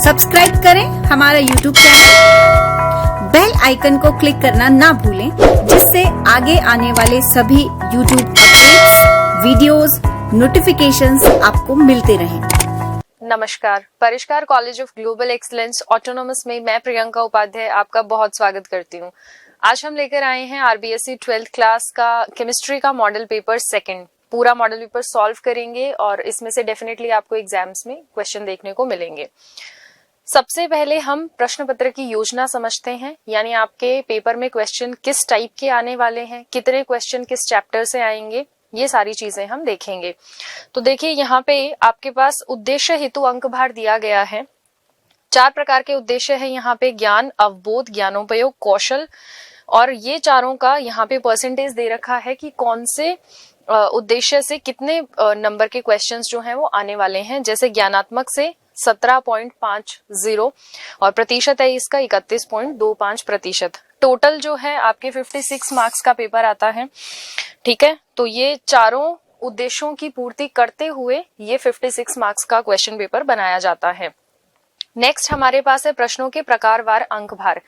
Subscribe करें हमारा YouTube channel, bell icon को क्लिक करना ना भूलें, जिससे आगे आने वाले सभी यूट्यूब अपडेट्स, वीडियोस, नोटिफिकेशंस आपको मिलते रहें। नमस्कार, परिष्कार college of global excellence autonomous में मैं प्रियंका उपाध्याय आपका बहुत स्वागत करती हूँ। आज हम लेकर आए हैं आरबीएससी 12th क्लास का केमिस्ट्री का मॉडल पेपर सेकंड। पूरा मॉडल पेपर सॉल्व करेंगे और इसमें से डेफिनेटली आपको एग्जाम्स में क्वेश्चन देखने को मिलेंगे। सबसे पहले हम प्रश्न पत्र की योजना समझते हैं, यानी आपके पेपर में क्वेश्चन किस टाइप के आने वाले हैं, कितने क्वेश्चन किस चैप्टर से आएंगे, ये सारी चीजें हम देखेंगे। तो देखिए, यहाँ पे आपके पास उद्देश्य हेतु अंक भार दिया गया है। 4 प्रकार के उद्देश्य है यहाँ पे: ज्ञान, अवबोध, ज्ञानोपयोग, कौशल, और ये चारों का यहाँ पे परसेंटेज दे रखा है कि कौन से उद्देश्य से कितने नंबर के क्वेश्चंस जो हैं वो आने वाले हैं। जैसे ज्ञानात्मक से 17.50 और प्रतिशत है इसका 31.25%। टोटल जो है आपके 56 मार्क्स का पेपर आता है। ठीक है, तो ये चारों उद्देश्यों की पूर्ति करते हुए ये 56 मार्क्स का क्वेश्चन पेपर बनाया जाता है। नेक्स्ट हमारे पास है प्रश्नों के प्रकारवार अंक भार,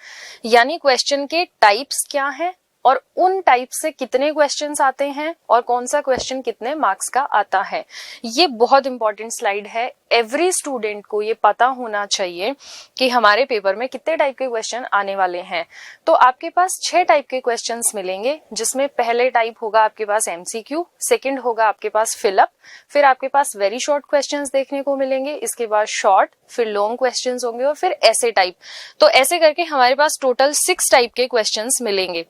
यानी क्वेश्चन के टाइप्स क्या हैं और उन टाइप से कितने क्वेश्चंस आते हैं और कौन सा क्वेश्चन कितने मार्क्स का आता है। ये बहुत इंपॉर्टेंट स्लाइड है। एवरी स्टूडेंट को ये पता होना चाहिए कि हमारे पेपर में कितने टाइप के क्वेश्चन आने वाले हैं। तो आपके पास 6 टाइप के क्वेश्चंस मिलेंगे, जिसमें पहले टाइप होगा आपके पास एमसीक्यू, सेकंड होगा आपके पास फिलअप, फिर आपके पास वेरी शॉर्ट क्वेश्चंस देखने को मिलेंगे, इसके बाद शॉर्ट, फिर लॉन्ग क्वेश्चंस होंगे और फिर ऐसे टाइप। तो ऐसे करके हमारे पास टोटल 6 टाइप के क्वेश्चंस मिलेंगे।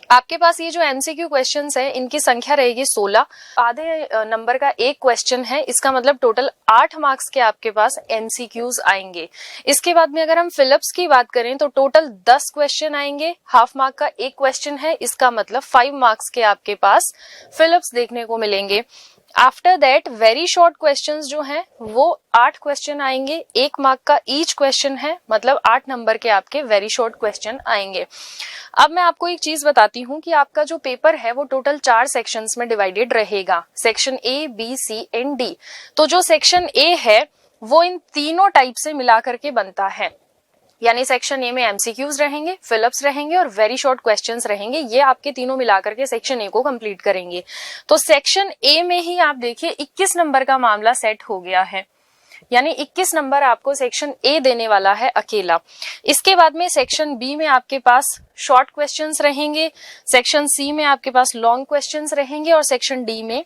आपके पास ये जो एमसीक्यू क्वेश्चंस है, इनकी संख्या रहेगी 16। आधे नंबर का एक क्वेश्चन है, इसका मतलब टोटल 8 मार्क्स के आपके पास एमसीक्यूज आएंगे। इसके बाद में अगर हम फिलिप्स की बात करें तो टोटल 10 क्वेश्चन आएंगे। हाफ मार्क का एक क्वेश्चन है, इसका मतलब 5 मार्क्स के आपके पास फिलिप्स देखने को मिलेंगे। After that very short questions जो हैं वो 8 क्वेश्चन आएंगे। 1 मार्क का ईच क्वेश्चन है, मतलब 8 नंबर के आपके वेरी शॉर्ट क्वेश्चन आएंगे। अब मैं आपको एक चीज बताती हूँ कि आपका जो पेपर है वो टोटल 4 सेक्शंस में डिवाइडेड रहेगा, section A, B, C and D. तो जो सेक्शन ए है वो इन तीनों टाइप से मिला करके बनता है, यानी सेक्शन ए में एमसीक्यूज रहेंगे, फिलिप्स रहेंगे और वेरी शॉर्ट क्वेश्चंस रहेंगे। ये आपके तीनों मिलाकर के सेक्शन ए को कंप्लीट करेंगे। तो सेक्शन ए में ही आप देखिए 21 नंबर का मामला सेट हो गया है, यानी 21 नंबर आपको सेक्शन ए देने वाला है अकेला। इसके बाद में सेक्शन बी में आपके पास शॉर्ट क्वेश्चंस रहेंगे, सेक्शन सी में आपके पास लॉन्ग क्वेश्चंस रहेंगे और सेक्शन डी में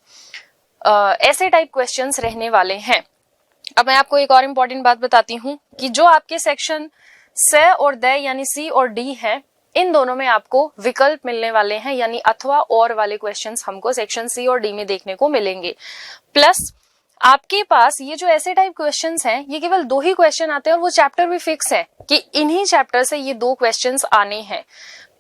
ऐसे टाइप क्वेश्चंस रहने वाले हैं। अब मैं आपको एक और इम्पोर्टेंट बात बताती हूँ कि जो आपके सेक्शन स और द यानी सी और डी है, इन दोनों में आपको विकल्प मिलने वाले हैं, यानी अथवा और वाले क्वेश्चंस हमको सेक्शन सी और डी में देखने को मिलेंगे। प्लस आपके पास ये जो ऐसे टाइप क्वेश्चंस हैं, ये केवल 2 ही क्वेश्चन आते हैं और वो चैप्टर भी फिक्स है कि इन्हीं चैप्टर से ये 2 क्वेश्चंस आने हैं।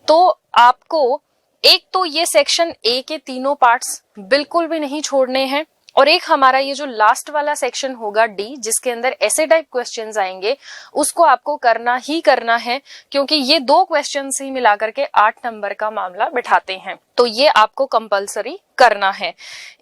तो आपको एक तो ये सेक्शन ए के तीनों पार्ट्स बिल्कुल भी नहीं छोड़ने हैं, और एक हमारा ये जो लास्ट वाला सेक्शन होगा डी, जिसके अंदर ऐसे टाइप क्वेश्चंस आएंगे, उसको आपको करना ही करना है, क्योंकि ये 2 क्वेश्चंस ही मिलाकर के 8 नंबर का मामला बिठाते हैं। तो ये आपको कंपलसरी करना है।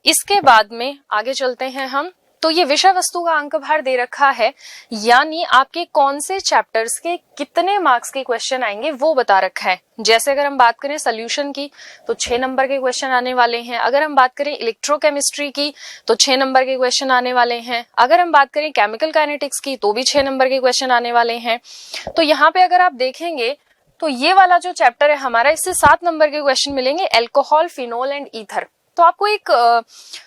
इसके बाद में आगे चलते हैं हम। तो ये विषय वस्तु का अंक भार दे रखा है, यानी आपके कौन से चैप्टर्स के कितने मार्क्स के क्वेश्चन आएंगे वो बता रखा है। जैसे अगर हम बात करें सोल्यूशन की तो 6 नंबर के क्वेश्चन आने वाले हैं। अगर हम बात करें इलेक्ट्रोकेमिस्ट्री की तो 6 नंबर के क्वेश्चन आने वाले हैं। अगर हम बात करें केमिकल काइनेटिक्स की तो भी 6 नंबर के क्वेश्चन आने वाले हैं। तो यहाँ पे अगर आप देखेंगे तो ये वाला जो चैप्टर है हमारा, इससे 7 नंबर के क्वेश्चन मिलेंगे, एल्कोहल, फिनोल एंड ईथर। तो आपको एक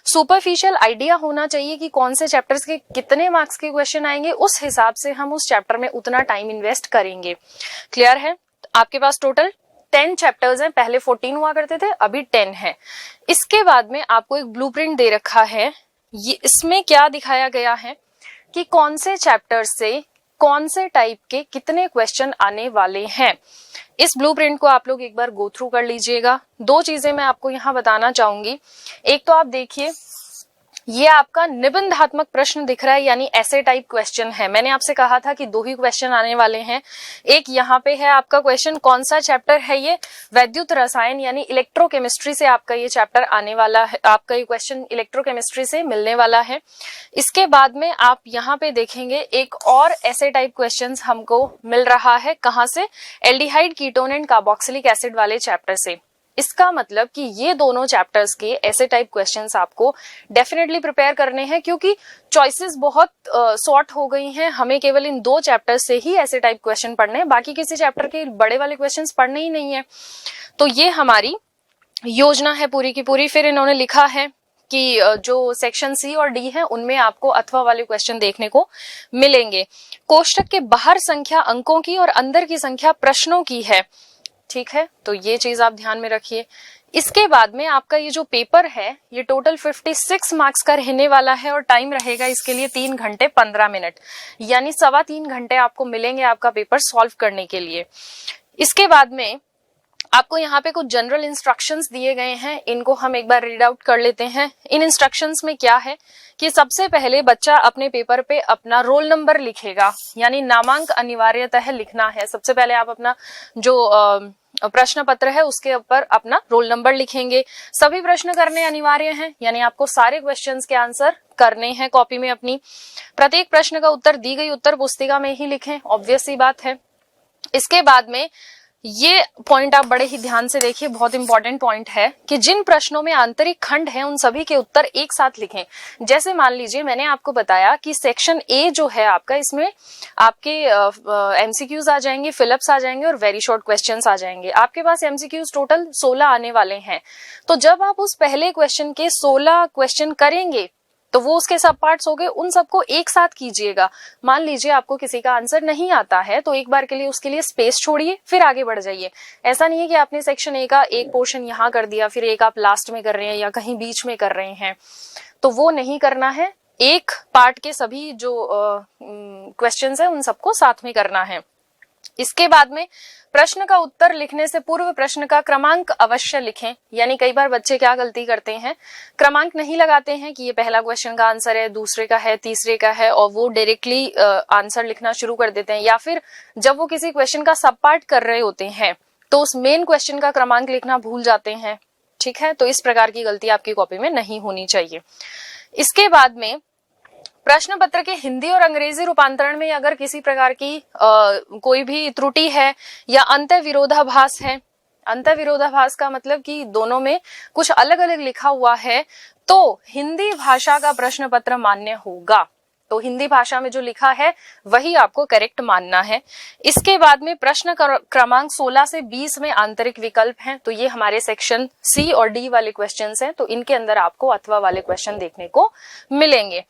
सुपरफिशियल आइडिया होना चाहिए कि कौन से चैप्टर्स के कितने मार्क्स के क्वेश्चन आएंगे, उस हिसाब से हम उस चैप्टर में उतना टाइम इन्वेस्ट करेंगे। क्लियर है? आपके पास टोटल 10 चैप्टर्स हैं, पहले 14 हुआ करते थे, अभी 10 है। इसके बाद में आपको एक ब्लूप्रिंट दे रखा है। ये इसमें क्या दिखाया गया है कि कौन से चैप्टर से कौन से टाइप के कितने क्वेश्चन आने वाले हैं। इस ब्लूप्रिंट को आप लोग एक बार गो थ्रू कर लीजिएगा। 2 चीजें मैं आपको यहाँ बताना चाहूंगी। एक तो आप देखिए, ये आपका निबंधात्मक प्रश्न दिख रहा है, यानी ऐसे टाइप क्वेश्चन है। मैंने आपसे कहा था कि 2 ही क्वेश्चन आने वाले हैं। एक यहाँ पे है आपका क्वेश्चन, कौन सा चैप्टर है ये, वैद्युत रसायन यानी इलेक्ट्रोकेमिस्ट्री से आपका ये चैप्टर आने वाला है, आपका ये क्वेश्चन इलेक्ट्रोकेमिस्ट्री से मिलने वाला है। इसके बाद में आप यहाँ पे देखेंगे एक और ऐसे टाइप क्वेश्चन हमको मिल रहा है, कहाँ से, aldehyde, ketone and carboxylic acid वाले चैप्टर से। इसका मतलब कि ये दोनों चैप्टर्स के ऐसे टाइप क्वेश्चंस आपको डेफिनेटली प्रिपेयर करने हैं, क्योंकि चॉइसेस बहुत सॉर्ट हो गई हैं। हमें केवल इन 2 चैप्टर्स से ही ऐसे टाइप क्वेश्चन पढ़ने हैं, बाकी किसी चैप्टर के बड़े वाले क्वेश्चंस पढ़ने ही नहीं है। तो ये हमारी योजना है पूरी की पूरी। फिर इन्होंने लिखा है कि जो सेक्शन सी और डी है उनमें आपको अथवा वाले क्वेश्चन देखने को मिलेंगे। कोष्टक के बाहर संख्या अंकों की और अंदर की संख्या प्रश्नों की है, ठीक है, तो ये चीज आप ध्यान में रखिए। इसके बाद में आपका ये जो पेपर है ये टोटल 56 मार्क्स का रहने वाला है और टाइम रहेगा इसके लिए 3 घंटे 15 मिनट, यानी 3.25 घंटे आपको मिलेंगे आपका पेपर सॉल्व करने के लिए। इसके बाद में आपको यहाँ पे कुछ जनरल इंस्ट्रक्शंस दिए गए हैं, इनको हम एक बार रीड आउट कर लेते हैं। इन इंस्ट्रक्शंस में क्या है कि सबसे पहले बच्चा अपने पेपर पे अपना रोल नंबर लिखेगा, यानी नामांक अनिवार्यतः लिखना है। सबसे पहले आप अपना जो प्रश्न पत्र है उसके ऊपर अपना रोल नंबर लिखेंगे। सभी प्रश्न करने अनिवार्य हैं, यानी आपको सारे क्वेश्चंस के आंसर करने हैं कॉपी में अपनी। प्रत्येक प्रश्न का उत्तर दी गई उत्तर पुस्तिका में ही लिखें, ऑब्वियस सी बात है। इसके बाद में ये पॉइंट आप बड़े ही ध्यान से देखिए, बहुत इंपॉर्टेंट पॉइंट है कि जिन प्रश्नों में आंतरिक खंड है उन सभी के उत्तर एक साथ लिखें। जैसे मान लीजिए मैंने आपको बताया कि सेक्शन ए जो है आपका, इसमें आपके एमसीक्यूज आ जाएंगे, फिलअप्स आ जाएंगे और वेरी शॉर्ट क्वेश्चंस आ जाएंगे। आपके पास एमसीक्यूज टोटल 16 आने वाले हैं। तो जब आप उस पहले क्वेश्चन के 16 क्वेश्चन करेंगे तो वो उसके सब पार्ट्स हो गए, उन सबको एक साथ कीजिएगा। मान लीजिए आपको किसी का आंसर नहीं आता है तो एक बार के लिए उसके लिए स्पेस छोड़िए, फिर आगे बढ़ जाइए। ऐसा नहीं है कि आपने सेक्शन ए का एक पोर्शन यहाँ कर दिया फिर एक आप लास्ट में कर रहे हैं या कहीं बीच में कर रहे हैं, तो वो नहीं करना है। एक पार्ट के सभी जो क्वेश्चंस है उन सबको साथ में करना है। इसके बाद में प्रश्न का उत्तर लिखने से पूर्व प्रश्न का क्रमांक अवश्य लिखें। यानी कई बार बच्चे क्या गलती करते हैं, क्रमांक नहीं लगाते हैं कि ये पहला क्वेश्चन का आंसर है, दूसरे का है, तीसरे का है, और वो डायरेक्टली आंसर लिखना शुरू कर देते हैं। या फिर जब वो किसी क्वेश्चन का सब पार्ट कर रहे होते हैं तो उस मेन क्वेश्चन का क्रमांक लिखना भूल जाते हैं, ठीक है। तो इस प्रकार की गलती आपकी कॉपी में नहीं होनी चाहिए। इसके बाद में प्रश्न पत्र के हिंदी और अंग्रेजी रूपांतरण में अगर किसी प्रकार की कोई भी त्रुटि है या अंत विरोधाभास है, अंत विरोधाभास का मतलब कि दोनों में कुछ अलग अलग लिखा हुआ है, तो हिंदी भाषा का प्रश्न पत्र मान्य होगा। तो हिंदी भाषा में जो लिखा है वही आपको करेक्ट मानना है। इसके बाद में प्रश्न क्रमांक 16 से 20 में आंतरिक विकल्प हैं, तो ये हमारे सेक्शन सी और डी वाले क्वेश्चंस हैं, तो इनके अंदर आपको अथवा वाले क्वेश्चन देखने को मिलेंगे।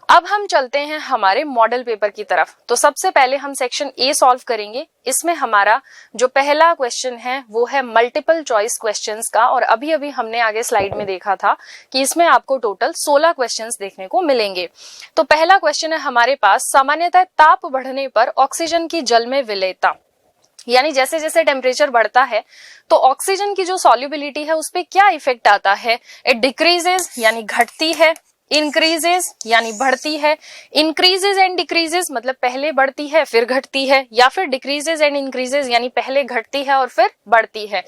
अब हम चलते हैं हमारे मॉडल पेपर की तरफ। तो सबसे पहले हम सेक्शन ए सॉल्व करेंगे। इसमें हमारा जो पहला क्वेश्चन है वो है मल्टीपल चॉइस क्वेश्चंस का, और अभी अभी हमने आगे स्लाइड में देखा था कि इसमें आपको टोटल 16 क्वेश्चंस देखने को मिलेंगे। तो पहला क्वेश्चन है हमारे पास, सामान्यतः ताप बढ़ने पर ऑक्सीजन की जल में विलेयता, यानी जैसे जैसे टेम्परेचर बढ़ता है तो ऑक्सीजन की जो सॉल्युबिलिटी है उस पर क्या इफेक्ट आता है। इट डिक्रीजेस यानी घटती है, इंक्रीजेस यानी बढ़ती है, इंक्रीजेस एंड डिक्रीजेस मतलब पहले बढ़ती है फिर घटती है, या फिर डिक्रीजेस एंड इंक्रीजेस यानी पहले घटती है और फिर बढ़ती है।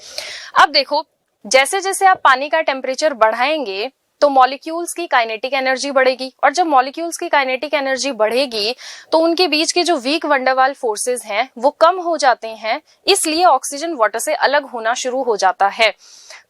अब देखो, जैसे जैसे आप पानी का टेम्परेचर बढ़ाएंगे तो मॉलिक्यूल्स की काइनेटिक एनर्जी बढ़ेगी, और जब मॉलिक्यूल्स की काइनेटिक एनर्जी बढ़ेगी तो उनके बीच के जो वीक वंडरवाल फोर्सेस हैं वो कम हो जाते हैं, इसलिए ऑक्सीजन वाटर से अलग होना शुरू हो जाता है।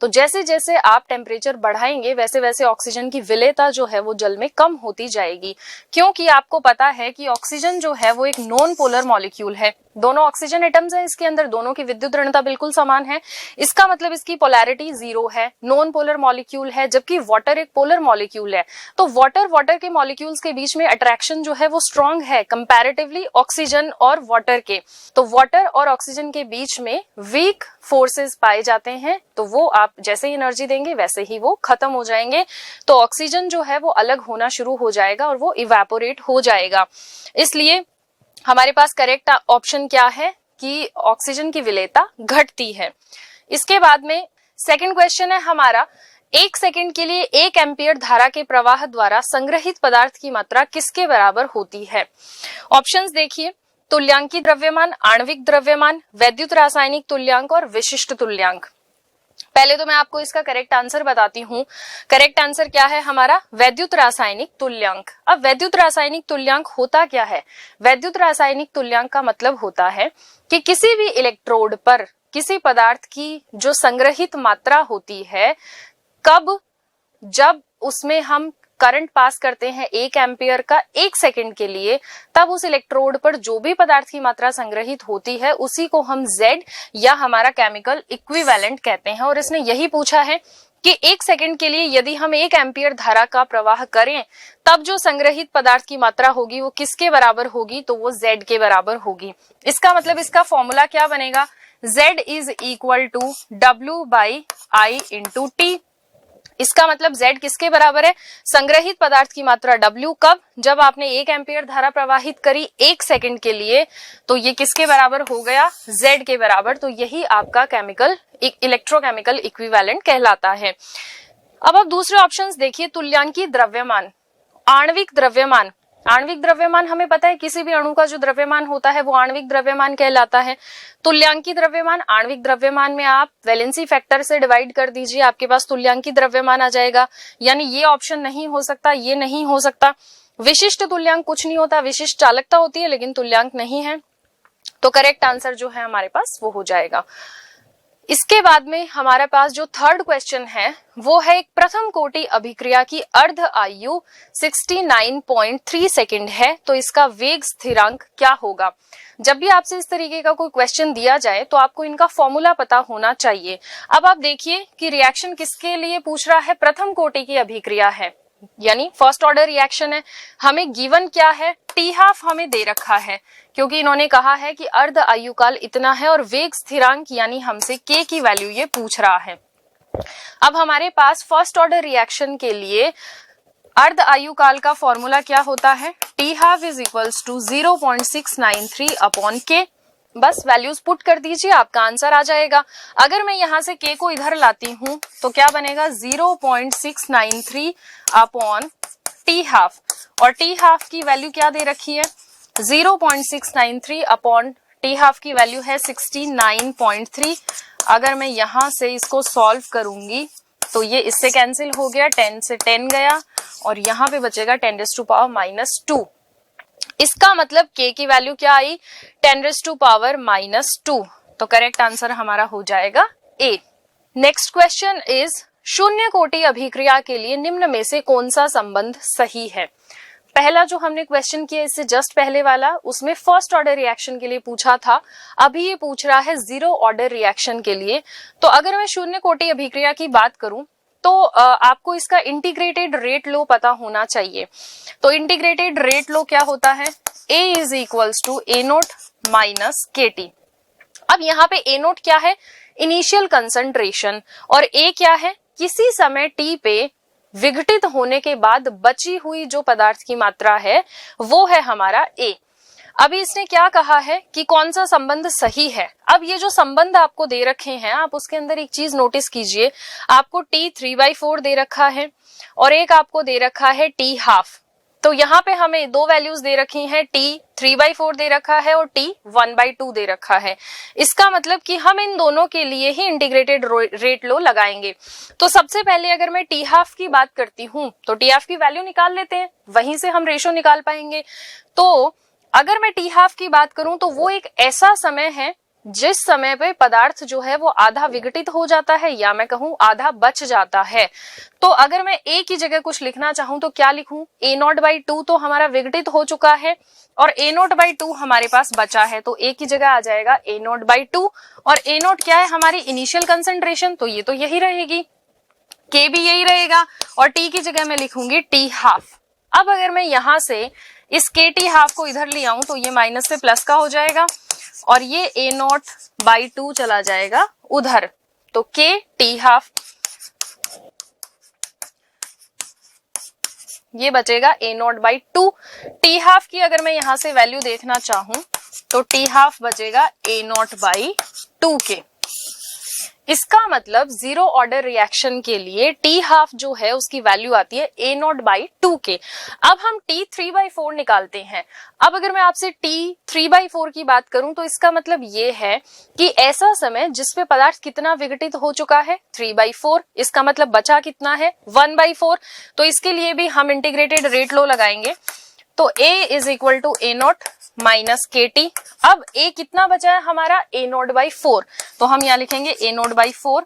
तो जैसे जैसे आप टेम्परेचर बढ़ाएंगे वैसे वैसे ऑक्सीजन की विलेयता जो है वो जल में कम होती जाएगी, क्योंकि आपको पता है कि ऑक्सीजन जो है वो एक नॉन पोलर मॉलिक्यूल है। दोनों ऑक्सीजन एटम्स हैं इसके अंदर, दोनों की विद्युत ऋणता बिल्कुल समान है, इसका मतलब इसकी पोलैरिटी 0 है, नॉन पोलर मॉलिक्यूल है, जबकि वाटर एक पोलर मॉलिक्यूल है। तो वाटर के मॉलिक्यूल्स के बीच में अट्रैक्शन जो है वो स्ट्रॉन्ग है कंपैरेटिवली ऑक्सीजन और वाटर के। तो वाटर और ऑक्सीजन के बीच में वीक फोर्सेस पाए जाते हैं, तो वो आप जैसे ही एनर्जी देंगे वैसे ही वो खत्म हो जाएंगे। तो ऑक्सीजन जो है वो अलग होना शुरू हो जाएगा और वो इवेपोरेट हो जाएगा। इसलिए हमारे पास करेक्ट ऑप्शन क्या है कि ऑक्सीजन की विलेयता घटती है। इसके बाद में सेकंड क्वेश्चन है हमारा, 1 सेकंड के लिए 1 एम्पियर धारा के प्रवाह द्वारा संग्रहित पदार्थ की मात्रा किसके बराबर होती है? ऑप्शंस देखिए, तुल्यांकी द्रव्यमान, आणविक द्रव्यमान, वैद्युत रासायनिक तुल्यांक और विशिष्ट तुल्यांक। पहले तो मैं आपको इसका करेक्ट आंसर बताती हूँ। करेक्ट आंसर क्या है हमारा? वैद्युत रासायनिक तुल्यांक। अब वैद्युत रासायनिक तुल्यांक होता क्या है? वैद्युत रासायनिक तुल्यांक का मतलब होता है कि किसी भी इलेक्ट्रोड पर किसी पदार्थ की जो संग्रहित मात्रा होती है, कब, जब उसमें हम करंट पास करते हैं 1 एम्पियर का 1 सेकंड के लिए, तब उस इलेक्ट्रोड पर जो भी पदार्थ की मात्रा संग्रहित होती है उसी को हम Z या हमारा केमिकल इक्विवेलेंट कहते हैं। और इसने यही पूछा है कि 1 सेकंड के लिए यदि हम 1 एम्पियर धारा का प्रवाह करें, तब जो संग्रहित पदार्थ की मात्रा होगी वो किसके बराबर होगी? तो वो Z के बराबर होगी। इसका मतलब इसका फॉर्मूला क्या बनेगा? Z is equal to W/I into T। इसका मतलब Z किसके बराबर है? संग्रहित पदार्थ की मात्रा W। कब? जब आपने 1 एम्पियर धारा प्रवाहित करी 1 सेकंड के लिए, तो ये किसके बराबर हो गया? Z के बराबर। तो यही आपका केमिकल इलेक्ट्रोकेमिकल इक्विवेलेंट कहलाता है। अब आप दूसरे ऑप्शंस देखिए, तुल्यांकी द्रव्यमान, आणविक द्रव्यमान। आणविक द्रव्यमान हमें पता है किसी भी अणु का जो द्रव्यमान होता है वो आणविक द्रव्यमान कहलाता है। तुल्यांकी द्रव्यमान, आणविक द्रव्यमान में आप वैलेंसी फैक्टर से डिवाइड कर दीजिए, आपके पास तुल्यांकी द्रव्यमान आ जाएगा। यानी ये ऑप्शन नहीं हो सकता, ये नहीं हो सकता। विशिष्ट तुल्यांक कुछ नहीं होता, विशिष्ट चालकता होती है लेकिन तुल्यांक नहीं है। तो करेक्ट आंसर जो है हमारे पास वो हो जाएगा। इसके बाद में हमारे पास जो थर्ड क्वेश्चन है वो है एक प्रथम कोटि अभिक्रिया की अर्ध आयु 69.3 सेकंड है, तो इसका वेग स्थिरांक क्या होगा? जब भी आपसे इस तरीके का कोई क्वेश्चन दिया जाए तो आपको इनका फॉर्मूला पता होना चाहिए। अब आप देखिए कि रिएक्शन किसके लिए पूछ रहा है? प्रथम कोटि की अभिक्रिया है, यानी फर्स्ट ऑर्डर रिएक्शन है। हमें गिवन क्या है? T½ हमें दे रखा है, क्योंकि इन्होंने कहा है कि अर्ध आयुकाल इतना है और वेग स्थिरांक यानी हमसे K की वैल्यू ये पूछ रहा है। अब हमारे पास फर्स्ट ऑर्डर रिएक्शन के लिए अर्ध आयुकाल का फॉर्मूला क्या होता है? T½ is equals to 0.693 upon K। बस वैल्यूज पुट कर दीजिए, आपका आंसर आ जाएगा। अगर मैं यहाँ से K को इधर लाती हूँ तो क्या बनेगा? 0.693 अपॉन T½ और T½ की वैल्यू क्या दे रखी है? 0.693 अपॉन T½ की वैल्यू है 69.3। अगर मैं यहाँ से इसको सॉल्व करूंगी तो ये इससे कैंसिल हो गया, 10 से 10 गया और यहाँ पे बचेगा 10⁻⁻²। इसका मतलब K की वैल्यू क्या आई? 10⁻⁻²। तो करेक्ट आंसर हमारा हो जाएगा A। नेक्स्ट क्वेश्चन इज, शून्य कोटि अभिक्रिया के लिए निम्न में से कौन सा संबंध सही है? पहला जो हमने क्वेश्चन किया इससे जस्ट पहले वाला, उसमें फर्स्ट ऑर्डर रिएक्शन के लिए पूछा था। अभी ये पूछ रहा है जीरो ऑर्डर रिएक्शन के लिए। तो अगर मैं शून्य कोटि अभिक्रिया की बात करूं तो आपको इसका इंटीग्रेटेड रेट लो पता होना चाहिए। तो इंटीग्रेटेड रेट लो क्या होता है? A is equals to A0 minus KT। अब यहाँ पे A0 क्या है? इनिशियल कंसंट्रेशन, और A क्या है? किसी समय T पे विघटित होने के बाद बची हुई जो पदार्थ की मात्रा है वो है हमारा A। अभी इसने क्या कहा है कि कौन सा संबंध सही है। अब ये जो संबंध आपको दे रखे हैं, आप उसके अंदर एक चीज नोटिस कीजिए, आपको T 3/4 दे रखा है और एक आपको दे रखा है T½ तो यहाँ पे हमें दो वैल्यूज दे रखी हैं, T 3/4 दे रखा है और T 1/2 दे रखा है। इसका मतलब कि हम इन दोनों के लिए ही इंटीग्रेटेड रेट लो लगाएंगे। तो सबसे पहले अगर मैं T½ की बात करती हूँ तो T½ की वैल्यू निकाल लेते हैं, वहीं से हम रेशो निकाल पाएंगे। तो अगर मैं T½ की बात करूं तो वो एक ऐसा समय है जिस समय पे पदार्थ जो है वो आधा विघटित हो जाता है, या मैं कहूं आधा बच जाता है। तो अगर मैं A की जगह कुछ लिखना चाहूं तो क्या लिखूं? A0/2 तो हमारा विघटित हो चुका है और A0/2 हमारे पास बचा है, तो A की जगह आ जाएगा A0/2 और A0 क्या है? हमारी इनिशियल कंसंट्रेशन, तो ये तो यही रहेगी, K भी यही रहेगा और T की जगह मैं लिखूंगी T½ अब अगर मैं यहां से इस KT½ को इधर ले आऊं तो ये माइनस से प्लस का हो जाएगा और ये A0/2 चला जाएगा उधर, तो KT½ ये बचेगा A0/2। T½ की अगर मैं यहां से वैल्यू देखना चाहूं तो T½ बचेगा A0/2 के। इसका मतलब जीरो ऑर्डर रिएक्शन के लिए टी हाफ जो है उसकी वैल्यू आती है ए नॉट बाई 2 के। अब हम टी 3/4 निकालते हैं। अब अगर मैं आपसे टी 3/4 की बात करूं तो इसका मतलब ये है कि ऐसा समय जिसपे पदार्थ कितना विघटित हो चुका है 3/4, इसका मतलब बचा कितना है 1/4। तो इसके लिए भी हम इंटीग्रेटेड रेट लॉ लगाएंगे। तो A is equal to A not minus के टी। अब A कितना बचा है हमारा ए नॉट बाई 4, तो हम यहाँ लिखेंगे ए नॉट बाई 4।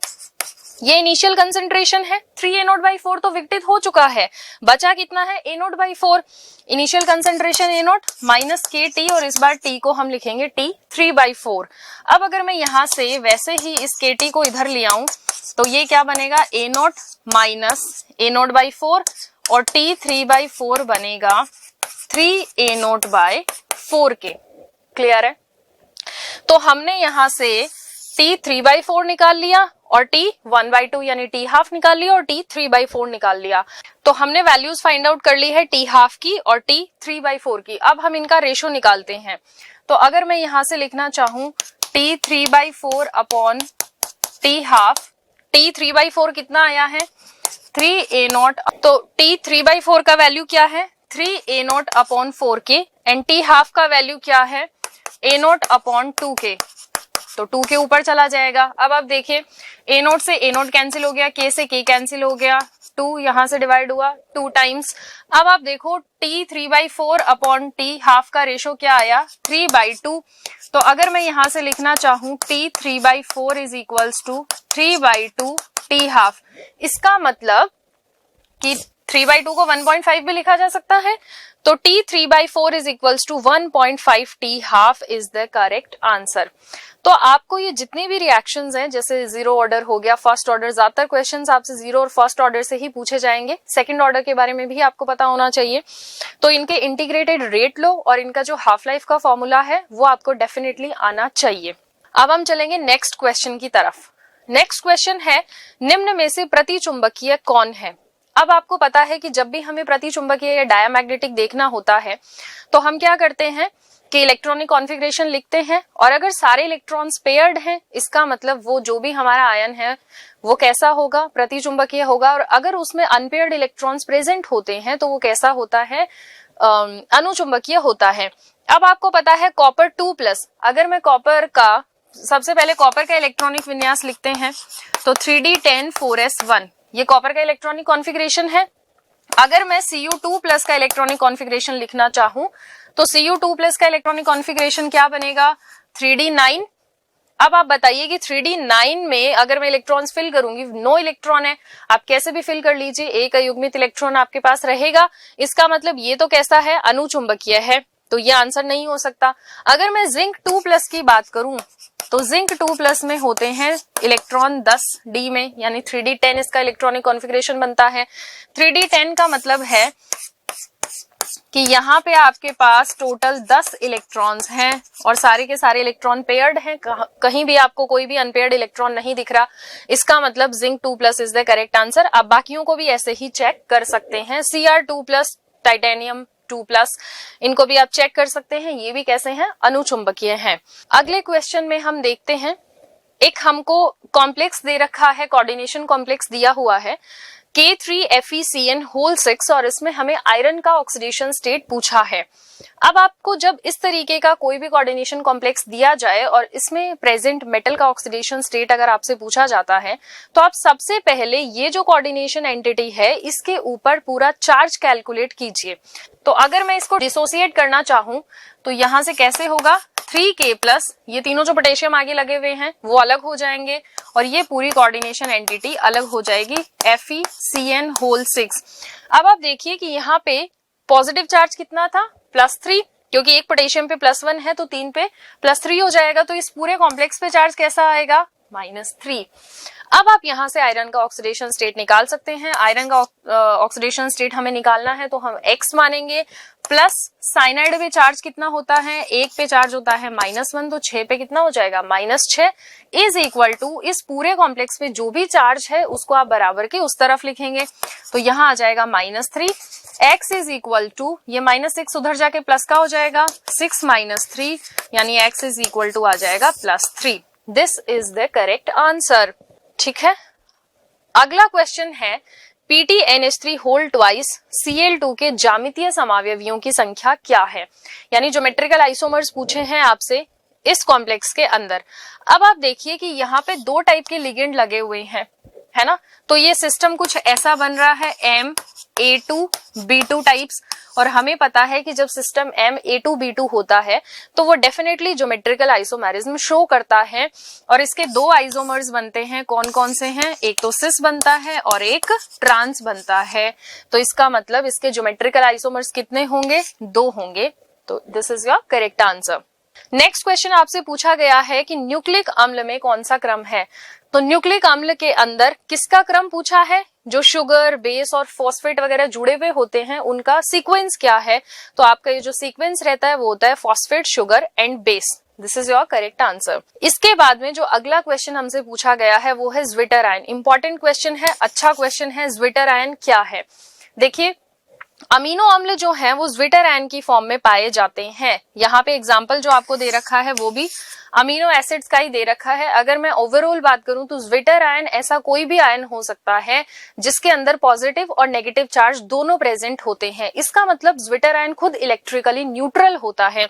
ये इनिशियल कंसेंट्रेशन है, 3 ए नॉट बाई 4 तो विघटित हो चुका है, बचा कितना है a not by 4। Initial concentration a not minus के टी, और इस बार टी को हम लिखेंगे टी 3/4। अब अगर मैं यहां से वैसे ही इस के टी को इधर ले आऊं तो ये क्या बनेगा a not minus a not by 4, और टी 3/4 बनेगा 3 ए नॉट बाय 4 के। क्लियर है? तो हमने यहां से टी 3/4 निकाल लिया और टी 1/2 यानी टी हाफ निकाल लिया और टी 3/4 निकाल लिया। तो हमने वैल्यूज फाइंड आउट कर ली है टी हाफ की और टी 3/4 की। अब हम इनका रेशो निकालते हैं। तो अगर मैं यहां से लिखना चाहूं T 3/4 upon T half, T 3/4 कितना आया है 3 ए नॉट। तो टी 3/4 का वैल्यू क्या है 3 ए नॉट अपॉन 4 के, एंड टी हाफ का वैल्यू क्या है ए नॉट अपॉन 2 के। तो 2 के ऊपर चला जाएगा। अब आप देखिए ए नॉट से ए नॉट कैंसिल हो गया, के से के कैंसिल हो गया, 2 यहां से डिवाइड हुआ 2 टाइम्स। अब आप देखो टी 3/4 अपॉन टी हाफ का रेशो क्या आया 3/2। तो अगर मैं यहां से लिखना चाहूं T 3/4 is equals to 3/2 T half, इसका मतलब कि 3/2 को 1.5 भी लिखा जा सकता है। तो T 3/4 is equals to 1.5 T half is the correct answer. तो आपको ये जितने भी रिएक्शंस हैं, जैसे जीरो ऑर्डर हो गया, फर्स्ट ऑर्डर, ज्यादातर क्वेश्चंस आपसे जीरो और फर्स्ट ऑर्डर से ही पूछे जाएंगे। सेकंड ऑर्डर के बारे में भी आपको पता होना चाहिए। तो इनके इंटीग्रेटेड रेट लो और इनका जो हाफ लाइफ का फॉर्मूला है वो आपको डेफिनेटली आना चाहिए। अब हम चलेंगे नेक्स्ट क्वेश्चन की तरफ। नेक्स्ट क्वेश्चन है निम्न में से प्रतिचुंबकीय कौन है। अब आपको पता है कि जब भी हमें प्रतिचुंबकीय या डायमैग्नेटिक देखना होता है तो हम क्या करते हैं कि इलेक्ट्रॉनिक कॉन्फ़िगरेशन लिखते हैं, और अगर सारे इलेक्ट्रॉन्स पेयर्ड हैं इसका मतलब वो जो भी हमारा आयन है वो कैसा होगा प्रतिचुंबकीय होगा, और अगर उसमें अनपेयर्ड इलेक्ट्रॉन्स प्रेजेंट होते हैं तो वो कैसा होता है अनुचुंबकीय होता है। अब आपको पता है कॉपर 2+, अगर मैं कॉपर का सबसे पहले कॉपर का इलेक्ट्रॉनिक विन्यास लिखते हैं तो 3d10 4s1, ये कॉपर का इलेक्ट्रॉनिक कॉन्फ़िगरेशन है। अगर मैं Cu2+ का इलेक्ट्रॉनिक कॉन्फ़िगरेशन लिखना चाहूं तो Cu2+ का इलेक्ट्रॉनिक कॉन्फ़िगरेशन क्या बनेगा 3d9। अब आप बताइए कि 3d9 में अगर मैं इलेक्ट्रॉन्स फिल करूंगी, नो इलेक्ट्रॉन है, आप कैसे भी फिल कर लीजिए, एक अयुग्मित इलेक्ट्रॉन आपके पास रहेगा, इसका मतलब ये तो कैसा है अनुचुंबकीय है, तो ये आंसर नहीं हो सकता। अगर मैं जिंक 2+ की बात करूं तो जिंक 2+ में होते हैं इलेक्ट्रॉन 10d में, यानी 3d10 इसका इलेक्ट्रॉनिक कॉन्फ़िगरेशन बनता है। 3d10 का मतलब है कि यहाँ पे आपके पास टोटल 10 इलेक्ट्रॉन्स हैं और सारे के सारे इलेक्ट्रॉन पेयर्ड हैं, कहीं भी आपको कोई भी अनपेयर्ड इलेक्ट्रॉन नहीं दिख रहा, इसका मतलब zinc 2+ is the correct answer. आप बाकियों को भी ऐसे ही चेक कर सकते हैं, Cr2+, टाइटेनियम 2+, इनको भी आप चेक कर सकते हैं, ये भी कैसे हैं अनुचुंबकीय हैं। अगले क्वेश्चन में हम देखते हैं, एक हमको कॉम्प्लेक्स दे रखा है, कोऑर्डिनेशन कॉम्प्लेक्स दिया हुआ है K3FeCN6, और इसमें हमें आयरन का ऑक्सीडेशन स्टेट पूछा है। अब आपको जब इस तरीके का कोई भी कोऑर्डिनेशन कॉम्प्लेक्स दिया जाए और इसमें प्रेजेंट मेटल का ऑक्सीडेशन स्टेट अगर आपसे पूछा जाता है तो आप सबसे पहले ये जो कोऑर्डिनेशन एंटिटी है इसके ऊपर पूरा चार्ज कैलकुलेट कीजिए। तो अगर मैं इसको डिसोसिएट करना चाहूं तो यहां से कैसे होगा 3K+, ये तीनों जो पोटेशियम आगे लगे हुए हैं वो अलग हो जाएंगे और ये पूरी कोऑर्डिनेशन एंटिटी अलग हो जाएगी FeCN6। अब आप देखिए कि यहाँ पे पॉजिटिव चार्ज कितना था +3, क्योंकि एक पोटेशियम पे +1 है तो 3 पे +3 हो जाएगा, तो इस पूरे कॉम्प्लेक्स पे चार्ज कैसा आएगा -3। अब आप यहाँ से आयरन का ऑक्सीडेशन स्टेट निकाल सकते हैं। आयरन का ऑक्सीडेशन स्टेट हमें निकालना है तो हम X मानेंगे, प्लस साइनाइड पे चार्ज कितना होता है, 1 पे चार्ज होता है -1, तो 6 पे कितना हो जाएगा -6, इज इक्वल टू इस पूरे कॉम्प्लेक्स पे जो भी चार्ज है उसको आप बराबर के उस तरफ लिखेंगे, तो यहाँ आ जाएगा -3। X इज इक्वल टू ये -6 उधर जाके प्लस का हो जाएगा 6 - 3, यानी X इज इक्वल टू आ जाएगा +3। This is the correct answer. ठीक है। अगला क्वेश्चन है PTNH3 होल ट्वाइस Cl2 के ज्यामितीय समावयवियों की संख्या क्या है, यानी ज्योमेट्रिकल आइसोमर्स पूछे हैं आपसे इस कॉम्प्लेक्स के अंदर। अब आप देखिए कि यहाँ पे दो टाइप के लिगेंड लगे हुए हैं, है ना, तो ये सिस्टम कुछ ऐसा बन रहा है MA2B2 टाइप्स, और हमें पता है कि जब सिस्टम MA2B2 होता है तो वो डेफिनेटली ज्योमेट्रिकल आइसोमेरिज्म शो करता है, और इसके दो आइसोमर्स बनते हैं। कौन कौन से हैं? एक तो सिस बनता है और एक ट्रांस बनता है। तो इसका मतलब इसके ज्योमेट्रिकल आइसोमर्स कितने होंगे? 2 होंगे। तो this is your correct answer. Next question आपसे पूछा गया है कि न्यूक्लिक अम्ल में कौन सा क्रम है। तो न्यूक्लिक अम्ल के अंदर किसका क्रम पूछा है? जो शुगर, बेस और फॉस्फेट वगैरह जुड़े हुए होते हैं उनका सीक्वेंस क्या है? तो आपका ये जो सीक्वेंस रहता है वो होता है phosphate, sugar and base. This is your correct answer. इसके बाद में जो अगला क्वेश्चन हमसे पूछा गया है वो है ज्विटर आयन। इंपॉर्टेंट क्वेश्चन है, अच्छा क्वेश्चन है। ज्विटर आयन क्या है? देखिए, अमीनो अम्ल जो है वो ज्विटर आयन की फॉर्म में पाए जाते हैं। यहाँ पे एग्जाम्पल जो आपको दे रखा है वो भी अमीनो एसिड्स का ही दे रखा है। अगर मैं ओवरऑल बात करूं तो ज्विटर आयन ऐसा कोई भी आयन हो सकता है जिसके अंदर पॉजिटिव और नेगेटिव चार्ज दोनों प्रेजेंट होते हैं। इसका मतलब ज्विटर आयन खुद इलेक्ट्रिकली न्यूट्रल होता है।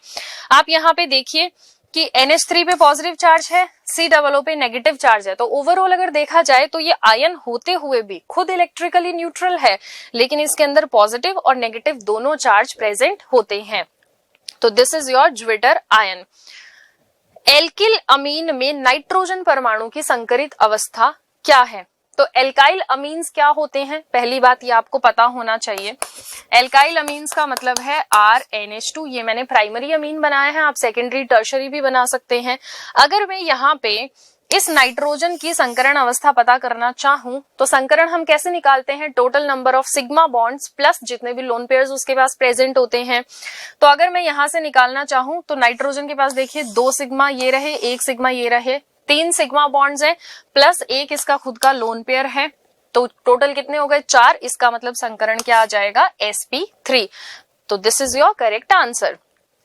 आप यहाँ पे देखिए कि NH3 पे पॉजिटिव चार्ज है, COO पे नेगेटिव चार्ज है। तो ओवरऑल अगर देखा जाए तो ये आयन होते हुए भी खुद इलेक्ट्रिकली न्यूट्रल है, लेकिन इसके अंदर पॉजिटिव और नेगेटिव दोनों चार्ज प्रेजेंट होते हैं। तो this is your zwitter ion. Alkyl amine में नाइट्रोजन परमाणु की संकरित अवस्था क्या है? तो एल्काइल अमीन्स क्या होते हैं? पहली बात ये आपको पता होना चाहिए। एल्काइल अमीन्स का मतलब है RNH2। ये मैंने प्राइमरी अमीन बनाया है, आप सेकेंडरी, टर्शरी भी बना सकते हैं। अगर मैं यहाँ पे इस नाइट्रोजन की संकरण अवस्था पता करना चाहूं तो संकरण हम कैसे निकालते हैं? Total number of sigma bonds plus जितने भी लोन पेयर्स उसके पास प्रेजेंट होते हैं। तो अगर मैं यहां से निकालना चाहूं तो नाइट्रोजन के पास देखिए 2 सिग्मा ये रहे, 1 सिग्मा ये रहे, 3 सिग्मा बॉन्ड्स हैं प्लस 1 इसका खुद का लोन पेयर है। तो टोटल कितने हो गए? 4। इसका मतलब संकरण क्या आ जाएगा? sp3। तो this is your correct answer.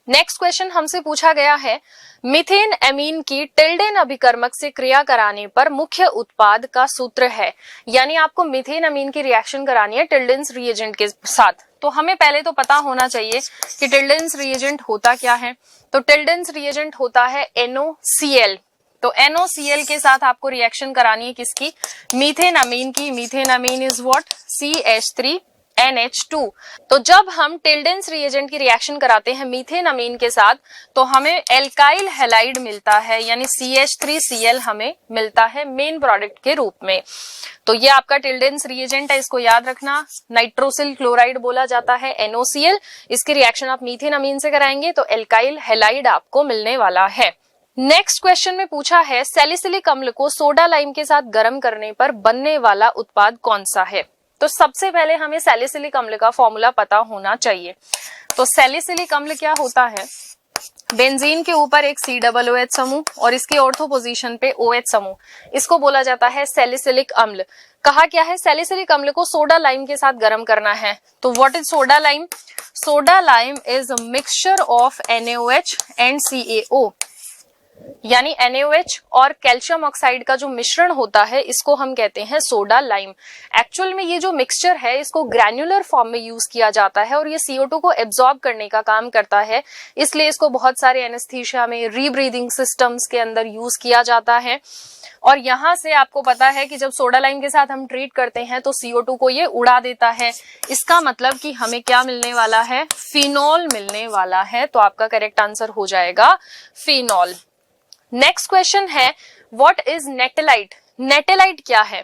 Next question हमसे पूछा गया है मीथेन एमीन की टिल्डेन अभिकर्मक से क्रिया कराने पर मुख्य उत्पाद का सूत्र है। यानी आपको मीथेन अमीन की रिएक्शन करानी है टिल्डेन्स रिएजेंट के साथ। तो हमें पहले तो पता होना चाहिए कि टिल्डेन्स रिएजेंट होता क्या है। तो टिल्डेन्स रिएजेंट होता है NOCl। तो NOCl के साथ आपको रिएक्शन करानी है किसकी? मीथेन अमीन की। Methane amine is what? CH3NH2। तो जब हम टिल्डेन्स रिएजेंट की रिएक्शन कराते हैं मीथेन अमीन के साथ तो हमें एल्काइल हैलाइड मिलता है, यानी CH3Cl हमें मिलता है मेन प्रोडक्ट के रूप में। तो ये आपका टिल्डेन्स रिएजेंट है, इसको याद रखना। नाइट्रोसिल क्लोराइड बोला जाता है NOCl। इसकी रिएक्शन आप मीथेन अमीन से कराएंगे तो एल्काइल हैलाइड आपको मिलने वाला है। नेक्स्ट क्वेश्चन में पूछा है सैलिसिलिक अम्ल को सोडा लाइम के साथ गर्म करने पर बनने वाला उत्पाद कौन सा है? तो सबसे पहले हमें सैलिसिलिक अम्ल का फॉर्मूला पता होना चाहिए। तो सैलिसिलिक अम्ल क्या होता है? बेंजीन के ऊपर एक COOH समूह और इसके ऑर्थो पोजीशन पे OH समूह, इसको बोला जाता है सैलिसिलिक अम्ल। कहा क्या है? सैलिसिलिक अम्ल को सोडा लाइम के साथ गर्म करना है। तो what is soda lime? Soda lime is a mixture of NaOH and CaO, यानी NaOH और कैल्शियम ऑक्साइड का जो मिश्रण होता है इसको हम कहते हैं सोडा लाइम। एक्चुअल में ये जो मिक्सचर है इसको ग्रैन्युलर फॉर्म में यूज किया जाता है और ये CO2 को एब्जॉर्ब करने का काम करता है, इसलिए इसको बहुत सारे एनेस्थीसिया में, रीब्रीदिंग सिस्टम्स के अंदर यूज किया जाता है। और यहाँ से आपको पता है कि जब सोडा लाइम के साथ हम ट्रीट करते हैं तो CO2 को ये उड़ा देता है। इसका मतलब कि हमें क्या मिलने वाला है? फिनॉल मिलने वाला है। तो आपका करेक्ट आंसर हो जाएगा फिनॉल। नेक्स्ट क्वेश्चन है व्हाट इज नेटेलाइट? नेटेलाइट क्या है?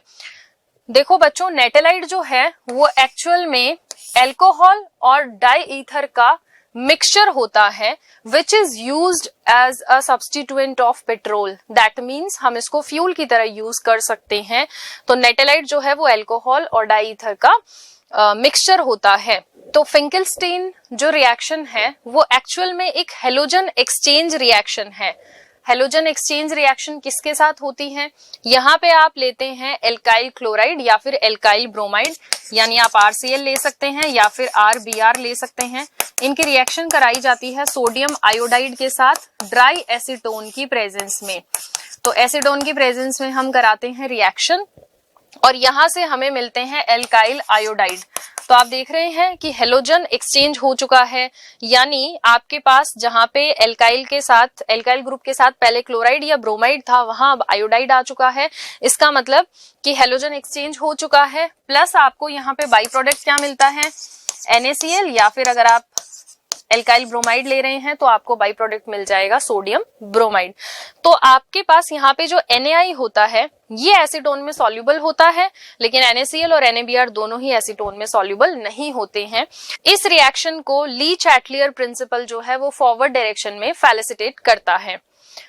देखो बच्चों, नेटेलाइट जो है वो एक्चुअल में एल्कोहल और डाई ईथर का मिक्सचर होता है which is used as a substituent of petrol. That means हम इसको फ्यूल की तरह यूज कर सकते हैं। तो नेटेलाइट जो है वो एल्कोहल और डाई ईथर का मिक्सचर होता है। तो फिंकलस्टीन जो रिएक्शन है वो एक्चुअल में एक हेलोजन एक्सचेंज रिएक्शन है। हेलोजन एक्सचेंज रिएक्शन किसके साथ होती है? यहाँ पे आप लेते हैं एल्काइल क्लोराइड या फिर एल्काइल ब्रोमाइड, यानी आप RCl ले सकते हैं या फिर RBr ले सकते हैं। इनकी रिएक्शन कराई जाती है सोडियम आयोडाइड के साथ ड्राई एसीटोन की प्रेजेंस में। तो एसीटोन की प्रेजेंस में हम कराते हैं रिएक्शन और यहां से हमें मिलते हैं एल्काइल आयोडाइड। तो आप देख रहे हैं कि हेलोजन एक्सचेंज हो चुका है, यानी आपके पास जहां पे एल्काइल के साथ, एल्काइल ग्रुप के साथ पहले क्लोराइड या ब्रोमाइड था, वहां अब आयोडाइड आ चुका है। इसका मतलब कि हेलोजन एक्सचेंज हो चुका है। प्लस आपको यहाँ पे बाई प्रोडक्ट क्या मिलता है? NaCl, या फिर अगर आप एल्काइल ब्रोमाइड ले रहे हैं तो आपको बाई प्रोडक्ट मिल जाएगा सोडियम ब्रोमाइड। तो आपके पास यहाँ पे जो NaI होता है ये एसीटोन में सॉल्युबल होता है, लेकिन NaCl और NaBr दोनों ही एसीटोन में सॉल्युबल नहीं होते हैं। इस रिएक्शन को ली चैटलियर प्रिंसिपल जो है वो फॉरवर्ड डायरेक्शन में फेलिसिटेट करता है।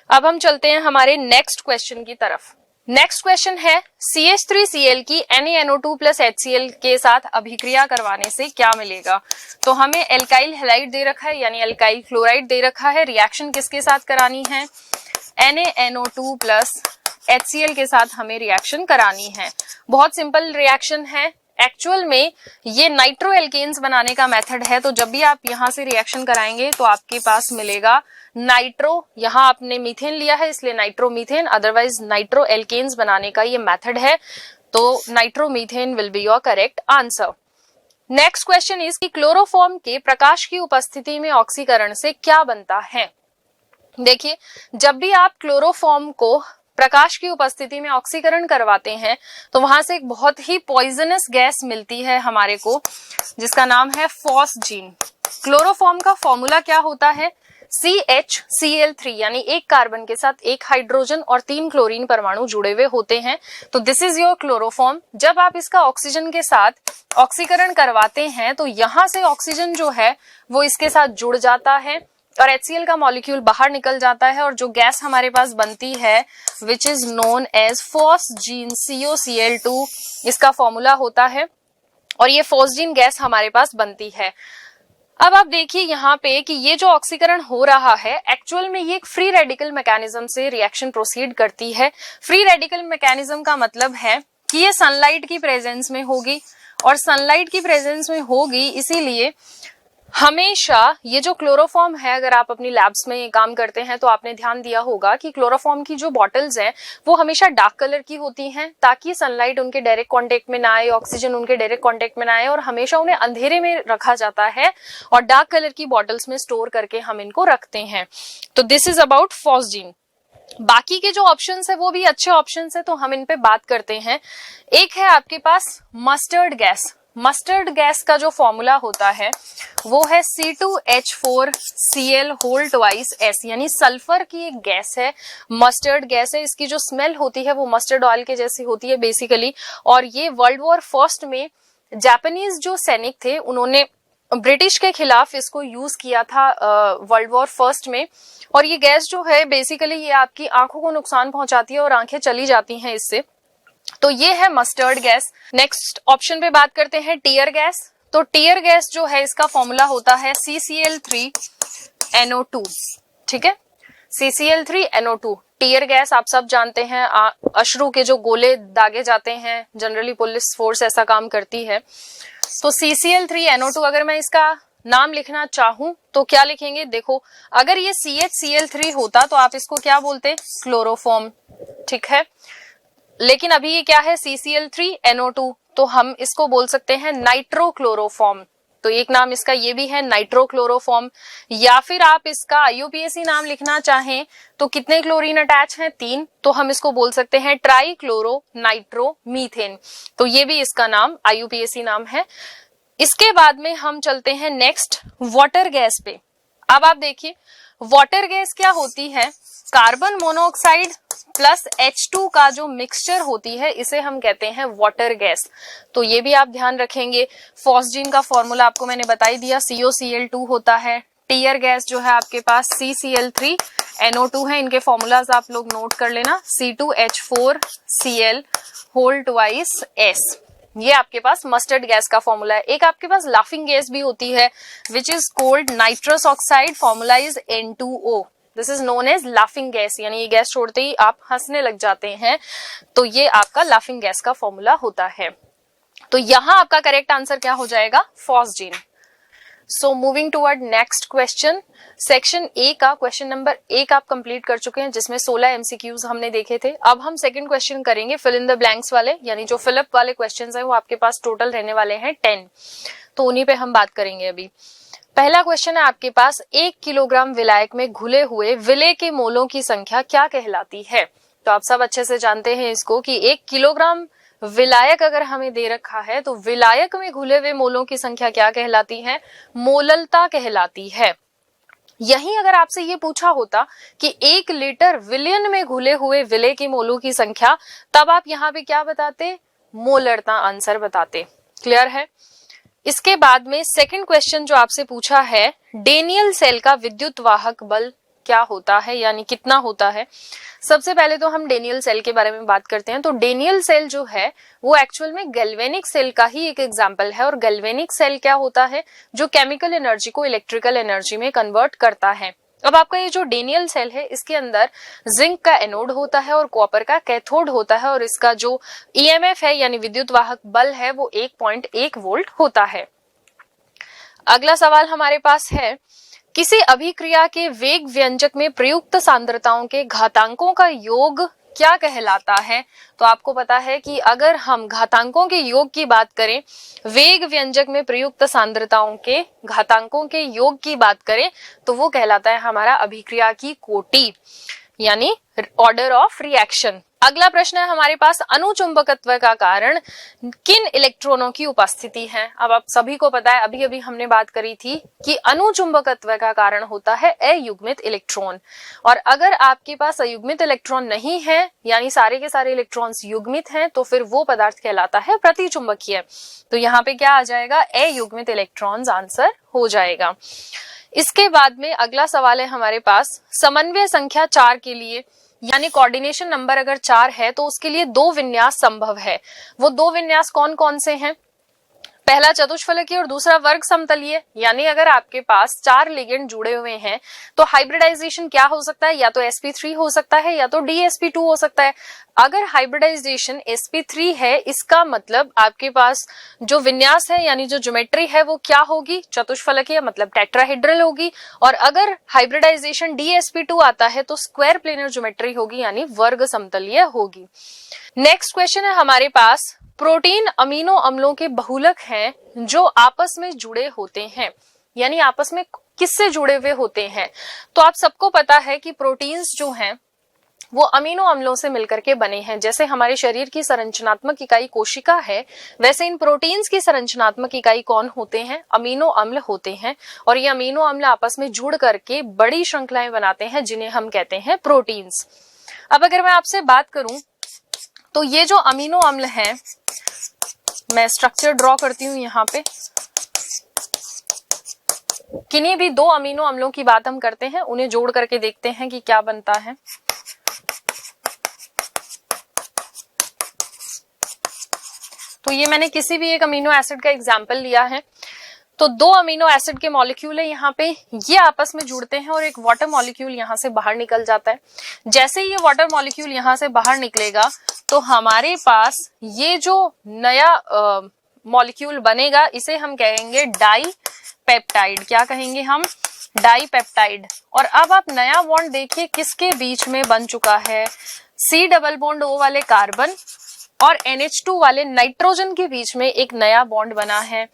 अब हम चलते हैं हमारे नेक्स्ट क्वेश्चन की तरफ। नेक्स्ट क्वेश्चन है CH3Cl की NaNO2 प्लस HCl के साथ अभिक्रिया करवाने से क्या मिलेगा? तो हमें एल्काइल हैलाइड दे रखा है, यानी एल्काइल क्लोराइड दे रखा है। रिएक्शन किसके साथ करानी है? NaNO2 प्लस HCl के साथ हमें रिएक्शन करानी है। बहुत सिंपल रिएक्शन है। एक्चुअल में ये नाइट्रो एल्केन्स बनाने का मेथड है। तो जब भी आप यहां से रिएक्शन कराएंगे तो आपके पास मिलेगा नाइट्रो, यहां आपने मीथेन लिया है इसलिए nitro methane, otherwise nitro alkanes बनाने का ये मेथड है। तो nitro methane will be your correct answer. Next question is कि क्लोरोफॉर्म के प्रकाश की उपस्थिति में ऑक्सीकरण से क्या बनता है? देखिए, जब भी आप क्लोरोफॉर्म को प्रकाश की उपस्थिति में ऑक्सीकरण करवाते हैं तो वहां से एक बहुत ही पॉइजनस गैस मिलती है हमारे को, जिसका नाम है फॉस्जीन। क्लोरोफॉर्म का फॉर्मूला क्या होता है? CHCl3, यानी एक कार्बन के साथ एक हाइड्रोजन और 3 क्लोरीन परमाणु जुड़े हुए होते हैं। तो दिस इज योर क्लोरोफॉर्म। जब आप इसका ऑक्सीजन के साथ ऑक्सीकरण करवाते हैं तो यहां से ऑक्सीजन जो है वो इसके साथ जुड़ जाता है और HCl का मॉलिक्यूल बाहर निकल जाता है और जो गैस हमारे पास बनती है which is known as phosgene COCl2, इसका फॉर्मूला होता है और ये फॉस्जीन गैस हमारे पास बनती है। अब आप देखिए यहाँ पे कि ये जो ऑक्सीकरण हो रहा है एक्चुअल में ये एक फ्री रेडिकल मैकेनिज्म से रिएक्शन प्रोसीड करती है। फ्री रेडिकल मैकेनिज्म का मतलब है कि ये सनलाइट की प्रेजेंस में होगी और सनलाइट की प्रेजेंस में होगी, इसीलिए हमेशा ये जो क्लोरोफॉर्म है, अगर आप अपनी लैब्स में काम करते हैं तो आपने ध्यान दिया होगा कि क्लोरोफॉर्म की जो बॉटल्स हैं वो हमेशा डार्क कलर की होती हैं ताकि सनलाइट उनके डायरेक्ट कांटेक्ट में ना आए, ऑक्सीजन उनके डायरेक्ट कांटेक्ट में ना आए, और हमेशा उन्हें अंधेरे में रखा जाता है और डार्क कलर की बॉटल्स में स्टोर करके हम इनको रखते हैं। तो दिस इज अबाउट फॉस्जीन। बाकी के जो ऑप्शंस है वो भी अच्छे ऑप्शंस है, तो हम इन पे बात करते हैं। एक है आपके पास मस्टर्ड गैस। मस्टर्ड गैस का जो फॉर्मूला होता है वो है C2H4Cl होल ट्वाइस S, यानी सल्फर की एक गैस है, मस्टर्ड गैस है। इसकी जो स्मेल होती है वो मस्टर्ड ऑयल के जैसी होती है बेसिकली, और ये वर्ल्ड वॉर फर्स्ट में जापानीज जो सैनिक थे उन्होंने ब्रिटिश के खिलाफ इसको यूज किया था वर्ल्ड वॉर फर्स्ट में। और ये गैस जो है बेसिकली ये आपकी आंखों को नुकसान पहुंचाती है और आंखें चली जाती हैं इससे। तो ये है मस्टर्ड गैस। नेक्स्ट ऑप्शन पे बात करते हैं टीयर गैस। तो टीयर गैस जो है इसका फॉर्मूला होता है CCl3NO2, ठीक है, CCl3NO2। टीयर गैस आप सब जानते हैं, अश्रु के जो गोले दागे जाते हैं, जनरली पुलिस फोर्स ऐसा काम करती है। तो CCl3NO2, अगर मैं इसका नाम लिखना चाहूं तो क्या लिखेंगे? देखो, अगर ये CHCl3 होता तो आप इसको क्या बोलते? क्लोरोफॉर्म, ठीक है। लेकिन अभी ये क्या है? CCl3NO2, तो हम इसको बोल सकते हैं नाइट्रोक्लोरोफॉर्म। तो एक नाम इसका ये भी है, नाइट्रोक्लोरोफॉर्म। या फिर आप इसका IUPAC नाम लिखना चाहें तो कितने क्लोरीन अटैच हैं? 3, तो हम इसको बोल सकते हैं ट्राईक्लोरो नाइट्रोमीथेन। तो ये भी इसका नाम IUPAC नाम है। इसके बाद में हम चलते हैं नेक्स्ट वाटर गैस पे। अब आप देखिए वाटर गैस क्या होती है? कार्बन मोनोऑक्साइड प्लस H2 का जो मिक्सचर होती है इसे हम कहते हैं वाटर गैस। तो ये भी आप ध्यान रखेंगे। फॉस्जीन का फॉर्मूला आपको मैंने बता ही दिया, COCl2 होता है। टीयर गैस जो है आपके पास CCl3NO2 है। इनके फॉर्मूलाज आप लोग नोट कर लेना, C2H4Cl होल ट्वाइस S। ये आपके पास मस्टर्ड गैस का फॉर्मूला है। एक आपके पास लाफिंग गैस भी होती है which is called nitrous oxide, formula is N2O। This is known as laughing gas, यानी ये गैस छोड़ते ही आप हंसने लग जाते हैं, तो ये आपका लाफिंग गैस का फॉर्मूला होता है। तो यहां आपका करेक्ट आंसर क्या हो जाएगा, phosgene. So moving toward next question, section A का क्वेश्चन नंबर 1 आप कंप्लीट कर चुके हैं, जिसमें 16 एमसीक्यूज हमने देखे थे। अब हम सेकंड क्वेश्चन करेंगे फिल इन द ब्लैंक्स वाले, यानी जो फिलअप वाले क्वेश्चंस हैं वो आपके पास टोटल रहने वाले हैं 10, तो उन्हीं पे हम बात करेंगे अभी। पहला क्वेश्चन है आपके पास, 1 किलोग्राम विलायक में घुले हुए विलेय के मोलों की संख्या क्या कहलाती है। तो आप सब अच्छे से जानते हैं इसको कि 1 किलोग्राम विलायक अगर हमें दे रखा है तो विलायक में घुले हुए मोलों की संख्या क्या कहलाती है, मोललता कहलाती है। यही अगर आपसे ये पूछा होता कि 1 लीटर विलियन में घुले हुए विलेय के मोलों की संख्या, तब आप यहाँ पे क्या बताते, मोलरता आंसर बताते। क्लियर है। इसके बाद में सेकंड क्वेश्चन जो आपसे पूछा है, डेनियल सेल का विद्युत वाहक बल क्या होता है, यानी कितना होता है। सबसे पहले तो हम डेनियल सेल के बारे में बात करते हैं। तो डेनियल सेल जो है वो एक्चुअल में गैल्वेनिक सेल का ही एक एग्जांपल है, और गैल्वेनिक सेल क्या होता है, जो केमिकल एनर्जी को इलेक्ट्रिकल एनर्जी में कन्वर्ट करता है। अब आपका ये जो डेनियल सेल है, इसके अंदर जिंक का एनोड होता है और कॉपर का कैथोड होता है, और इसका जो ईएमएफ है यानी विद्युत वाहक बल है वो 1.1 वोल्ट होता है। अगला सवाल हमारे पास है, किसी अभिक्रिया के वेग व्यंजक में प्रयुक्त सांद्रताओं के घातांकों का योग क्या कहलाता है। तो आपको पता है कि अगर हम घातांकों के योग की बात करें, वेग व्यंजक में प्रयुक्त सांद्रताओं के घातांकों के योग की बात करें, तो वो कहलाता है हमारा अभिक्रिया की कोटि, यानी ऑर्डर ऑफ रिएक्शन। अगला प्रश्न है हमारे पास, अनुचुंबकत्व का कारण किन इलेक्ट्रॉनों की उपस्थिति है। अब आप सभी को पता है, अभी अभी हमने बात करी थी कि अनुचुंबकत्व का कारण होता है अयुग्मित इलेक्ट्रॉन, और अगर आपके पास अयुग्मित इलेक्ट्रॉन नहीं है, यानी सारे के सारे इलेक्ट्रॉन्स युग्मित हैं, तो फिर वो पदार्थ कहलाता है प्रतिचुंबकीय। तो यहाँ पे क्या आ जाएगा, अयुग्मित इलेक्ट्रॉन्स आंसर हो जाएगा। इसके बाद में अगला सवाल है हमारे पास, समन्वय संख्या 4 के लिए, यानी कोऑर्डिनेशन नंबर अगर 4 है तो उसके लिए 2 विन्यास संभव है। वो 2 विन्यास कौन कौन से हैं, पहला चतुष्फलकीय और दूसरा वर्ग समतलीय। यानी अगर आपके पास 4 लिगेंड जुड़े हुए हैं तो हाइब्रिडाइजेशन क्या हो सकता है, या तो sp3 हो सकता है या तो dsp2 हो सकता है। अगर हाइब्रिडाइजेशन sp3 है, इसका मतलब आपके पास जो विन्यास है यानी जो ज्योमेट्री है वो क्या होगी, चतुष्फलकीय मतलब टेट्राहेड्रल होगी। और अगर हाइब्रिडाइजेशन dsp2 आता है तो स्क्वायर प्लेनर ज्योमेट्री होगी, यानी वर्ग समतलीय होगी। नेक्स्ट क्वेश्चन है हमारे पास, प्रोटीन अमीनो अम्लों के बहुलक हैं जो आपस में जुड़े होते हैं, यानी आपस में किससे जुड़े हुए होते हैं। तो आप सबको पता है कि प्रोटीन्स जो हैं वो अमीनो अम्लों से मिलकर के बने हैं। जैसे हमारे शरीर की संरचनात्मक इकाई कोशिका है, वैसे इन प्रोटीन्स की संरचनात्मक इकाई कौन होते हैं, अमीनो अम्ल होते हैं। और ये अमीनो अम्ल आपस में जुड़ करके बड़ी श्रृंखलाएं बनाते हैं, जिन्हें हम कहते हैं प्रोटीन्स। अब अगर मैं आपसे बात करूं तो ये जो अमीनो अम्ल हैं, मैं स्ट्रक्चर ड्रॉ करती हूं यहाँ पे। किन्हीं भी 2 अमीनो अम्लों की बात हम करते हैं, उन्हें जोड़ करके देखते हैं कि क्या बनता है। तो ये मैंने किसी भी एक अमीनो एसिड का एग्जाम्पल लिया है। तो 2 अमीनो एसिड के मॉलिक्यूल है यहाँ पे, ये आपस में जुड़ते हैं और एक वाटर मॉलिक्यूल यहाँ से बाहर निकल जाता है। जैसे ही ये वाटर मॉलिक्यूल यहाँ से बाहर निकलेगा तो हमारे पास ये जो नया मॉलिक्यूल बनेगा, इसे हम कहेंगे डाई पेप्टाइड। क्या कहेंगे हम, डाई पेप्टाइड। और अब आप नया बॉन्ड देखिए किसके बीच में बन चुका है, C डबल बॉन्ड O वाले कार्बन और NH2 वाले नाइट्रोजन के बीच में एक नया बॉन्ड बना है।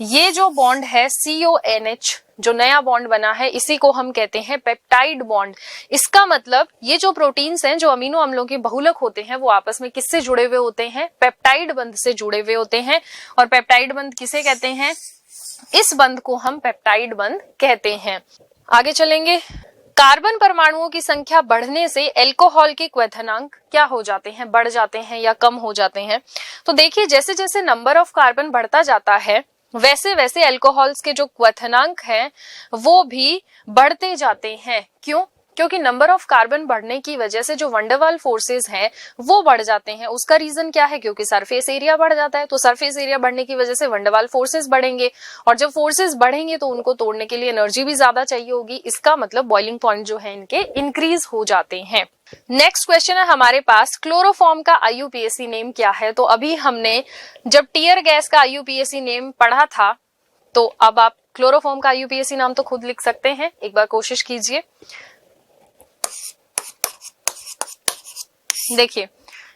ये जो बॉन्ड है CONH, जो नया बॉन्ड बना है, इसी को हम कहते हैं पेप्टाइड बॉन्ड। इसका मतलब ये जो प्रोटीन्स हैं, जो अमीनो अम्लों के बहुलक होते हैं, वो आपस में किससे जुड़े हुए होते हैं, पेप्टाइड बंध से जुड़े हुए होते हैं। और पेप्टाइड बंध किसे कहते हैं, इस बंध को हम पेप्टाइड बंध कहते हैं। आगे चलेंगे, कार्बन परमाणुओं की संख्या बढ़ने से एल्कोहल के क्वथनांक क्या हो जाते हैं, बढ़ जाते हैं या कम हो जाते हैं। तो देखिए, जैसे जैसे नंबर ऑफ कार्बन बढ़ता जाता है वैसे वैसे अल्कोहल्स के जो क्वथनांक हैं वो भी बढ़ते जाते हैं। क्यों? क्योंकि नंबर ऑफ कार्बन बढ़ने की वजह से जो वंडरवाल फोर्सेस हैं वो बढ़ जाते हैं। उसका रीजन क्या है? क्योंकि सरफेस एरिया बढ़ जाता है, तो सरफेस एरिया बढ़ने की वजह से वंडरवाल फोर्सेस बढ़ेंगे, और जब फोर्सेस बढ़ेंगे तो उनको तोड़ने के लिए एनर्जी भी ज्यादा चाहिए होगी। इसका मतलब बॉइलिंग पॉइंट जो है इनके इंक्रीज हो जाते हैं। नेक्स्ट क्वेश्चन है हमारे पास, क्लोरोफॉर्म का IUPAC नेम क्या है? तो अभी हमने जब टीयर गैस का IUPAC नेम पढ़ा था, तो अब आप क्लोरोफॉर्म का IUPAC नाम तो खुद लिख सकते हैं, एक बार कोशिश कीजिए। देखिए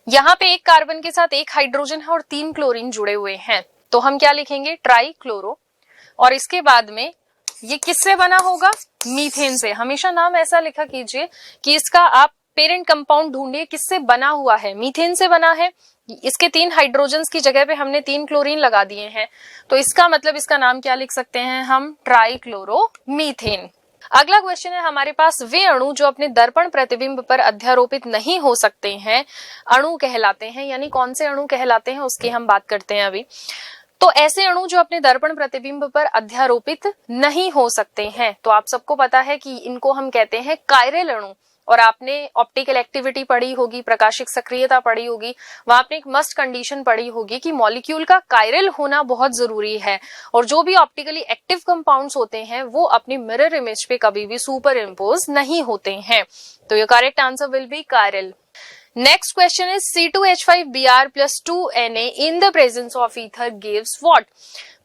यहाँ पे एक कार्बन के साथ एक हाइड्रोजन है और 3 क्लोरीन जुड़े हुए हैं, तो हम क्या लिखेंगे? Try chloro. और इसके बाद में ये किससे बना होगा? मीथेन से। हमेशा नाम ऐसा लिखा कीजिए कि इसका आप पेरेंट कंपाउंड ढूंढिए किससे बना हुआ है। मीथेन से बना है। इसके 3 हाइड्रोजन्स की जगह पे हमने 3 क्लोरीन लगा दिए हैं, तो इसका मतलब इसका नाम क्या लिख सकते हैं हम? Try chloro methane. अगला क्वेश्चन है हमारे पास, वे अणु जो अपने दर्पण प्रतिबिंब पर अध्यारोपित नहीं हो सकते हैं अणु कहलाते हैं। यानी कौन से अणु कहलाते हैं उसकी हम बात करते हैं अभी। तो ऐसे अणु जो अपने दर्पण प्रतिबिंब पर अध्यारोपित नहीं हो सकते हैं, तो आप सबको पता है कि इनको हम कहते हैं कायरल अणु। और आपने ऑप्टिकल एक्टिविटी पढ़ी होगी, प्रकाशिक सक्रियता पढ़ी होगी, वहां आपने एक मस्ट कंडीशन पढ़ी होगी कि मॉलिक्यूल का कायरल होना बहुत जरूरी है, और जो भी ऑप्टिकली एक्टिव कंपाउंड्स होते हैं वो अपनी मिरर इमेज पे कभी भी सुपर इम्पोज नहीं होते हैं। तो ये correct answer will be chiral. Next question is C2H5Br + 2Na in the presence of ether gives what?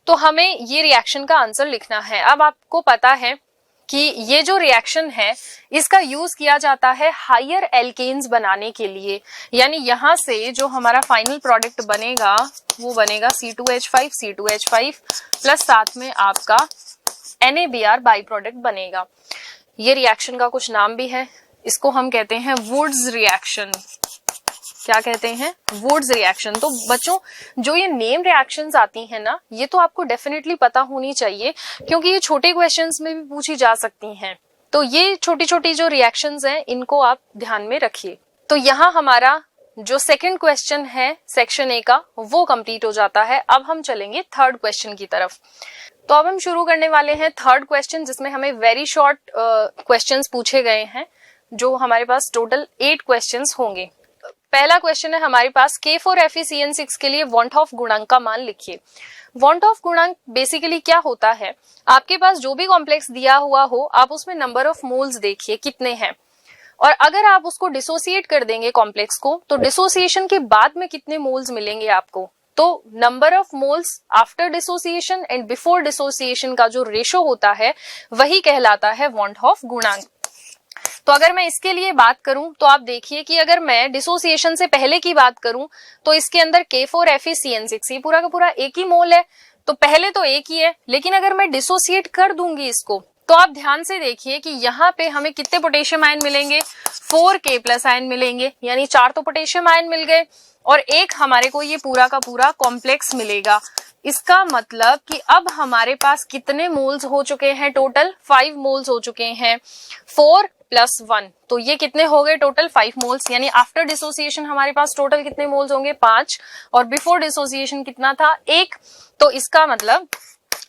तो हमें ये रिएक्शन का आंसर लिखना है। अब आपको पता है कि ये जो रिएक्शन है इसका यूज किया जाता है हायर एल्केन्स बनाने के लिए। यानी यहां से जो हमारा फाइनल प्रोडक्ट बनेगा वो बनेगा C2H5 प्लस साथ में आपका NaBr बाई प्रोडक्ट बनेगा। ये रिएक्शन का कुछ नाम भी है, इसको हम कहते हैं वुड्स रिएक्शन। क्या कहते हैं? Wurtz reaction. तो बच्चों जो ये नेम रिएक्शंस आती हैं ना, ये तो आपको डेफिनेटली पता होनी चाहिए, क्योंकि ये छोटे क्वेश्चंस में भी पूछी जा सकती हैं। तो ये छोटी छोटी जो रिएक्शंस हैं इनको आप ध्यान में रखिए। तो यहाँ हमारा जो सेकंड क्वेश्चन है सेक्शन ए का वो कंप्लीट हो जाता है। अब हम चलेंगे थर्ड क्वेश्चन की तरफ। तो अब हम शुरू करने वाले हैं थर्ड क्वेश्चन, जिसमें हमें वेरी शॉर्ट क्वेश्चंस पूछे गए हैं, जो हमारे पास टोटल 8 क्वेश्चंस होंगे। पहला क्वेश्चन है हमारे पास, K4FeCN6 के लिए वॉन्ट ऑफ गुणांक का मान लिखिए। वॉन्ट ऑफ गुणांक बेसिकली क्या होता है? आपके पास जो भी कॉम्प्लेक्स दिया हुआ हो, आप उसमें नंबर ऑफ मोल्स देखिए कितने हैं, और अगर आप उसको डिसोसिएट कर देंगे कॉम्प्लेक्स को, तो डिसोसिएशन के बाद में कितने मोल्स मिलेंगे आपको। तो number of moles after dissociation and before dissociation का जो रेशो होता है वही कहलाता है वॉन्ट ऑफ गुणांक। तो अगर मैं इसके लिए बात करूं तो आप देखिए कि अगर मैं डिसोसिएशन से पहले की बात करूं तो इसके अंदर K4FeCN6 ये पूरा का पूरा एक ही मोल है, तो पहले तो एक ही है। लेकिन अगर मैं डिसोसिएट कर दूंगी इसको, तो आप ध्यान से देखिए कि यहाँ पे हमें कितने पोटेशियम आयन मिलेंगे? 4K+ आयन मिलेंगे, यानी 4 तो पोटेशियम आयन मिल गए, और एक हमारे को ये पूरा का पूरा कॉम्प्लेक्स मिलेगा। इसका मतलब कि अब हमारे पास कितने मोल्स हो चुके हैं? टोटल 5 मोल्स हो चुके हैं। 4 + 1, तो ये कितने हो गए? Total 5 moles. यानी आफ्टर डिसोसिएशन हमारे पास टोटल कितने मोल्स होंगे? 5, और बिफोर डिसोसिएशन कितना था? 1। तो इसका मतलब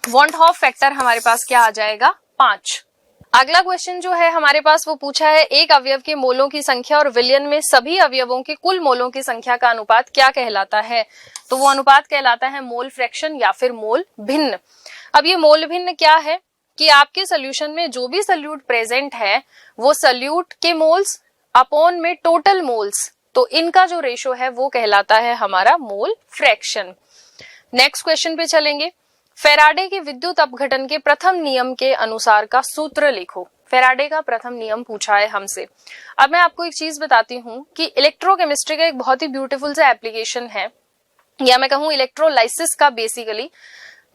वॉन्ट ऑफ फैक्टर हमारे पास क्या आ जाएगा? 5। अगला क्वेश्चन जो है हमारे पास वो पूछा है, एक अवयव के मोलों की संख्या और विलयन में सभी अवयवों के कुल मोलों की संख्या का अनुपात क्या कहलाता है? तो वो अनुपात कहलाता है मोल फ्रैक्शन या फिर मोल भिन्न। अब ये मोल भिन्न क्या है कि आपके सोल्यूशन में जो भी सोल्यूट प्रेजेंट है वो सोल्यूट के मोल्स अपॉन में टोटल मोल्स, तो इनका जो रेशो है वो कहलाता है हमारा मोल फ्रैक्शन। नेक्स्ट क्वेश्चन पे चलेंगे। फैराडे के विद्युत अपघटन के प्रथम नियम के अनुसार का सूत्र लिखो। फैराडे का प्रथम नियम पूछा है हमसे। अब मैं आपको एक चीज बताती हूँ कि इलेक्ट्रोकेमिस्ट्री का एक बहुत ही ब्यूटीफुल सा एप्लीकेशन है, या मैं कहूँ इलेक्ट्रोलाइसिस का, बेसिकली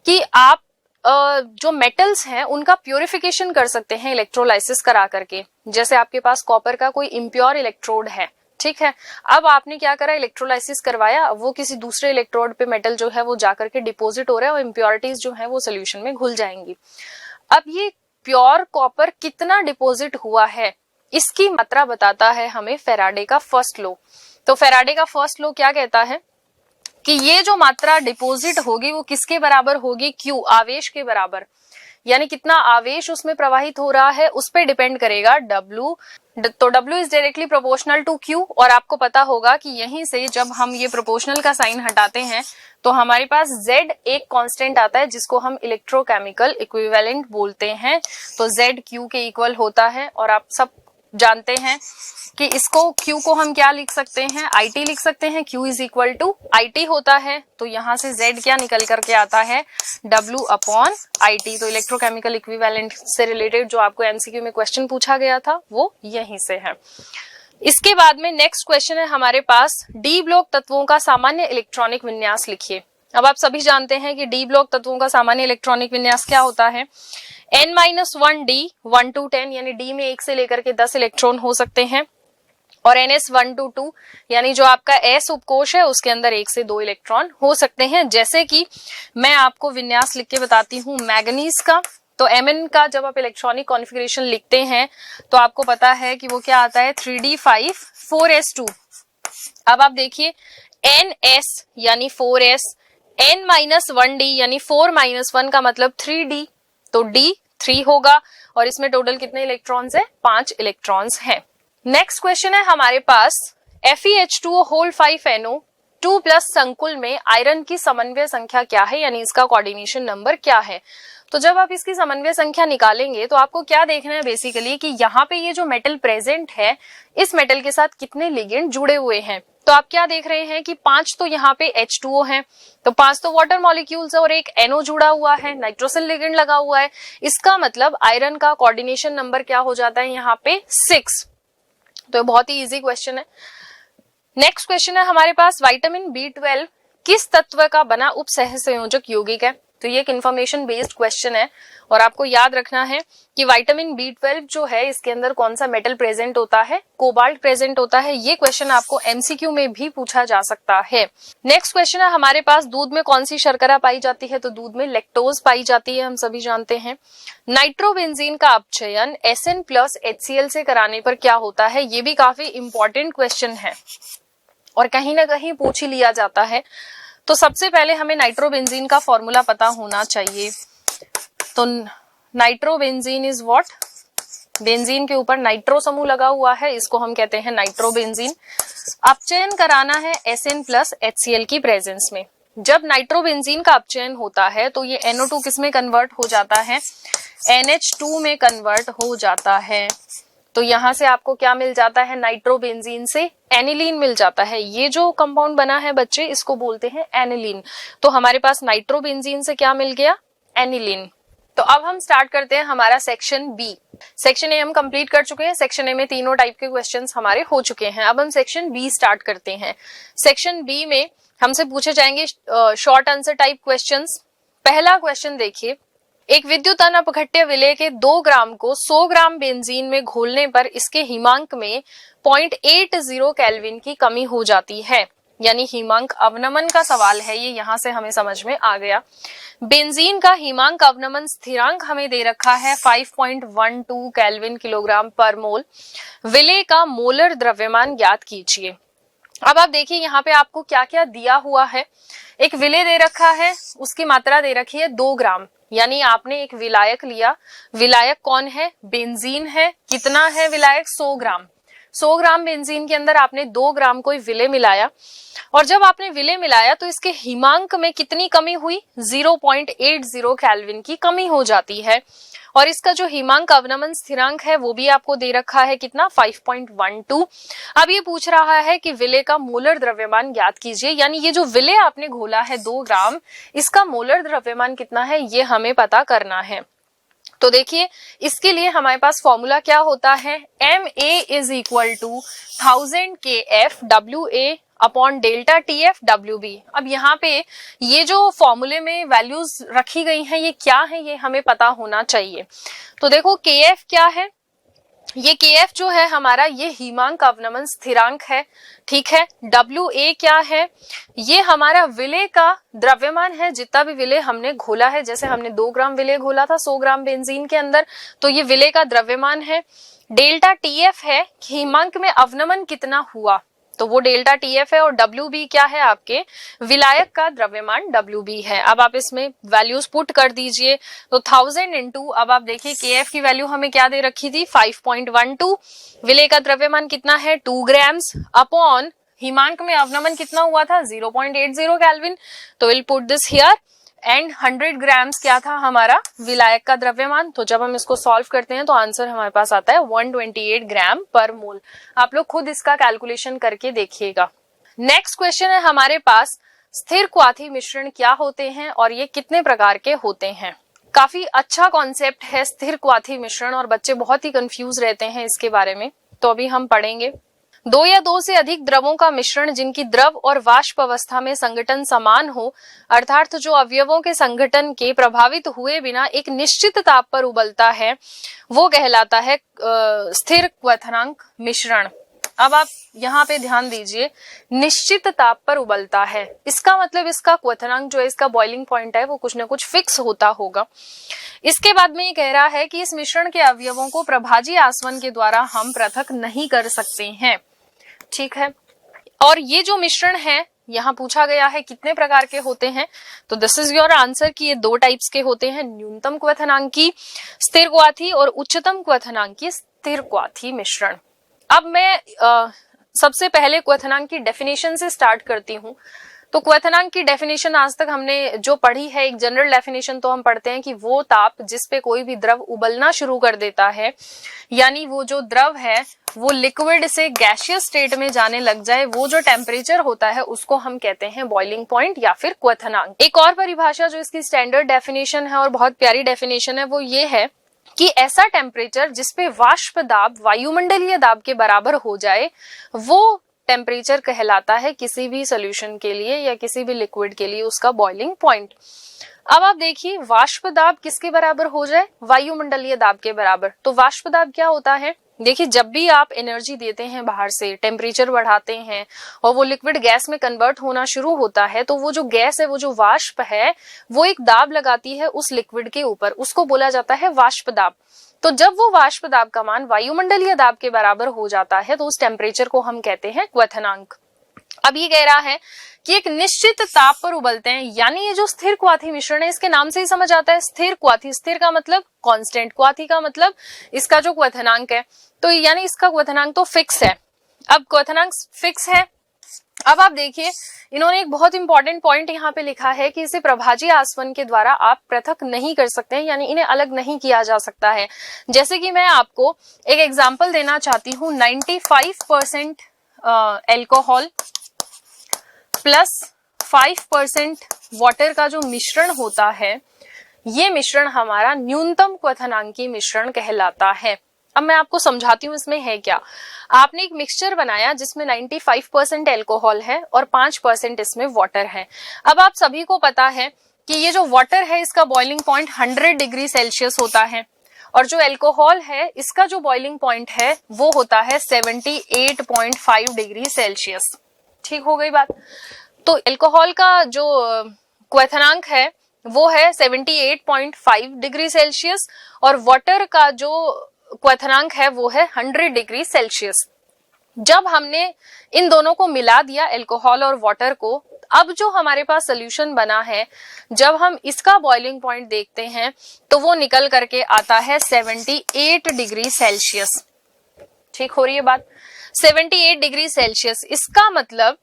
कि आप जो मेटल्स हैं उनका प्यूरिफिकेशन कर सकते हैं इलेक्ट्रोलाइसिस करा करके। जैसे आपके पास कॉपर का कोई इम्प्योर इलेक्ट्रोड है, ठीक है, अब आपने क्या करा? इलेक्ट्रोलाइसिस करवाया, वो किसी दूसरे इलेक्ट्रोड पे मेटल जो है वो जाकर के डिपोजिट हो रहा है और इम्प्योरिटीज जो है वो सोल्यूशन में घुल जाएंगी। अब ये प्योर कॉपर कितना डिपोजिट हुआ है इसकी मात्रा बताता है हमें फैराडे का फर्स्ट लॉ। तो फैराडे का फर्स्ट लॉ क्या कहता है कि ये जो मात्रा डिपोजिट होगी वो किसके बराबर होगी? Q, आवेश के बराबर। यानी कितना आवेश उसमें प्रवाहित हो रहा है उस पर डिपेंड करेगा W। तो W is directly proportional to Q, और आपको पता होगा कि यहीं से जब हम ये प्रोपोर्शनल का साइन हटाते हैं तो हमारे पास Z एक कांस्टेंट आता है जिसको हम इलेक्ट्रोकेमिकल इक्विवेलेंट बोलते हैं। तो Z Q के इक्वल होता है, और आप सब जानते हैं कि इसको Q को हम क्या लिख सकते हैं, IT लिख सकते हैं। Q is equal to IT होता है, तो यहां से Z क्या निकल करके आता है, W अपॉन IT। तो इलेक्ट्रोकेमिकल इक्विवेलेंट से रिलेटेड जो आपको MCQ में क्वेश्चन पूछा गया था वो यहीं से है। इसके बाद में नेक्स्ट क्वेश्चन है हमारे पास, डी ब्लॉक तत्वों का सामान्य इलेक्ट्रॉनिक विन्यास लिखिए। अब आप सभी जानते हैं कि डी ब्लॉक तत्वों का सामान्य इलेक्ट्रॉनिक विन्यास क्या होता है, n-1d 1 to 10, यानी डी में 1 से लेकर के 10 इलेक्ट्रॉन हो सकते हैं, और ns 1 to 2, यानी जो आपका s उपकोष है उसके अंदर 1 से 2 इलेक्ट्रॉन हो सकते हैं। जैसे कि मैं आपको विन्यास लिख के बताती हूँ मैग्नीज का, तो Mn का जब आप इलेक्ट्रॉनिक कॉन्फ़िगरेशन लिखते हैं तो आपको पता है कि वो क्या आता है, 3d5 4s2। अब आप देखिए ns यानी 4s, n-1d यानी 4-1 का मतलब 3d, तो d 3 होगा, और इसमें टोटल कितने इलेक्ट्रॉन्स है, 5 इलेक्ट्रॉन्स हैं। नेक्स्ट क्वेश्चन है हमारे पास, FeH2O होल 5NO 2+ संकुल में आयरन की समन्वय संख्या क्या है, यानी इसका कोऑर्डिनेशन नंबर क्या है। तो जब आप इसकी समन्वय संख्या निकालेंगे तो आपको क्या देखना है बेसिकली कि यहाँ पे ये जो मेटल प्रेजेंट है इस मेटल के साथ कितने लिगेंड जुड़े हुए हैं। तो आप क्या देख रहे हैं कि 5 तो यहाँ पे H2O है, तो 5 तो वाटर मॉलिक्यूल्स है, और एक NO जुड़ा हुआ है, नाइट्रोसिल लिगेंड लगा हुआ है। इसका मतलब आयरन का कोऑर्डिनेशन नंबर क्या हो जाता है यहाँ पे, 6। तो बहुत ही इजी क्वेश्चन है। नेक्स्ट क्वेश्चन है हमारे पास, विटामिन B12 किस तत्व का बना उप सहसंयोजक यौगिक है। तो ये एक इंफॉर्मेशन बेस्ड क्वेश्चन है, और आपको याद रखना है कि विटामिन B12 जो है इसके अंदर कौन सा मेटल प्रेजेंट होता है, कोबाल्ट प्रेजेंट होता है। ये क्वेश्चन आपको MCQ में भी पूछा जा सकता है। नेक्स्ट क्वेश्चन है हमारे पास, दूध में कौन सी शर्करा पाई जाती है। तो दूध में लैक्टोज पाई जाती है, हम सभी जानते हैं। नाइट्रोबेंजीन का अपचयन SN+HCl से कराने पर क्या होता है, ये भी काफी इंपॉर्टेंट क्वेश्चन है और कहीं ना कहीं पूछ ही लिया जाता है। तो सबसे पहले हमें नाइट्रोबेंजीन का फॉर्मूला पता होना चाहिए। तो नाइट्रोबेंजीन इज व्हाट, बेंजीन के ऊपर नाइट्रो समूह लगा हुआ है, इसको हम कहते हैं नाइट्रोबेंजीन। अपचयन कराना है SN+HCl की प्रेजेंस में। जब नाइट्रोबेंजीन का अपचयन होता है तो ये NO2 किस में कन्वर्ट हो जाता है, NH2 में कन्वर्ट हो जाता है। तो यहां से आपको क्या मिल जाता है, नाइट्रोबेंजीन से एनिलीन मिल जाता है। ये जो कंपाउंड बना है बच्चे इसको बोलते हैं एनिलीन। तो हमारे पास नाइट्रोबेंजीन से क्या मिल गया, एनिलीन। तो अब हम स्टार्ट करते हैं हमारा सेक्शन बी। सेक्शन ए हम कंप्लीट कर चुके हैं। सेक्शन ए में तीनों टाइप के क्वेश्चंस हमारे हो चुके हैं। अब हम सेक्शन बी स्टार्ट करते हैं। सेक्शन बी में हमसे पूछे जाएंगे शॉर्ट आंसर टाइप क्वेश्चंस। पहला क्वेश्चन देखिए, एक विद्युत अपघट्य विलेय के 2 ग्राम को 100 ग्राम बेंजीन में घोलने पर इसके हिमांक में 0.80 केल्विन की कमी हो जाती है, यानी हिमांक अवनमन का सवाल है ये, यहां से हमें समझ में आ गया। बेंजीन का हिमांक अवनमन स्थिरांक हमें दे रखा है 5.12 केल्विन किलोग्राम पर मोल। विलेय का मोलर द्रव्यमान ज्ञात कीजिए। अब आप देखिए यहाँ पे आपको क्या क्या दिया हुआ है। एक विलेय दे रखा है, उसकी मात्रा दे रखी है 2 ग्राम, यानी आपने एक विलायक लिया। विलायक कौन है, बेंजीन है। कितना है विलायक, 100 ग्राम। 100 ग्राम बेंजीन के अंदर आपने 2 ग्राम कोई विलेय मिलाया, और जब आपने विलेय मिलाया तो इसके हिमांक में कितनी कमी हुई, 0.80 केल्विन की कमी हो जाती है। और इसका जो हिमांक अवनमन स्थिरांक है वो भी आपको दे रखा है कितना, 5.12। अब ये पूछ रहा है कि विलेय का मोलर द्रव्यमान ज्ञात कीजिए, यानी ये जो विलेय आपने घोला है 2 ग्राम, इसका मोलर द्रव्यमान कितना है ये हमें पता करना है। तो देखिए इसके लिए हमारे पास फॉर्मूला क्या होता है, Ma is equal to 1000 kF WA upon delta TF WB। अब यहाँ पे ये जो फॉर्मूले में वैल्यूज रखी गई हैं ये क्या है, ये हमें पता होना चाहिए। तो देखो KF क्या है, ये KF जो है हमारा ये हिमांक अवनमन स्थिरांक है, ठीक है। WA क्या है, ये हमारा विलेय का द्रव्यमान है, जितना भी विलेय हमने घोला है। जैसे हमने 2 ग्राम विलेय घोला था 100 ग्राम बेंजीन के अंदर, तो ये विलेय का द्रव्यमान है। डेल्टा TF है हिमांक में अवनमन कितना हुआ, तो वो डेल्टा TF है, और WB क्या है, आपके विलायक का द्रव्यमान WB है। अब आप इसमें वैल्यूज पुट कर दीजिए, तो 1000 इंटू, अब आप देखिए KF की वैल्यू हमें क्या दे रखी थी, 5.12, विलेय का द्रव्यमान कितना है 2 ग्राम्स, अपॉन हिमांक में अवनमन कितना हुआ था 0.80 केल्विन, तो will put this here, and 100 grams क्या था हमारा विलायक का द्रव्यमान। तो जब हम इसको सॉल्व करते हैं तो आंसर हमारे पास आता है 128 ग्राम पर मोल। आप लोग खुद इसका कैलकुलेशन करके देखिएगा। नेक्स्ट क्वेश्चन है हमारे पास, स्थिर क्वाथी मिश्रण क्या होते हैं और ये कितने प्रकार के होते हैं। काफी अच्छा कॉन्सेप्ट है स्थिर क्वाथी मिश्रण, और बच्चे बहुत ही कंफ्यूज रहते हैं इसके बारे में, तो अभी हम पढ़ेंगे। दो या दो से अधिक द्रवों का मिश्रण जिनकी द्रव और वाष्प अवस्था में संघटन समान हो, अर्थात जो अवयवों के संघटन के प्रभावित हुए बिना एक निश्चित ताप पर उबलता है, वो कहलाता है स्थिर क्वथनांक मिश्रण। अब आप यहाँ पे ध्यान दीजिए, निश्चित ताप पर उबलता है, इसका मतलब इसका क्वथनांक जो है, इसका बॉइलिंग पॉइंट है, वो कुछ ना कुछ फिक्स होता होगा। इसके बाद में ये कह रहा है कि इस मिश्रण के अवयवों को प्रभाजी आसवन के द्वारा हम पृथक नहीं कर सकते हैं। ठीक है, और ये जो मिश्रण है यहाँ पूछा गया है कितने प्रकार के होते हैं, तो दिस इज योर आंसर कि ये 2 टाइप्स के होते हैं, न्यूनतम क्वथनांकी स्थिर क्वाथी और उच्चतम क्वथनांकी स्थिर क्वाथी मिश्रण। अब मैं सबसे पहले क्वथनांक की डेफिनेशन से स्टार्ट करती हूँ। तो क्वथनांक की डेफिनेशन आज तक हमने जो पढ़ी है, एक जनरल डेफिनेशन तो हम पढ़ते हैं कि वो ताप जिस पे कोई भी द्रव उबलना शुरू कर देता है, यानी वो जो द्रव है वो लिक्विड से गैसियस स्टेट में जाने लग जाए, वो जो टेम्परेचर होता है उसको हम कहते हैं बॉइलिंग पॉइंट या फिर क्वथनांक। एक और परिभाषा जो इसकी स्टैंडर्ड डेफिनेशन है और बहुत प्यारी डेफिनेशन है, वो ये है कि ऐसा टेम्परेचर जिसपे वाष्प दाब वायुमंडलीय दाब के बराबर हो जाए, वो टेम्परेचर कहलाता है किसी भी सॉल्यूशन के लिए या किसी भी लिक्विड के लिए उसका बॉइलिंग पॉइंट। अब आप देखिए, वाष्प दाब किसके बराबर हो जाए, वायुमंडलीय दाब के बराबर। तो वाष्प दाब क्या होता है, देखिए जब भी आप एनर्जी देते हैं बाहर से, टेम्परेचर बढ़ाते हैं और वो लिक्विड गैस में कन्वर्ट होना शुरू होता है, तो वो जो गैस है, वो जो वाष्प है, वो एक दाब लगाती है उस लिक्विड के ऊपर, उसको बोला जाता है वाष्प दाब। तो जब वो वाष्प दाब का मान वायुमंडलीय दाब के बराबर हो जाता है, तो उस टेम्परेचर को हम कहते हैं क्वथनांक। अब ये कह रहा है कि एक निश्चित ताप पर उबलते हैं, यानी ये जो स्थिर क्वाथी मिश्रण है, इसके नाम से ही समझ आता है स्थिर क्वाथी। स्थिर का मतलब कांस्टेंट, क्वाथी का मतलब इसका जो क्वथनांक है, तो यानी इसका क्वथनांक तो फिक्स है। अब क्वथनांक फिक्स है। अब आप देखिए, इन्होंने एक बहुत इंपॉर्टेंट पॉइंट यहाँ पे लिखा है कि इसे प्रभाजी आसवन के द्वारा आप पृथक नहीं कर सकते हैं, यानी इन्हें अलग नहीं किया जा सकता है। जैसे कि मैं आपको एक एग्जांपल देना चाहती हूँ, 95% एल्कोहल प्लस 5% वाटर का जो मिश्रण होता है, ये मिश्रण हमारा न्यूनतम क्वथनांकी मिश्रण कहलाता है। अब मैं आपको समझाती हूँ इसमें है क्या। आपने एक मिक्सचर बनाया जिसमें 95% एल्कोहल है और 5% इसमें वाटर है। अब आप सभी को पता है कि ये जो वाटर है इसका बॉइलिंग पॉइंट 100 डिग्री सेल्सियस होता है, और जो एल्कोहल है इसका जो बॉइलिंग पॉइंट है वो होता है 78.5 डिग्री सेल्सियस। ठीक हो गई बात। तो एल्कोहल का जो क्वथनांक है वो है 78.5 डिग्री सेल्सियस, और वाटर का जो क्वथनांक है वो है 100 डिग्री सेल्सियस। जब हमने इन दोनों को मिला दिया, एल्कोहल और वाटर को, अब जो हमारे पास सोल्यूशन बना है, जब हम इसका बॉइलिंग पॉइंट देखते हैं तो वो निकल करके आता है 78 डिग्री सेल्सियस। ठीक हो रही है बात, 78 डिग्री सेल्सियस। इसका मतलब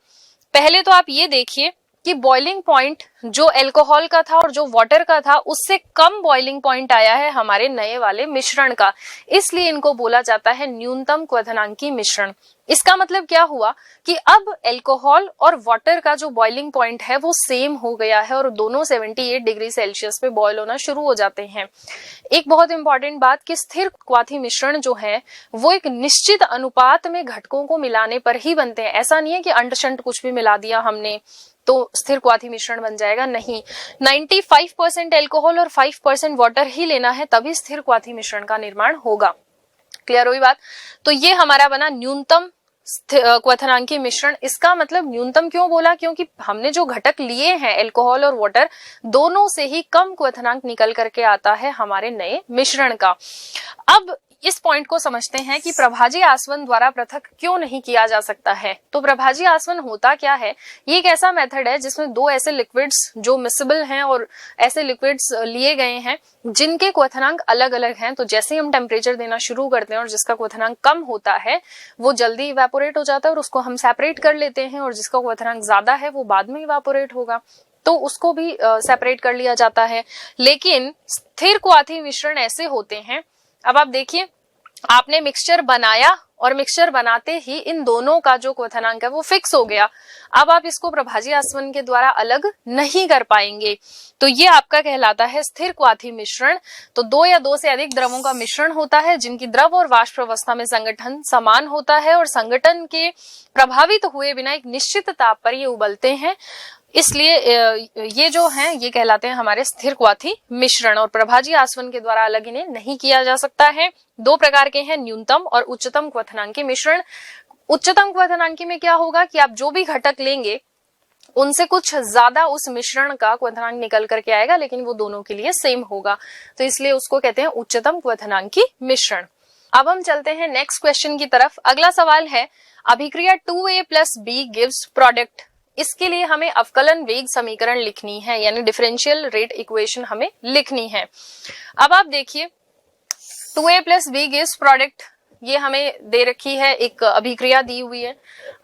पहले तो आप ये देखिए कि बॉइलिंग पॉइंट जो एल्कोहल का था और जो वाटर का था उससे कम बॉइलिंग पॉइंट आया है हमारे नए वाले मिश्रण का, इसलिए इनको बोला जाता है न्यूनतम क्वथनांकी मिश्रण। इसका मतलब क्या हुआ कि अब एल्कोहल और वाटर का जो बॉइलिंग पॉइंट है वो सेम हो गया है और दोनों 78 डिग्री सेल्सियस पे बॉयल होना शुरू हो जाते हैं। एक बहुत इंपॉर्टेंट बात कि स्थिर क्वाथी मिश्रण जो है वो एक निश्चित अनुपात में घटकों को मिलाने पर ही बनते हैं। ऐसा नहीं है कि अंट शंट कुछ भी मिला दिया हमने तो स्थिर क्वाथी मिश्रण बन जाएगा, नहीं। 95% एल्कोहल और 5% वाटर ही लेना है, तभी स्थिर क्वाथी मिश्रण का निर्माण होगा। क्लियर हुई बात। तो ये हमारा बना न्यूनतम क्वथनांकी मिश्रण। इसका मतलब न्यूनतम क्यों बोला, क्योंकि हमने जो घटक लिए हैं एल्कोहल और वाटर, दोनों से ही कम क्वथनांक निकल करके आता है हमारे नए मिश्रण का। अब इस पॉइंट को समझते हैं कि प्रभाजी आसवन द्वारा पृथक क्यों नहीं किया जा सकता है। तो प्रभाजी आसवन होता क्या है? ये एक ऐसा मेथड है जिसमें दो ऐसे लिक्विड्स जो मिसिबल हैं और ऐसे लिक्विड्स लिए गए हैं जिनके क्वथनांक अलग अलग हैं। तो जैसे ही हम टेम्परेचर देना शुरू करते हैं और जिसका क्वथनांक कम होता है वो जल्दी इवेपोरेट हो जाता है और उसको हम सेपरेट कर लेते हैं, और जिसका क्वथनांक ज्यादा है वो बाद में इवेपोरेट होगा, तो उसको भी सेपरेट कर लिया जाता है। लेकिन स्थिर क्वाथी मिश्रण ऐसे होते हैं, अब आप देखिए, आपने मिक्सचर बनाया और मिक्सचर बनाते ही इन दोनों का जो क्वथनांक है वो फिक्स हो गया। अब आप इसको प्रभाजी आसवन के द्वारा अलग नहीं कर पाएंगे, तो ये आपका कहलाता है स्थिर क्वाथी मिश्रण। तो दो या दो से अधिक द्रवों का मिश्रण होता है जिनकी द्रव और वाष्प अवस्था में संगठन समान होता है और संगठन के प्रभावित हुए बिना एक निश्चित ताप पर ये उबलते हैं, इसलिए ये जो हैं ये कहलाते हैं हमारे स्थिर क्वाथी मिश्रण। और प्रभाजी आसवन के द्वारा अलग इन्हें नहीं किया जा सकता है। दो प्रकार के हैं, न्यूनतम और उच्चतम क्वथनांकी मिश्रण। उच्चतम क्वथनांकी में क्या होगा कि आप जो भी घटक लेंगे उनसे कुछ ज्यादा उस मिश्रण का क्वथनांक निकल करके आएगा, लेकिन वो दोनों के लिए सेम होगा, तो इसलिए उसको कहते हैं उच्चतम क्वथनांकी मिश्रण। अब हम चलते हैं नेक्स्ट क्वेश्चन की तरफ। अगला सवाल है, अभिक्रिया 2A + B गिव्स प्रोडक्ट। इसके लिए हमें अवकलन वेग समीकरण लिखनी है, यानी डिफरेंशियल रेट इक्वेशन हमें लिखनी है। अब आप देखिए, 2A + B गिव्स प्रोडक्ट, ये हमें दे रखी है, एक अभिक्रिया दी हुई है।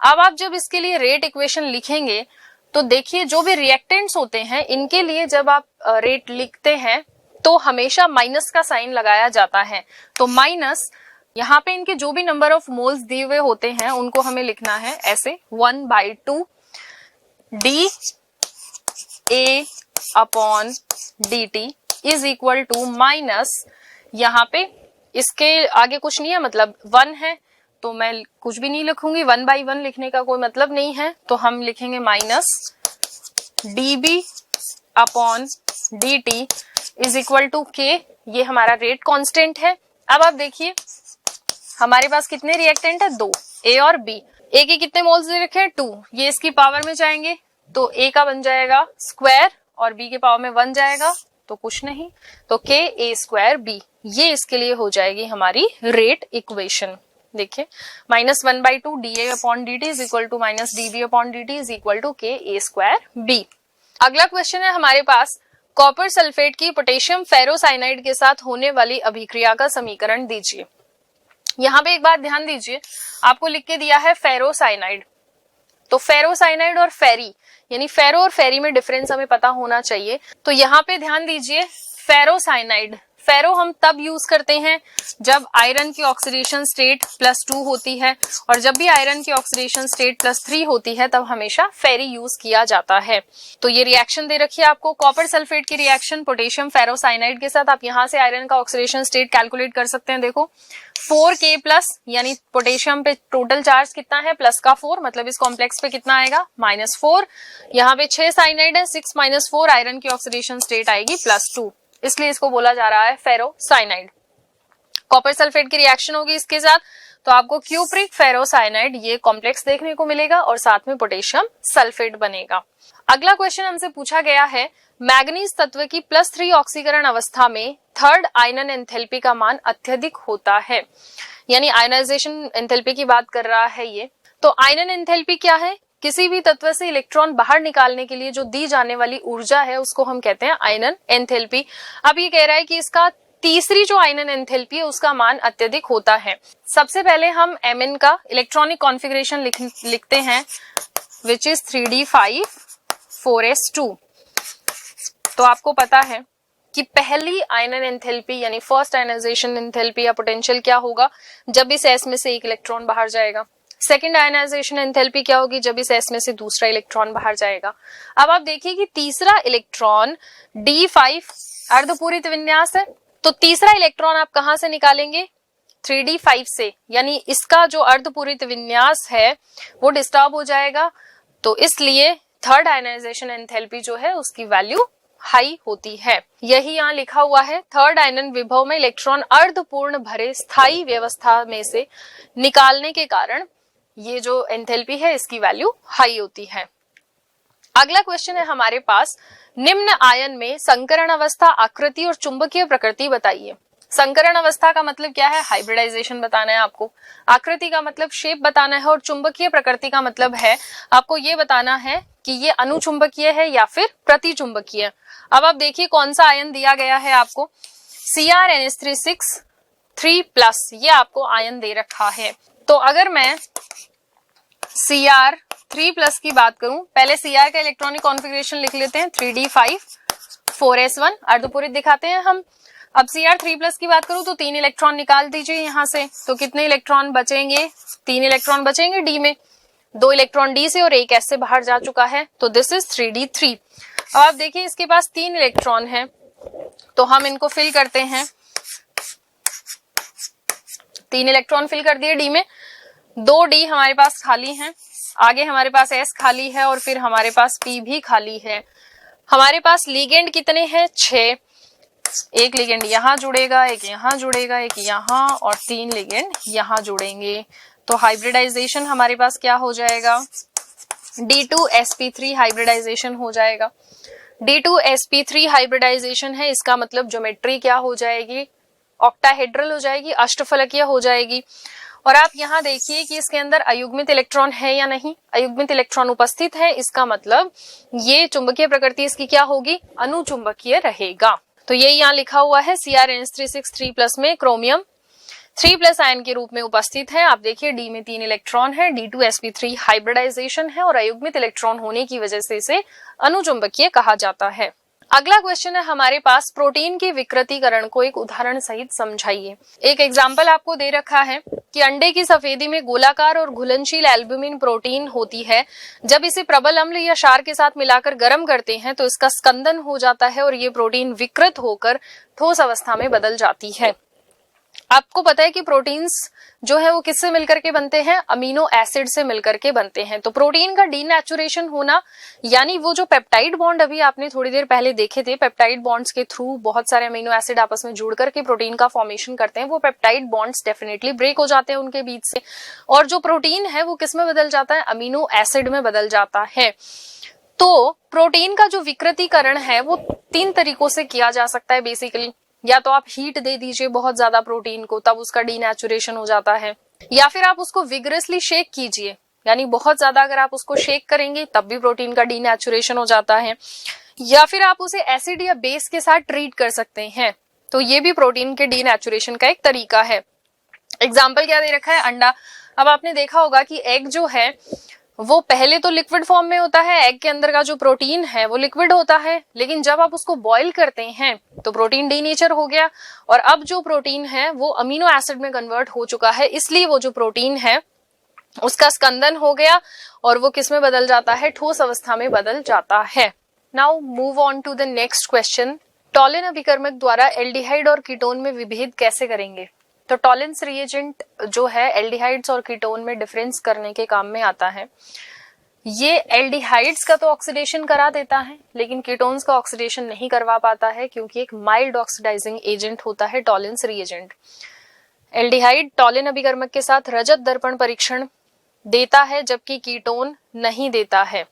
अब आप जब इसके लिए रेट इक्वेशन लिखेंगे तो देखिए, जो भी रिएक्टेंट्स होते हैं इनके लिए जब आप रेट लिखते हैं तो हमेशा माइनस का साइन लगाया जाता है। तो माइनस, यहाँ पे इनके जो भी नंबर ऑफ मोल्स दिए हुए होते हैं उनको हमें लिखना है ऐसे, 1/2 dA/dt is equal to minus, यहाँ पे इसके आगे कुछ नहीं है, मतलब 1 है तो मैं कुछ भी नहीं लिखूंगी, 1/1 लिखने का कोई मतलब नहीं है, तो हम लिखेंगे minus dB/dt is equal to k। ये हमारा रेट कांस्टेंट है। अब आप देखिए, हमारे पास कितने रिएक्टेंट है? 2, A और B। A के कितने मोल्स दे रखे हैं? 2। ये इसकी पावर में जाएंगे तो A का बन जाएगा स्क्वायर और B के पावर में 1 जाएगा तो कुछ नहीं, तो KA²B, ये इसके लिए हो जाएगी हमारी रेट इक्वेशन। देखिए, -1/2 dA/dt is equal to minus dB/dt is equal to KA²B। अगला क्वेश्चन है हमारे पास, कॉपर सल्फेट की पोटेशियम फेरोसाइनाइड के साथ होने वाली अभिक्रिया का समीकरण दीजिए। यहाँ पे एक बात ध्यान दीजिए, आपको लिख के दिया है फेरोसाइनाइड, तो फेरोसाइनाइड और फेरी, यानी फेरो और फेरी में डिफरेंस हमें पता होना चाहिए। तो यहाँ पे ध्यान दीजिए, फेरोसाइनाइड, फेरो हम तब यूज करते हैं जब आयरन की ऑक्सीडेशन स्टेट +2 होती है, और जब भी आयरन की ऑक्सीडेशन स्टेट +3 होती है तब हमेशा फेरी यूज किया जाता है। तो ये रिएक्शन दे रखी है आपको, कॉपर सल्फेट की रिएक्शन पोटेशियम फेरोसाइनाइड के साथ। आप यहाँ से आयरन का ऑक्सीडेशन स्टेट कैलकुलेट कर सकते हैं। देखो 4K+, यानी पोटेशियम पे टोटल चार्ज कितना है? प्लस का 4, मतलब इस कॉम्प्लेक्स पे कितना आएगा? -4। यहाँ पे 6 साइनाइड है, 6 - 4 आयरन की ऑक्सीडेशन स्टेट आएगी +2, इसलिए इसको बोला जा रहा है फेरोसाइनाइड। कॉपर सल्फेट की रिएक्शन होगी इसके साथ, तो आपको क्यूप्रिक फेरोसाइनाइड ये कॉम्प्लेक्स देखने को मिलेगा और साथ में पोटेशियम सल्फेट बनेगा। अगला क्वेश्चन हमसे पूछा गया है, मैग्नीज तत्व की +3 ऑक्सीकरण अवस्था में थर्ड आयनन एंथैल्पी का मान अत्यधिक होता है, यानी आयनाइजेशन एंथैल्पी की बात कर रहा है ये। तो आयनन एंथैल्पी क्या है? किसी भी तत्व से इलेक्ट्रॉन बाहर निकालने के लिए जो दी जाने वाली ऊर्जा है उसको हम कहते हैं आयनन एंथैल्पी। अब ये कह रहा है कि इसका तीसरी जो आयनन एंथैल्पी है उसका मान अत्यधिक होता है। सबसे पहले हम Mn का इलेक्ट्रॉनिक कॉन्फ़िगरेशन लिखते हैं, विच इज 3d5 4s2। तो आपको पता है कि पहली आयनन एंथैल्पी यानी फर्स्ट आयनाइजेशन एंथैल्पी या पोटेंशियल क्या होगा? जब इस S में से एक इलेक्ट्रॉन बाहर जाएगा। सेकेंड आयनाइजेशन एंथैल्पी क्या होगी? जब इस S में से दूसरा इलेक्ट्रॉन बाहर जाएगा। अब आप देखिए कि तीसरा इलेक्ट्रॉन D5 अर्धपूरित विन्यास है, तो तीसरा इलेक्ट्रॉन आप कहां से निकालेंगे? 3d5 से, यानी इसका जो अर्धपूरित विन्यास है वो डिस्टर्ब हो जाएगा, तो इसलिए थर्ड आयनाइजेशन एंथैल्पी जो है उसकी वैल्यू हाई होती है। यही यहाँ लिखा हुआ है, थर्ड आयनन विभव में इलेक्ट्रॉन अर्धपूर्ण भरे स्थायी व्यवस्था में से निकालने के कारण ये जो एंथैल्पी है इसकी वैल्यू हाई होती है। अगला क्वेश्चन है हमारे पास, निम्न आयन में संकरण अवस्था, आकृति और चुंबकीय प्रकृति बताइए। संकरण अवस्था का मतलब क्या है? हाइब्रिडाइजेशन बताना है आपको। आकृति का मतलब शेप बताना है, और चुंबकीय प्रकृति का मतलब है आपको ये बताना है कि ये अनुचुंबकीय है या फिर प्रतिचुंबकीय। अब आप देखिए कौन सा आयन दिया गया है आपको, CrNH3 ये आपको आयन दे रखा है। तो अगर मैं Cr3+ की बात करूं, पहले Cr का इलेक्ट्रॉनिक कॉन्फ़िगरेशन लिख लेते हैं, 3d5 4s1 अर्धपूरित दिखाते हैं हम। अब Cr3+ की बात करूं तो 3 इलेक्ट्रॉन निकाल दीजिए यहां से, तो कितने इलेक्ट्रॉन बचेंगे? 3 इलेक्ट्रॉन बचेंगे डी में, 2 इलेक्ट्रॉन डी से और 1 एस से बाहर जा चुका है, तो दिस इज 3d3। अब आप देखिए इसके पास 3 इलेक्ट्रॉन है, तो हम इनको फिल करते हैं। 3 इलेक्ट्रॉन फिल कर दिए डी में, 2 डी हमारे पास खाली हैं, आगे हमारे पास एस खाली है और फिर हमारे पास पी भी खाली है। हमारे पास लिगेंड कितने हैं? 6। एक लिगेंड यहाँ जुड़ेगा, एक यहाँ जुड़ेगा, एक यहाँ, और 3 लिगेंड यहाँ जुड़ेंगे। तो हाइब्रिडाइजेशन हमारे पास क्या हो जाएगा? D2sp3 हाइब्रिडाइजेशन हो जाएगा। D2sp3 हाइब्रिडाइजेशन है, इसका मतलब ज्योमेट्री क्या हो जाएगी? ऑक्टाहेड्रल हो जाएगी, अष्टफलकीय हो जाएगी। और आप यहाँ देखिए कि इसके अंदर अयुग्मित इलेक्ट्रॉन है या नहीं, अयुग्मित इलेक्ट्रॉन उपस्थित है, इसका मतलब ये चुंबकीय प्रकृति इसकी क्या होगी? अनुचुंबकीय रहेगा। तो ये यहाँ लिखा हुआ है CrNH3 में क्रोमियम 3+ आयन के रूप में उपस्थित है। आप देखिए डी में 3 इलेक्ट्रॉन है, D2sp3 हाइब्रिडाइजेशन है और अयुग्मित इलेक्ट्रॉन होने की वजह से इसे अनुचुंबकीय कहा जाता है। अगला क्वेश्चन है हमारे पास, प्रोटीन की विकृतीकरण को एक उदाहरण सहित समझाइए। एक एग्जाम्पल आपको दे रखा है कि अंडे की सफेदी में गोलाकार और घुलनशील एल्ब्यूमिन प्रोटीन होती है। जब इसे प्रबल अम्ल या क्षार के साथ मिलाकर गर्म करते हैं तो इसका स्कंदन हो जाता है और ये प्रोटीन विकृत होकर ठोस अवस्था में बदल जाती है। आपको पता है कि प्रोटीन्स जो है वो किससे मिलकर के बनते हैं? अमीनो एसिड से मिलकर के बनते हैं। तो प्रोटीन का डीनेचुरेशन होना, यानी वो जो पेप्टाइड बॉन्ड अभी आपने थोड़ी देर पहले देखे थे, पेप्टाइड बॉन्ड्स के थ्रू बहुत सारे अमीनो एसिड आपस में जुड़ करके प्रोटीन का फॉर्मेशन करते हैं, वो पेप्टाइड बॉन्ड्स डेफिनेटली ब्रेक हो जाते हैं उनके बीच से, और जो प्रोटीन है वो किस में बदल जाता है? अमीनो एसिड में बदल जाता है। तो प्रोटीन का जो विकृतीकरण है वो 3 तरीकों से किया जा सकता है बेसिकली। या तो आप हीट दे दीजिए बहुत ज्यादा प्रोटीन को, तब उसका डीनेचुरेशन हो जाता है, या फिर आप उसको विग्रेसली शेक कीजिए, यानी बहुत ज्यादा अगर आप उसको शेक करेंगे तब भी प्रोटीन का डीनेचुरेशन हो जाता है, या फिर आप उसे एसिड या बेस के साथ ट्रीट कर सकते हैं। तो ये भी प्रोटीन के डीनेचुरेशन का एक तरीका है। एग्जाम्पल क्या दे रखा है? अंडा। अब आपने देखा होगा कि एग जो है वो पहले तो लिक्विड फॉर्म में होता है, एग के अंदर का जो प्रोटीन है वो लिक्विड होता है, लेकिन जब आप उसको बॉईल करते हैं तो प्रोटीन डीनेचर हो गया और अब जो प्रोटीन है वो अमीनो एसिड में कन्वर्ट हो चुका है, इसलिए वो जो प्रोटीन है उसका स्कंदन हो गया और वो किस में बदल जाता है? ठोस अवस्था में बदल जाता है। Now move on to the next question. Tollens अभिकर्मक द्वारा एल्डिहाइड और कीटोन में विभेद कैसे करेंगे? तो टॉलिन्स रिएजेंट जो है एल्डिहाइड्स और कीटोन में डिफरेंस करने के काम में आता है। ये एल्डिहाइड्स का तो ऑक्सीडेशन करा देता है, लेकिन कीटोन्स का ऑक्सीडेशन नहीं करवा पाता है, क्योंकि एक माइल्ड ऑक्सीडाइजिंग एजेंट होता है टॉलिन्स रिएजेंट। एल्डिहाइड टॉलिन अभिकर्मक के साथ रजत दर्पण परीक्षण देता है, जबकि कीटोन नहीं देता है।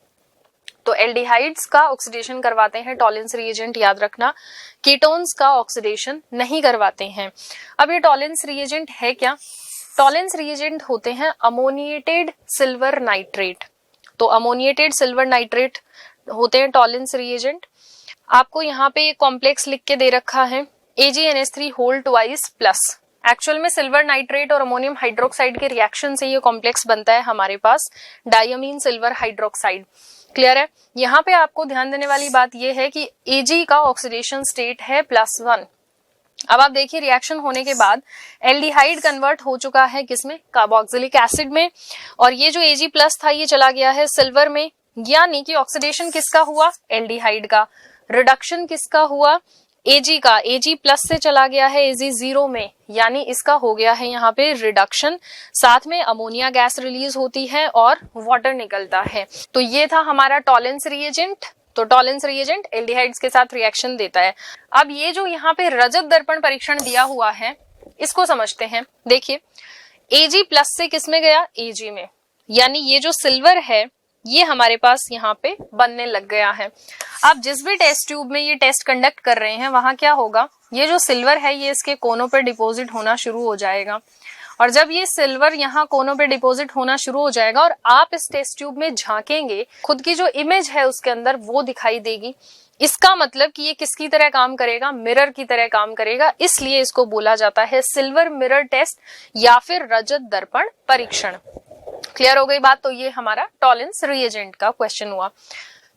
तो एल्डिहाइड्स का ऑक्सीडेशन करवाते हैं टॉलिन्स रिएजेंट, याद रखना, कीटोन्स का ऑक्सीडेशन नहीं करवाते हैं। अब ये टॉलिन्स रिएजेंट है क्या? टॉलिन्स रिएजेंट होते हैं अमोनिएटेड सिल्वर नाइट्रेट। तो अमोनिएटेड सिल्वर नाइट्रेट होते हैं टॉलिन्स रिएजेंट। आपको यहाँ पे एक कॉम्प्लेक्स लिख के दे रखा है AgNH3 एक्चुअल में सिल्वर नाइट्रेट और अमोनियम हाइड्रोक्साइड के रिएक्शन से ये कॉम्प्लेक्स बनता है हमारे पास डायमीन सिल्वर हाइड्रोक्साइड। क्लियर है? यहाँ पे आपको ध्यान देने वाली बात यह है कि Ag का ऑक्सीडेशन स्टेट है +1। अब आप देखिए रिएक्शन होने के बाद एल्डिहाइड कन्वर्ट हो चुका है किसमें? कार्बोक्सिलिक एसिड में, और ये जो Ag+ था ये चला गया है सिल्वर में, यानी कि ऑक्सीडेशन किसका हुआ? एल्डिहाइड का। रिडक्शन किसका हुआ? Ag का। Ag+ से चला गया है Ag0 में, यानी इसका हो गया है यहाँ पे रिडक्शन। साथ में अमोनिया गैस रिलीज होती है और वाटर निकलता है। तो ये था हमारा टॉलिन्स रिएजेंट। तो टॉलिन्स रिएजेंट एल्डिहाइड्स के साथ रिएक्शन देता है। अब ये जो यहाँ पे रजत दर्पण परीक्षण दिया हुआ है इसको समझते हैं। देखिए Ag+ से किस में गया? Ag में, यानी ये जो सिल्वर है ये हमारे पास यहाँ पे बनने लग गया है। अब जिस भी टेस्ट ट्यूब में ये टेस्ट कंडक्ट कर रहे हैं वहां क्या होगा, ये जो सिल्वर है ये इसके कोनों पर डिपॉजिट होना शुरू हो जाएगा, और जब ये सिल्वर यहाँ कोनों पे डिपॉजिट होना शुरू हो जाएगा और आप इस टेस्ट ट्यूब में झांकेंगे, खुद की जो इमेज है उसके अंदर वो दिखाई देगी। इसका मतलब कि ये किसकी तरह काम करेगा, मिरर की तरह काम करेगा, इसलिए इसको बोला जाता है सिल्वर मिरर टेस्ट या फिर रजत दर्पण परीक्षण। क्लियर हो गई बात। तो ये हमारा टॉलेंस रिएजेंट का क्वेश्चन हुआ।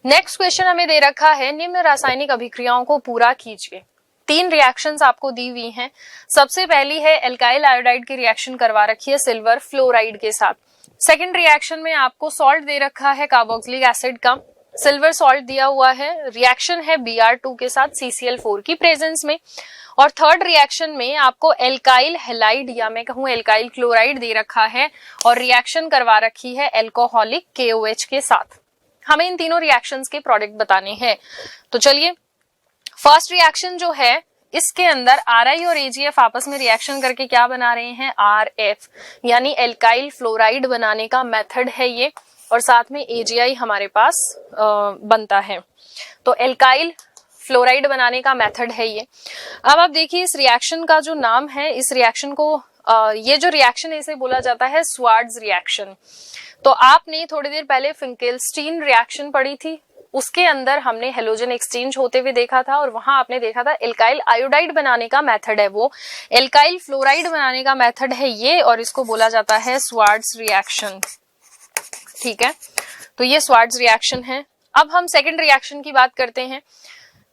नेक्स्ट क्वेश्चन हमें दे रखा है, निम्न रासायनिक अभिक्रियाओं को पूरा कीजिए। 3 रिएक्शंस आपको दी हुई हैं। सबसे पहली है एल्काइल आयोडाइड की रिएक्शन करवा रखी है सिल्वर फ्लोराइड के साथ। सेकंड रिएक्शन में आपको सॉल्ट दे रखा है कार्बोक्सिलिक एसिड का, सिल्वर सॉल्ट दिया हुआ है, रिएक्शन है Br2 के साथ CCl4 की प्रेजेंस में। और थर्ड रिएक्शन में आपको एल्काइल हैलाइड या मैं कहूं एल्काइल क्लोराइड दे रखा है और रिएक्शन करवा रखी है एल्कोहलिक KOH के साथ। हमें इन तीनों रिएक्शंस के प्रोडक्ट बताने हैं। तो चलिए, फर्स्ट रिएक्शन जो है इसके अंदर Ri और AgF आपस में रिएक्शन करके क्या बना रहे हैं, RF, यानी एल्काइल फ्लोराइड बनाने का मेथड है ये, और साथ में AgI हमारे पास बनता है। तो एल्काइल फ्लोराइड बनाने का मेथड है ये। अब आप देखिए इस रिएक्शन का जो नाम है, इस रिएक्शन को ये जो रिएक्शन है इसे बोला जाता है स्वार्ट्ज रिएक्शन। तो आपने थोड़ी देर पहले फिंकेलस्टीन रिएक्शन पढ़ी थी, उसके अंदर हमने हेलोजन एक्सचेंज होते हुए देखा था और वहां आपने देखा था एल्काइल आयोडाइड बनाने का मेथड है वो, एल्काइल फ्लोराइड बनाने का मेथड है ये, और इसको बोला जाता है स्वार्ट्ज रिएक्शन। ठीक है, तो ये स्वार्ट्ज रिएक्शन है। अब हम सेकंड रिएक्शन की बात करते हैं।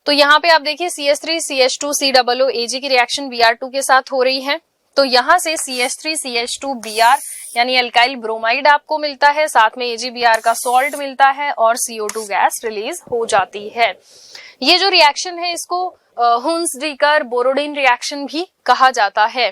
तो यहाँ पे आप देखिए CH3CH2COO Ag की रिएक्शन Br2 के साथ हो रही है। तो यहाँ से CH3CH2Br यानी एल्काइल ब्रोमाइड आपको मिलता है, साथ में AgBr का सॉल्ट मिलता है और CO2 गैस रिलीज हो जाती है। ये जो रिएक्शन है इसको हुन्स-डीकर बोरोडिन रिएक्शन भी कहा जाता है।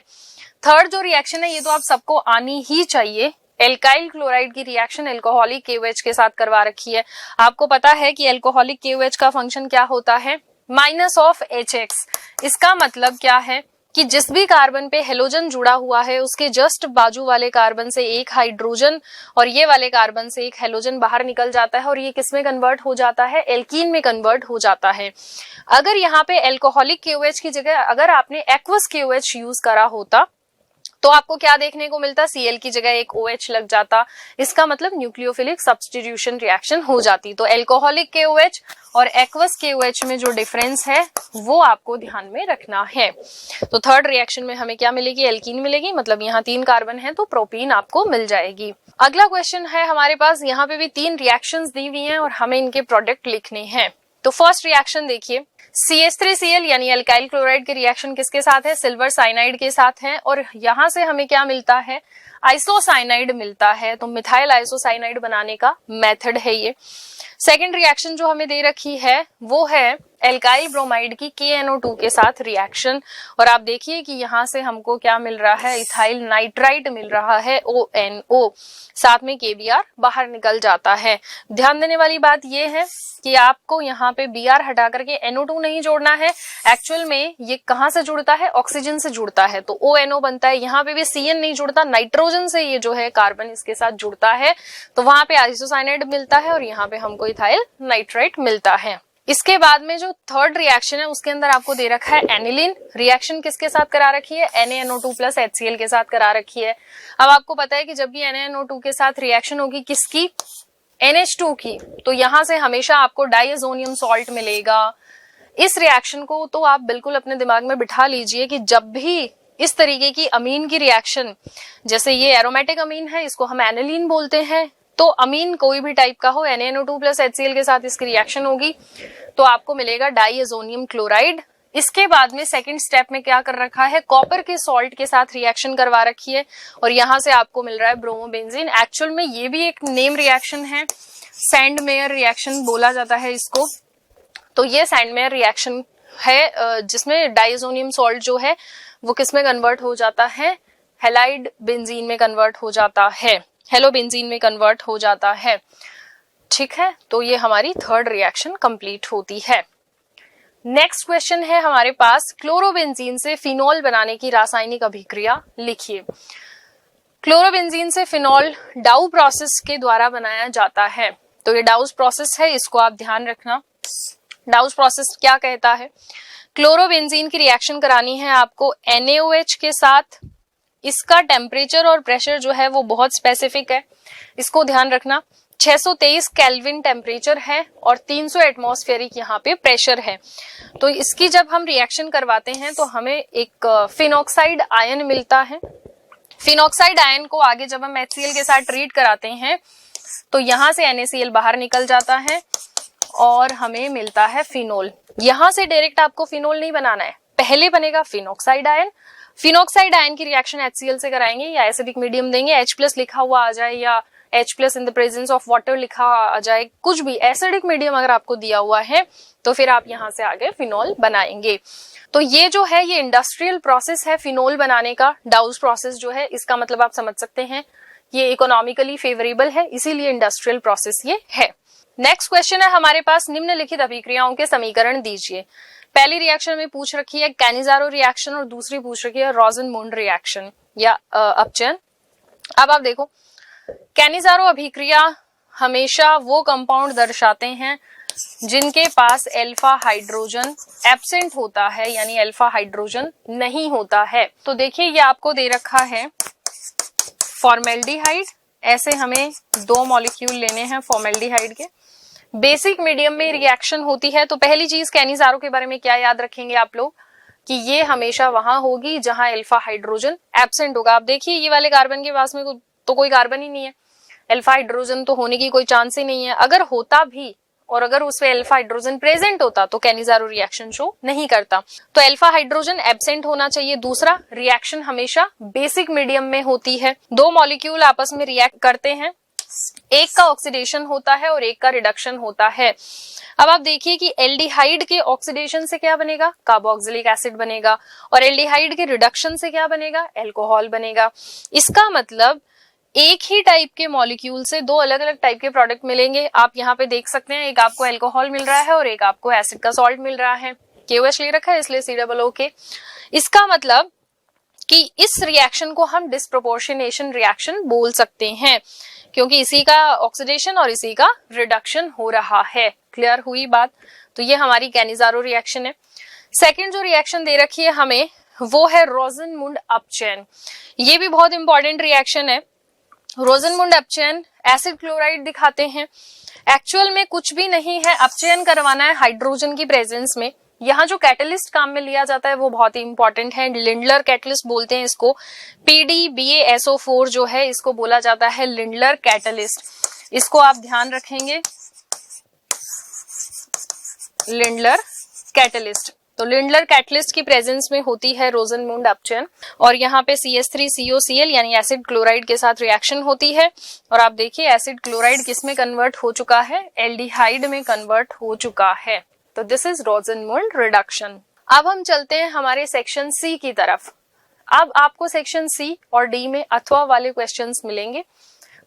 थर्ड जो रिएक्शन है ये तो आप सबको आनी ही चाहिए, एल्काइल क्लोराइड की रिएक्शन एल्कोहलिक KOH के साथ करवा रखी है। आपको पता है कि एल्कोहलिक KOH का फंक्शन क्या होता है, -HX। इसका मतलब क्या है कि जिस भी कार्बन पे हेलोजन जुड़ा हुआ है उसके जस्ट बाजू वाले कार्बन से एक हाइड्रोजन और ये वाले कार्बन से एक हेलोजन बाहर निकल जाता है और ये किस में कन्वर्ट हो जाता है, एल्कीन में कन्वर्ट हो जाता है। अगर यहाँ पे एल्कोहलिक KOH की जगह अगर आपने एक्वस KOH यूज करा होता तो आपको क्या देखने को मिलता, Cl की जगह एक OH लग जाता। इसका मतलब न्यूक्लियोफिलिक सब्स्टिट्यूशन रिएक्शन हो जाती। तो एल्कोहलिक KOH और एक्वस KOH में जो डिफरेंस है वो आपको ध्यान में रखना है। तो थर्ड रिएक्शन में हमें क्या मिलेगी, एल्कीन मिलेगी, मतलब यहाँ 3 कार्बन है तो प्रोपीन आपको मिल जाएगी। अगला क्वेश्चन है हमारे पास, यहाँ पे भी 3 रिएक्शंस दी हुई हैं और हमें इनके प्रोडक्ट लिखने हैं। तो फर्स्ट रिएक्शन देखिए, CH3Cl यानी एल्काइल क्लोराइड के रिएक्शन किसके साथ है, सिल्वर साइनाइड के साथ है, और यहां से हमें क्या मिलता है, आइसोसाइनाइड मिलता है। तो मिथाइल आइसोसाइनाइड बनाने का मेथड है ये। सेकेंड रिएक्शन जो हमें दे रखी है वो है एल्काइल ब्रोमाइड की KNO2 के साथ रिएक्शन, और आप देखिए कि यहाँ से हमको क्या मिल रहा है, इथाइल नाइट्राइट मिल रहा है ONO, साथ में KBr बाहर निकल जाता है। ध्यान देने वाली बात ये है कि आपको यहाँ पे Br हटा करके NO2 नहीं जोड़ना है। एक्चुअल में ये कहाँ से जुड़ता है, ऑक्सीजन से जुड़ता है, तो ONO बनता है। यहाँ पे भी CN नहीं जुड़ता, नाइट्रोजन से ये जो है कार्बन इसके साथ जुड़ता है, तो वहां पे आइसोसाइनाइड मिलता है और यहाँ पे हमको इथाइल नाइट्राइट मिलता है। इसके बाद में जो थर्ड रिएक्शन है उसके अंदर आपको दे रखा है एनिलीन। रिएक्शन किसके साथ करा रखी है, NaNO2 प्लस HCl के साथ करा रखी है। अब आपको पता है कि जब भी NaNO2 के साथ रिएक्शन होगी किसकी, NH2 की, तो यहां से हमेशा आपको डाइएजोनियम सॉल्ट मिलेगा। इस रिएक्शन को तो आप बिल्कुल अपने दिमाग में बिठा लीजिए कि जब भी इस तरीके की अमीन की रिएक्शन, जैसे ये एरोमेटिक अमीन है इसको हम एनिलीन बोलते हैं, तो अमीन कोई भी टाइप का हो NaNO2 प्लस HCl के साथ इसकी रिएक्शन होगी तो आपको मिलेगा डाइएजोनियम क्लोराइड। इसके बाद में सेकंड स्टेप में क्या कर रखा है, कॉपर के सॉल्ट के साथ रिएक्शन करवा रखी है और यहां से आपको मिल रहा है ब्रोमोबेंजीन। एक्चुअल में ये भी एक नेम रिएक्शन है, सैंडमेयर रिएक्शन बोला जाता है इसको। तो ये सैंडमेयर रिएक्शन है जिसमें डाइएजोनियम सॉल्ट जो है वो किस में कन्वर्ट हो जाता है, हैलाइड बेंजीन में कन्वर्ट हो जाता है, हेलो बेंजीन में कन्वर्ट हो जाता है। ठीक है, तो ये हमारी थर्ड रिएक्शन कंप्लीट होती है। नेक्स्ट क्वेश्चन है हमारे पास, क्लोरोबेंजीन से फिनॉल बनाने की रासायनिक अभिक्रिया लिखिए। क्लोरोबेंजीन से फिनॉल डाउ प्रोसेस के द्वारा बनाया जाता है। तो ये डाउस प्रोसेस है, इसको आप ध्यान रखना। डाउस प्रोसेस क्या कहता है, क्लोरोबेंजीन की रिएक्शन करानी है आपको NaOH के साथ। इसका टेम्परेचर और प्रेशर जो है वो बहुत स्पेसिफिक है, इसको ध्यान रखना। 623 केल्विन टेम्परेचर है और 300 एटमॉस्फेरिक यहाँ पे प्रेशर है। तो इसकी जब हम रिएक्शन करवाते हैं तो हमें एक फिनॉक्साइड आयन मिलता है। फिनॉक्साइड आयन को आगे जब हम HCl के साथ ट्रीट कराते हैं तो यहाँ से NaCl बाहर निकल जाता है और हमें मिलता है फिनोल। यहां से डायरेक्ट आपको फिनोल नहीं बनाना है, पहले बनेगा फिनॉक्साइड आयन। फिनॉक्साइड आयन की रिएक्शन HCl से कराएंगे या एसिडिक मीडियम देंगे, H+ लिखा हुआ आ जाए या H+ in the presence of water लिखा आ जाए, कुछ भी एसिडिक मीडियम अगर आपको दिया हुआ है तो फिर आप यहां से आगे फिनोल बनाएंगे। तो ये जो है ये इंडस्ट्रियल प्रोसेस है फिनोल बनाने का। डाउस प्रोसेस जो है इसका मतलब आप समझ सकते हैं ये इकोनॉमिकली फेवरेबल है, इसीलिए इंडस्ट्रियल प्रोसेस ये है। नेक्स्ट क्वेश्चन है हमारे पास, निम्नलिखित अभिक्रियाओं के समीकरण दीजिए। पहली रिएक्शन में पूछ रखी है कैनिजारो रिएक्शन और दूसरी पूछ रखी है रॉजनमुंड रिएक्शन या अपचयन। अब आप देखो, कैनिजारो अभिक्रिया हमेशा वो कंपाउंड दर्शाते हैं जिनके पास अल्फा हाइड्रोजन एब्सेंट होता है, यानी अल्फा हाइड्रोजन नहीं होता है। तो देखिए ये आपको दे रखा है फॉर्मेल्डिहाइड, ऐसे हमें 2 मॉलिक्यूल लेने हैं फॉर्मेल्डिहाइड के। बेसिक मीडियम में रिएक्शन होती है तो पहली चीज कैनिजारो के बारे में क्या याद रखेंगे आप लोग कि ये हमेशा वहां होगी जहां अल्फा हाइड्रोजन एब्सेंट होगा। आप देखिए ये वाले कार्बन के पास में तो कोई कार्बन ही नहीं है, अल्फा हाइड्रोजन तो होने की कोई चांस ही नहीं है। अगर होता भी और अगर उसमें अल्फा हाइड्रोजन प्रेजेंट होता तो कैनिजारो रिएक्शन शो नहीं करता। तो अल्फा हाइड्रोजन एब्सेंट होना चाहिए। दूसरा, रिएक्शन हमेशा बेसिक मीडियम में होती है। 2 मॉलिक्यूल आपस में रिएक्ट करते हैं, एक का ऑक्सीडेशन होता है और एक का रिडक्शन होता है। अब आप देखिए कि एल्डिहाइड के ऑक्सीडेशन से क्या बनेगा, कार्बोक्सिलिक एसिड बनेगा, और एल्डिहाइड के रिडक्शन से क्या बनेगा, अल्कोहल बनेगा। इसका मतलब एक ही टाइप के मॉलिक्यूल से 2 अलग अलग टाइप के प्रोडक्ट मिलेंगे। आप यहाँ पे देख सकते हैं, एक आपको अल्कोहल मिल रहा है और एक आपको एसिड का सॉल्ट मिल रहा है। KOH ले रखा है इसलिए COO। इसका मतलब कि इस रिएक्शन को हम डिस्प्रोपोर्शनेशन रिएक्शन बोल सकते हैं, क्योंकि इसी का ऑक्सीडेशन और इसी का रिडक्शन हो रहा है। क्लियर हुई बात? तो ये हमारी कैनिजारो रिएक्शन है। सेकंड जो रिएक्शन दे रखी है हमें वो है रॉजनमुंड अपचयन। ये भी बहुत इंपॉर्टेंट रिएक्शन है। रॉजनमुंड अपचयन एसिड क्लोराइड दिखाते हैं, एक्चुअल में कुछ भी नहीं है, अपचयन करवाना है हाइड्रोजन की प्रेजेंस में। यहाँ जो कैटलिस्ट काम में लिया जाता है वो बहुत ही इंपॉर्टेंट है, लिंडलर कैटलिस्ट बोलते हैं इसको। PDBaSO4 जो है इसको बोला जाता है लिंडलर कैटलिस्ट, इसको आप ध्यान रखेंगे, लिंडलर कैटलिस्ट। तो लिंडलर कैटलिस्ट की प्रेजेंस में होती है रॉजनमुंड अपचयन, और यहाँ पे CH3COCl यानी एसिड क्लोराइड के साथ रिएक्शन होती है। और आप देखिए एसिड क्लोराइड किस में कन्वर्ट हो चुका है, एल्डिहाइड में कन्वर्ट हो चुका है। तो दिस इज रॉजनमुंड रिडक्शन। अब हम चलते हैं हमारे सेक्शन C की तरफ। अब आपको सेक्शन C और D में अथवा वाले क्वेश्चंस मिलेंगे,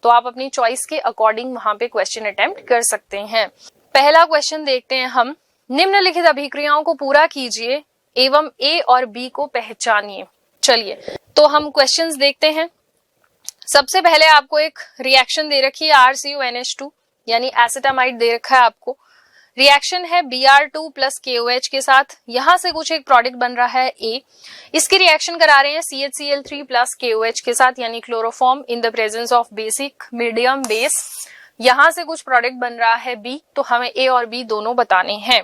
तो आप अपनी चॉइस के अकॉर्डिंग वहां पे क्वेश्चन अटेम्प्ट कर सकते हैं। पहला क्वेश्चन देखते हैं हम, निम्नलिखित अभिक्रियाओं को पूरा कीजिए एवं A और B को पहचानिए। चलिए तो हम क्वेश्चंस देखते हैं। सबसे पहले आपको एक रिएक्शन दे रखी है RCONH2 यानी एसिटामाइड दे रखा है आपको। रिएक्शन है Br2 प्लस KOH के साथ, यहां से कुछ एक प्रोडक्ट बन रहा है A। इसकी रिएक्शन करा रहे हैं CHCl3 प्लस KOH के साथ यानी chloroform in the presence of basic medium base. यहां से कुछ प्रोडक्ट बन रहा है B, तो हमें A और B दोनों बताने हैं।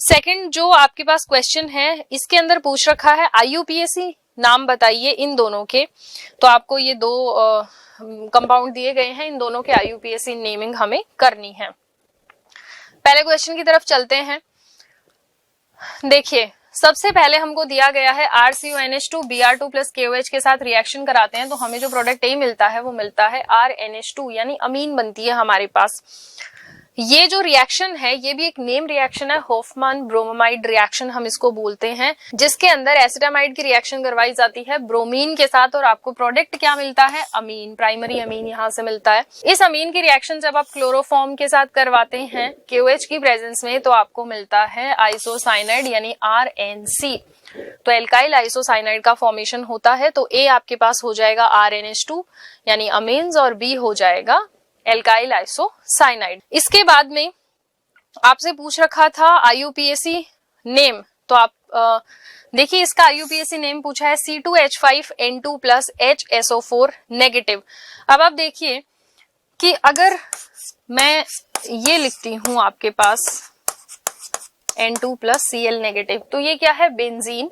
सेकंड जो आपके पास क्वेश्चन है इसके अंदर पूछ रखा है IUPAC नाम बताइए इन दोनों के। तो आपको ये 2 कंपाउंड दिए गए हैं, इन दोनों के IUPAC नेमिंग हमें करनी है। पहले क्वेश्चन की तरफ चलते हैं। देखिए सबसे पहले हमको दिया गया है RCONH2 Br2 प्लस KOH के साथ रिएक्शन कराते हैं तो हमें जो प्रोडक्ट A मिलता है वो मिलता है RNH2 यानी अमीन बनती है हमारे पास। ये जो रिएक्शन है ये भी एक नेम रिएक्शन है, होफमैन ब्रोमाइड रिएक्शन हम इसको बोलते हैं, जिसके अंदर एसिटामाइड की रिएक्शन करवाई जाती है ब्रोमीन के साथ और आपको प्रोडक्ट क्या मिलता है, अमीन, प्राइमरी अमीन यहाँ से मिलता है। इस अमीन की रिएक्शन जब आप क्लोरोफॉर्म के साथ करवाते हैं KOH की प्रेजेंस में तो आपको मिलता है आइसोसाइनाइड यानी RNC। तो एल्काइल आइसोसाइनाइड का फॉर्मेशन होता है, तो A आपके पास हो जाएगा RNH2 यानी अमीन्स और B हो जाएगा एल्काइल आइसोसाइनाइड। इसके बाद में आपसे पूछ रखा था IUPAC नेम, तो आप देखिए इसका IUPAC नेम पूछा है C2H5N2+HSO4 नेगेटिव। अब आप देखिए कि अगर मैं ये लिखती हूं आपके पास N2+Cl नेगेटिव, तो ये क्या है, बेंजीन,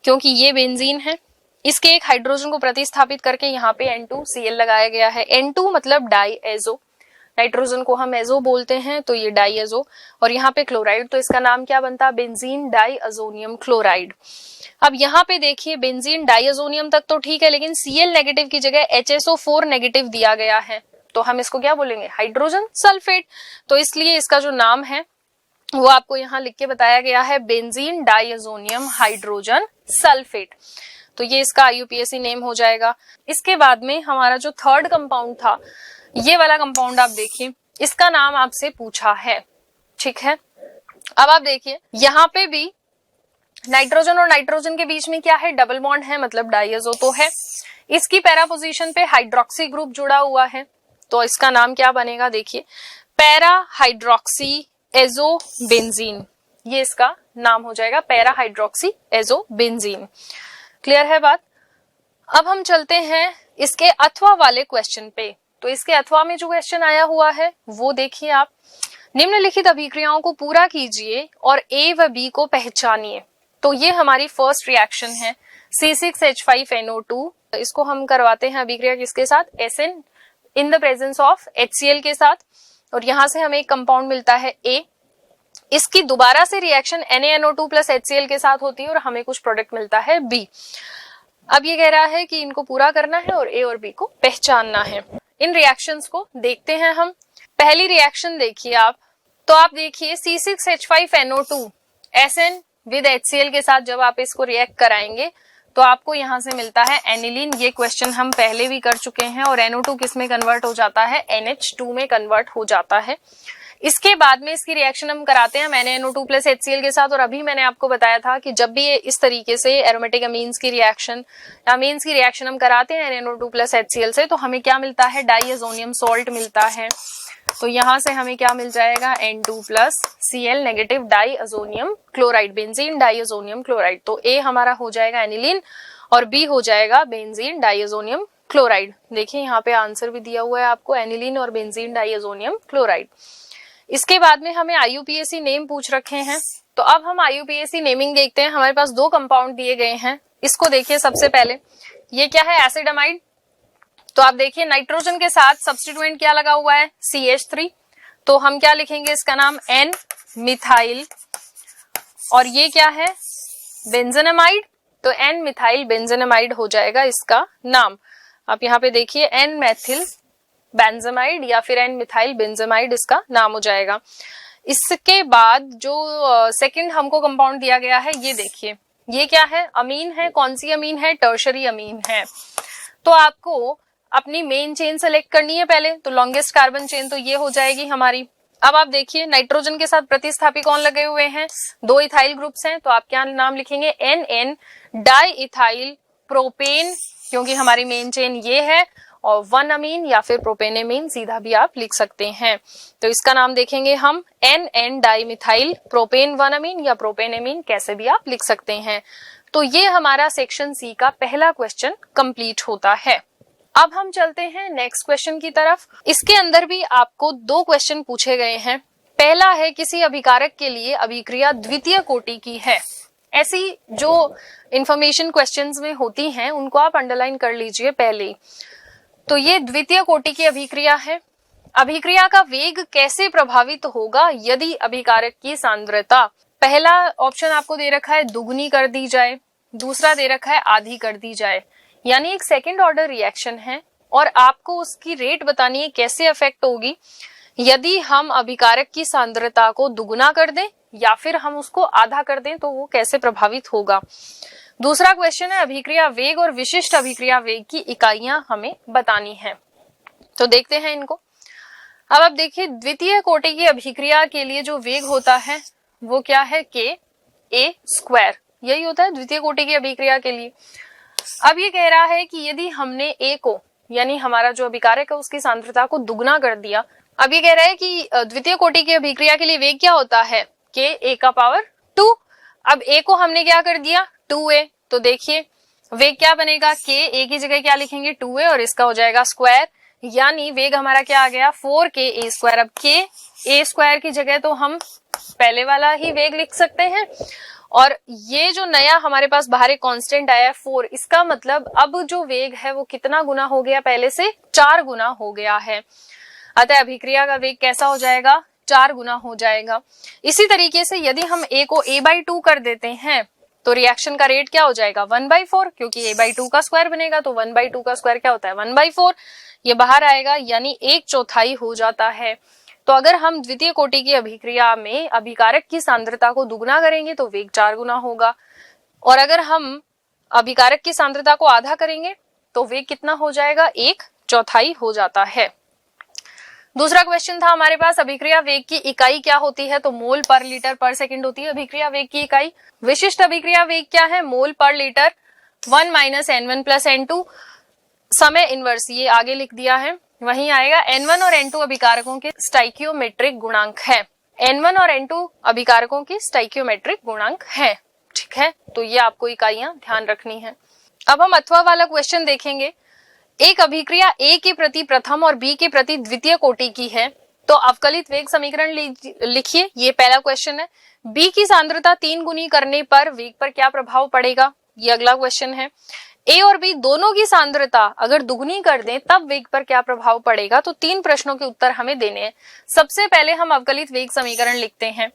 क्योंकि ये बेंजीन है। इसके एक हाइड्रोजन को प्रतिस्थापित करके यहाँ पे N2Cl लगाया गया है। N2 मतलब डाईएजो, नाइट्रोजन को हम एजो बोलते हैं, तो ये डाईएजो, और यहाँ पे क्लोराइड, तो इसका नाम क्या बनता है, बेंजीन डाईअजोनियम क्लोराइड। अब यहाँ पे देखिए बेंजीन डाईअजोनियम तक तो ठीक है, लेकिन Cl नेगेटिव की जगह HSO4 नेगेटिव दिया गया है, तो हम इसको क्या बोलेंगे, हाइड्रोजन सल्फेट। तो इसलिए इसका जो नाम है वो आपको यहाँ लिख के बताया गया है, बेंजीन डाईअजोनियम हाइड्रोजन सल्फेट। तो ये इसका IUPAC नेम हो जाएगा। इसके बाद में हमारा जो थर्ड कंपाउंड था, ये वाला कंपाउंड आप देखिए, इसका नाम आपसे पूछा है, ठीक है। अब आप देखिए यहाँ पे भी नाइट्रोजन और नाइट्रोजन के बीच में क्या है, डबल बॉन्ड है, मतलब डाईएजो तो है। इसकी पैरा पोजीशन पे हाइड्रोक्सी ग्रुप जुड़ा हुआ है, तो इसका नाम क्या बनेगा, देखिए पैरा हाइड्रोक्सी एजो बेंजीन, ये इसका नाम हो जाएगा, para hydroxy azo benzene. Clear है बात। अब हम चलते हैं इसके अथवा वाले क्वेश्चन पे। तो इसके अथवा में जो क्वेश्चन आया हुआ है वो देखिए आप, निम्नलिखित अभिक्रियाओं को पूरा कीजिए और A व B को पहचानिए। तो ये हमारी फर्स्ट रिएक्शन है C6H5NO2, इसको हम करवाते हैं अभिक्रिया किसके साथ, SN in the presence of HCl के साथ, और यहां से हमें एक कंपाउंड मिलता है A। इसकी दोबारा से रिएक्शन NaNO2 प्लस HCl के साथ होती है और हमें कुछ प्रोडक्ट मिलता है B। अब ये कह रहा है कि इनको पूरा करना है और A और B को पहचानना है। इन रिएक्शंस को देखते हैं हम। पहली रिएक्शन देखिए आप, तो आप देखिए C6H5NO2 SN विद HCl के साथ जब आप इसको रिएक्ट कराएंगे तो आपको यहां से मिलता है एनिलीन। ये क्वेश्चन हम पहले भी कर चुके हैं, और NO2 किस में कन्वर्ट हो जाता है, NH2 में कन्वर्ट हो जाता है। इसके बाद में इसकी रिएक्शन हम कराते हैं NaNO2 प्लस HCl के साथ, और अभी मैंने आपको बताया था कि जब भी इस तरीके से एरोमेटिक अमीन्स की रिएक्शन, अमीन्स की रिएक्शन हम कराते हैं NaNO2 प्लस HCl से, तो हमें क्या मिलता है, डाईअजोनियम सॉल्ट मिलता है। तो यहां से हमें क्या मिल जाएगा, N2 plus Cl negative diazonium chloride, benzene diazonium chloride. तो A हमारा हो जाएगा एनिलीन और B हो जाएगा बेंजीन डाईअजोनियम क्लोराइड। देखिए यहाँ पे आंसर भी दिया हुआ है आपको, एनिलीन और बेंजीन डाईअजोनियम क्लोराइड। इसके बाद में हमें IUPAC नेम पूछ रखे हैं, तो अब हम IUPAC नेमिंग देखते हैं। हमारे पास दो कंपाउंड दिए गए हैं, इसको देखिए सबसे पहले, ये क्या है, एसिडअमाइड। तो आप देखिए नाइट्रोजन के साथ सब्स्टिट्यूएंट क्या लगा हुआ है, CH3, तो हम क्या लिखेंगे, इसका नाम N मिथाइल, और ये क्या है, बेंजेनामाइड, तो N मिथाइल बेंजेनामाइड हो जाएगा इसका नाम। आप यहाँ पे देखिए N मैथिल बेंजामाइड या फिर N मिथाइल बेंजामाइड इसका नाम हो जाएगा। इसके बाद जो सेकंड हमको कंपाउंड दिया गया है, ये देखिए, ये क्या है, अमीन है। कौन सी अमीन है, टर्शरी अमीन है। तो आपको अपनी मेन चेन सेलेक्ट करनी है पहले, तो लॉन्गेस्ट कार्बन चेन तो ये हो जाएगी हमारी। अब आप देखिए नाइट्रोजन के साथ प्रतिस्थापी कौन लगे हुए हैं, दो इथाइल ग्रुप्स हैं, तो आप क्या नाम लिखेंगे, NN डाई इथाइल प्रोपेन, क्योंकि हमारी मेन चेन ये है, और वन अमीन या फिर प्रोपेनेमीन सीधा भी आप लिख सकते हैं। तो इसका नाम देखेंगे हम NN di methyl propane one amine या प्रोपेनेमीन, कैसे भी आप लिख सकते हैं। तो ये हमारा सेक्शन सी का पहला क्वेश्चन कंप्लीट होता है। अब हम चलते हैं नेक्स्ट क्वेश्चन की तरफ। इसके अंदर भी आपको दो क्वेश्चन पूछे गए हैं। पहला है, किसी अभिकारक के लिए अभिक्रिया द्वितीय कोटि की है। ऐसी जो इंफॉर्मेशन क्वेश्चंस में होती हैं उनको आप अंडरलाइन कर लीजिए पहले ही। तो ये द्वितीय कोटि की अभिक्रिया है। अभिक्रिया का वेग कैसे प्रभावित होगा यदि अभिकारक की सांद्रता, पहला ऑप्शन आपको दे रखा है दुगुनी कर दी जाए, दूसरा दे रखा है आधी कर दी जाए, यानी एक सेकंड ऑर्डर रिएक्शन है और आपको उसकी रेट बतानी है कैसे अफेक्ट होगी यदि हम अभिकारक की सांद्रता को दुगुना कर दें या फिर हम उसको आधा कर दें, तो वो कैसे प्रभावित होगा। दूसरा क्वेश्चन है, अभिक्रिया वेग और विशिष्ट अभिक्रिया वेग की इकाइयां हमें बतानी है। तो देखते हैं इनको। अब आप देखिए द्वितीय कोटि की अभिक्रिया के लिए जो वेग होता है वो क्या है, Ka², यही होता है द्वितीय कोटि की अभिक्रिया के लिए। अब ये कह रहा है कि यदि हमने A को यानी हमारा जो अभिकारक है उसकी सांद्रता को दुगना कर दिया। अब ये कह रहा है कि द्वितीय कोटि की अभिक्रिया के लिए वेग क्या होता है, के a का पावर 2। अब a को हमने क्या कर दिया 2a, तो देखिए वेग क्या बनेगा, के a की जगह क्या लिखेंगे 2a और इसका हो जाएगा स्क्वायर, यानी वेग हमारा क्या आ गया 4ka स्क्वायर। अब के a स्क्वायर की जगह तो हम पहले वाला ही वेग लिख सकते हैं, और ये जो नया हमारे पास बाहर एक कांस्टेंट आया है 4, इसका मतलब अब जो वेग है वो कितना गुना हो गया, पहले से 4 गुना हो गया है। अतः अभिक्रिया का वेग कैसा हो जाएगा, 4 गुना हो जाएगा। इसी तरीके से यदि हम a को a/2 कर देते हैं तो रिएक्शन का रेट क्या हो जाएगा 1/4, क्योंकि a/2 का स्क्वायर बनेगा तो 1/2 का स्क्वायर क्या होता है 1/4, ये बाहर आएगा यानी 1/4 हो जाता है। तो अगर हम द्वितीय कोटि की अभिक्रिया में अभिकारक की सांद्रता को दुगना करेंगे तो वेग 4 गुना होगा, और अगर हम अभिकारक की सांद्रता को आधा करेंगे तो वेग कितना हो जाएगा 1/4 हो जाता है। दूसरा क्वेश्चन था हमारे पास, अभिक्रिया वेग की इकाई क्या होती है, तो मोल पर लीटर पर सेकंड होती है अभिक्रिया वेग की इकाई। विशिष्ट अभिक्रिया वेग क्या है, मोल पर लीटर 1 - n1 + n2। समय इनवर्स ये आगे लिख दिया है, वहीं आएगा। n1 और n2 अभिकारकों के स्टाइकियोमेट्रिक गुणांक है, n1 और n2 अभिकारकों के स्टाइकियोमेट्रिक गुणांक है, ठीक है। तो ये आपको इकाइयां ध्यान रखनी है। अब हम अथवा वाला क्वेश्चन देखेंगे। एक अभिक्रिया A के प्रति प्रथम और B के प्रति द्वितीय कोटि की है, तो अवकलित वेग समीकरण लिखिए, ये पहला क्वेश्चन है। B की सांद्रता 3 गुनी करने पर वेग पर क्या प्रभाव पड़ेगा, ये अगला क्वेश्चन है। A और B दोनों की सांद्रता अगर दुगनी कर दें तब वेग पर क्या प्रभाव पड़ेगा, तो 3 प्रश्नों के उत्तर हमें देने हैं। सबसे पहले हम अवकलित वेग समीकरण लिखते हैं।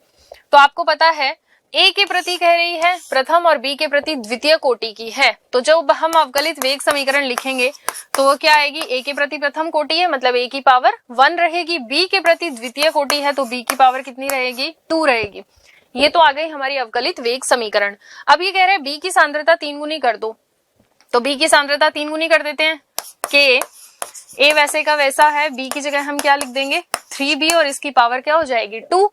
तो आपको पता है A के प्रति कह रही है प्रथम और B के प्रति द्वितीय कोटि की है, तो जब हम अवकलित वेग समीकरण लिखेंगे तो वो क्या आएगी, A के प्रति प्रथम कोटि है मतलब A की पावर 1 रहेगी, B के प्रति द्वितीय कोटि है तो B की पावर कितनी रहेगी 2 रहेगी। ये तो आ गई हमारी अवकलित वेग समीकरण। अब ये कह रहे हैं B की सांद्रता 3 गुनी कर दो, तो B की सांद्रता 3 गुनी कर देते हैं। के A वैसे का वैसा है, B की जगह हम क्या लिख देंगे 3B और इसकी पावर क्या हो जाएगी 2,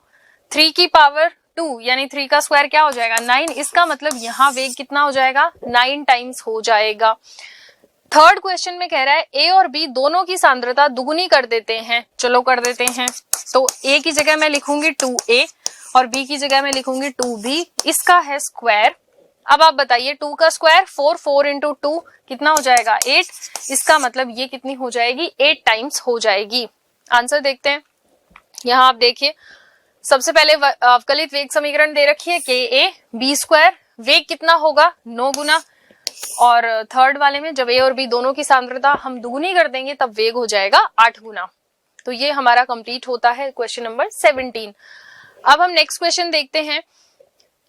3 की पावर 2 यानी 3 का स्क्वायर क्या हो जाएगा 9, इसका मतलब यहाँ वेग कितना हो जाएगा 9 टाइम्स हो जाएगा। थर्ड क्वेश्चन में कह रहा है A और B दोनों की सांद्रता दुगुनी कर देते हैं, चलो कर देते हैं। तो A की जगह मैं लिखूंगी 2A और B की जगह मैं लिखूंगी 2B, इसका है स्क्वायर। अब आप बताइए 2 का स्क्वायर 4, 4 × 2 कितना हो जाएगा 8, इसका मतलब ये कितनी हो जाएगी 8 टाइम्स हो जाएगी। आंसर देखते हैं। यहाँ आप देखिए सबसे पहले अवकलित वेग समीकरण दे रखी है के B स्क्वायर, वेग कितना होगा 9 गुना, और थर्ड वाले में जब A और B दोनों की सांद्रता हम दुगुनी कर देंगे तब वेग हो जाएगा 8 गुना। तो ये हमारा कंप्लीट होता है क्वेश्चन नंबर 17। अब हम नेक्स्ट क्वेश्चन देखते हैं।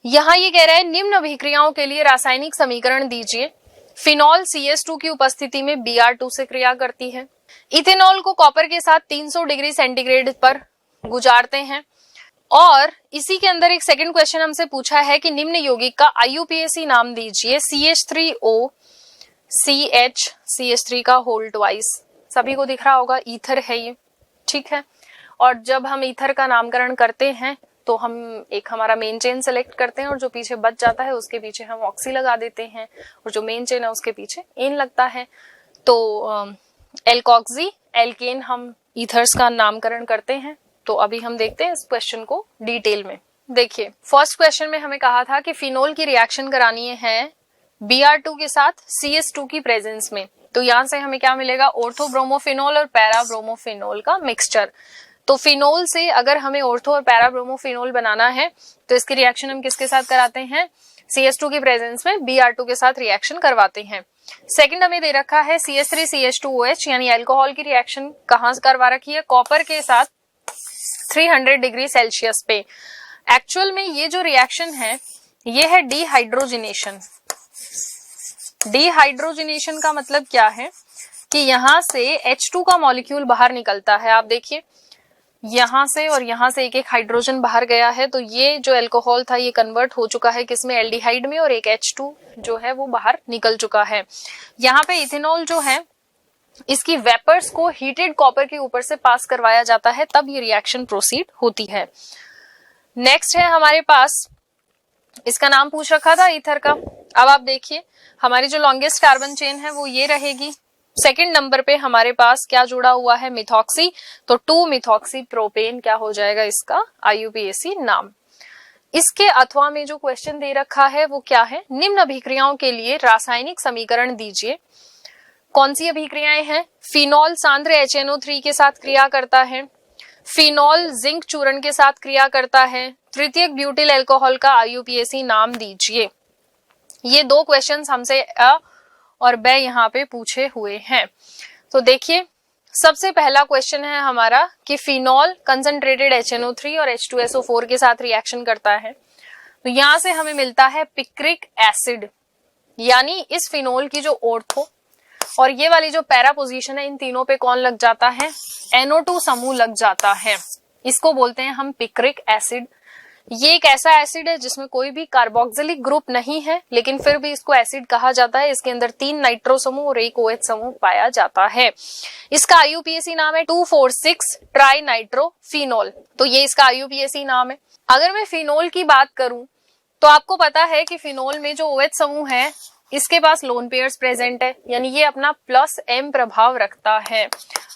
यहाँ ये कह रहा है निम्न अभिक्रियाओं के लिए रासायनिक समीकरण दीजिए। फिनॉल CH2 की उपस्थिति में Br2 से क्रिया करती है। इथेनॉल को कॉपर के साथ 300 डिग्री सेंटीग्रेड पर गुजारते हैं, और इसी के अंदर एक सेकंड क्वेश्चन हमसे पूछा है कि निम्न यौगिक का IUPAC नाम दीजिए। CH3O CH3 का होल ट्वाइस, सभी को दिख रहा होगा ईथर है ये, ठीक है। और जब हम ईथर का नामकरण करते हैं तो हम एक हमारा मेन चेन सेलेक्ट करते हैं और जो पीछे बच जाता है उसके पीछे हम ऑक्सी लगा देते हैं, और जो मेन चेन है उसके पीछे एन लगता है। तो एल्कोक्सी एल्केन हम ईथर्स का नामकरण करते हैं। तो अभी हम देखते हैं इस क्वेश्चन को डिटेल में। देखिए फर्स्ट क्वेश्चन में हमें कहा था कि फिनोल की रिएक्शन करानी है Br2 के साथ CH2 की प्रेजेंस में, तो यहाँ से हमें क्या मिलेगा ऑर्थोब्रोमोफिनोल और पैराब्रोमोफिनोल का मिक्सचर। तो फिनोल से अगर हमें ऑर्थो और पैराब्रोमोफिनोल बनाना है तो इसकी रिएक्शन हम किसके साथ कराते हैं, CH2 की प्रेजेंस में Br2 के साथ रिएक्शन करवाते हैं। सेकंड हमें दे रखा है CH3CH2OH यानी अल्कोहल की रिएक्शन कहाँ करवा रखी है, कॉपर के साथ 300 डिग्री सेल्सियस पे। एक्चुअल में ये जो रिएक्शन है ये है डिहाइड्रोजिनेशन। डिहाइड्रोजिनेशन का मतलब क्या है कि यहाँ से H2 का मॉलिक्यूल बाहर निकलता है। आप देखिए यहाँ से और यहाँ से एक एक हाइड्रोजन बाहर गया है, तो ये जो अल्कोहल था ये कन्वर्ट हो चुका है किसमें, एल्डिहाइड में, और एक H2 जो है वो बाहर निकल चुका है। यहाँ पे इथेनॉल जो है इसकी वेपर्स को हीटेड कॉपर के ऊपर से पास करवाया जाता है, तब ये रिएक्शन प्रोसीड होती है। नेक्स्ट है हमारे पास, इसका नाम पूछ रखा था ईथर का। अब आप देखिए हमारी जो लॉन्गेस्ट कार्बन चेन है वो ये रहेगी, सेकंड नंबर पे हमारे पास क्या जुड़ा हुआ है, मिथॉक्सी, तो 2 मिथॉक्सी प्रोपेन क्या हो जाएगा इसका IUPAC नाम। इसके अथवा में जो क्वेश्चन दे रखा है वो क्या है, निम्न अभिक्रियाओं के लिए रासायनिक समीकरण दीजिए। कौन सी अभिक्रियाएं हैं, फिनॉल सांद्र HNO3 के साथ क्रिया करता है, फिनॉल जिंक चूर्ण के साथ क्रिया करता है, तृतीयक ब्यूटिल अल्कोहल का IUPAC नाम दीजिए। ये 2 क्वेश्चंस हमसे अ और ब यहाँ पे पूछे हुए हैं। तो देखिए सबसे पहला क्वेश्चन है हमारा कि फिनॉल कंसंट्रेटेड HNO3 और H2SO4 के साथ रिएक्शन करता है, तो यहां से हमें मिलता है पिक्रिक एसिड, यानी इस फिनॉल की जो ऑर्थो और ये वाली जो पैरा पोजीशन है इन तीनों पे कौन लग जाता है, NO2 समूह लग जाता है। इसको बोलते हैं हम पिक्रिक एसिड। ये एक ऐसा एसिड है जिसमें कोई भी कार्बोक्सिलिक ग्रुप नहीं है, लेकिन फिर भी इसको एसिड कहा जाता है। इसके अंदर 3 नाइट्रो समूह और 1 OH समूह पाया जाता है। इसका IUPAC नाम है 2,4,6 ट्राई नाइट्रोफिनॉल, तो ये इसका IUPAC नाम है। अगर मैं फिनॉल की बात करूं तो आपको पता है कि फिनॉल में जो OH समूह है इसके पास लोन पेयर्स प्रेजेंट है, यानी ये अपना +M प्रभाव रखता है,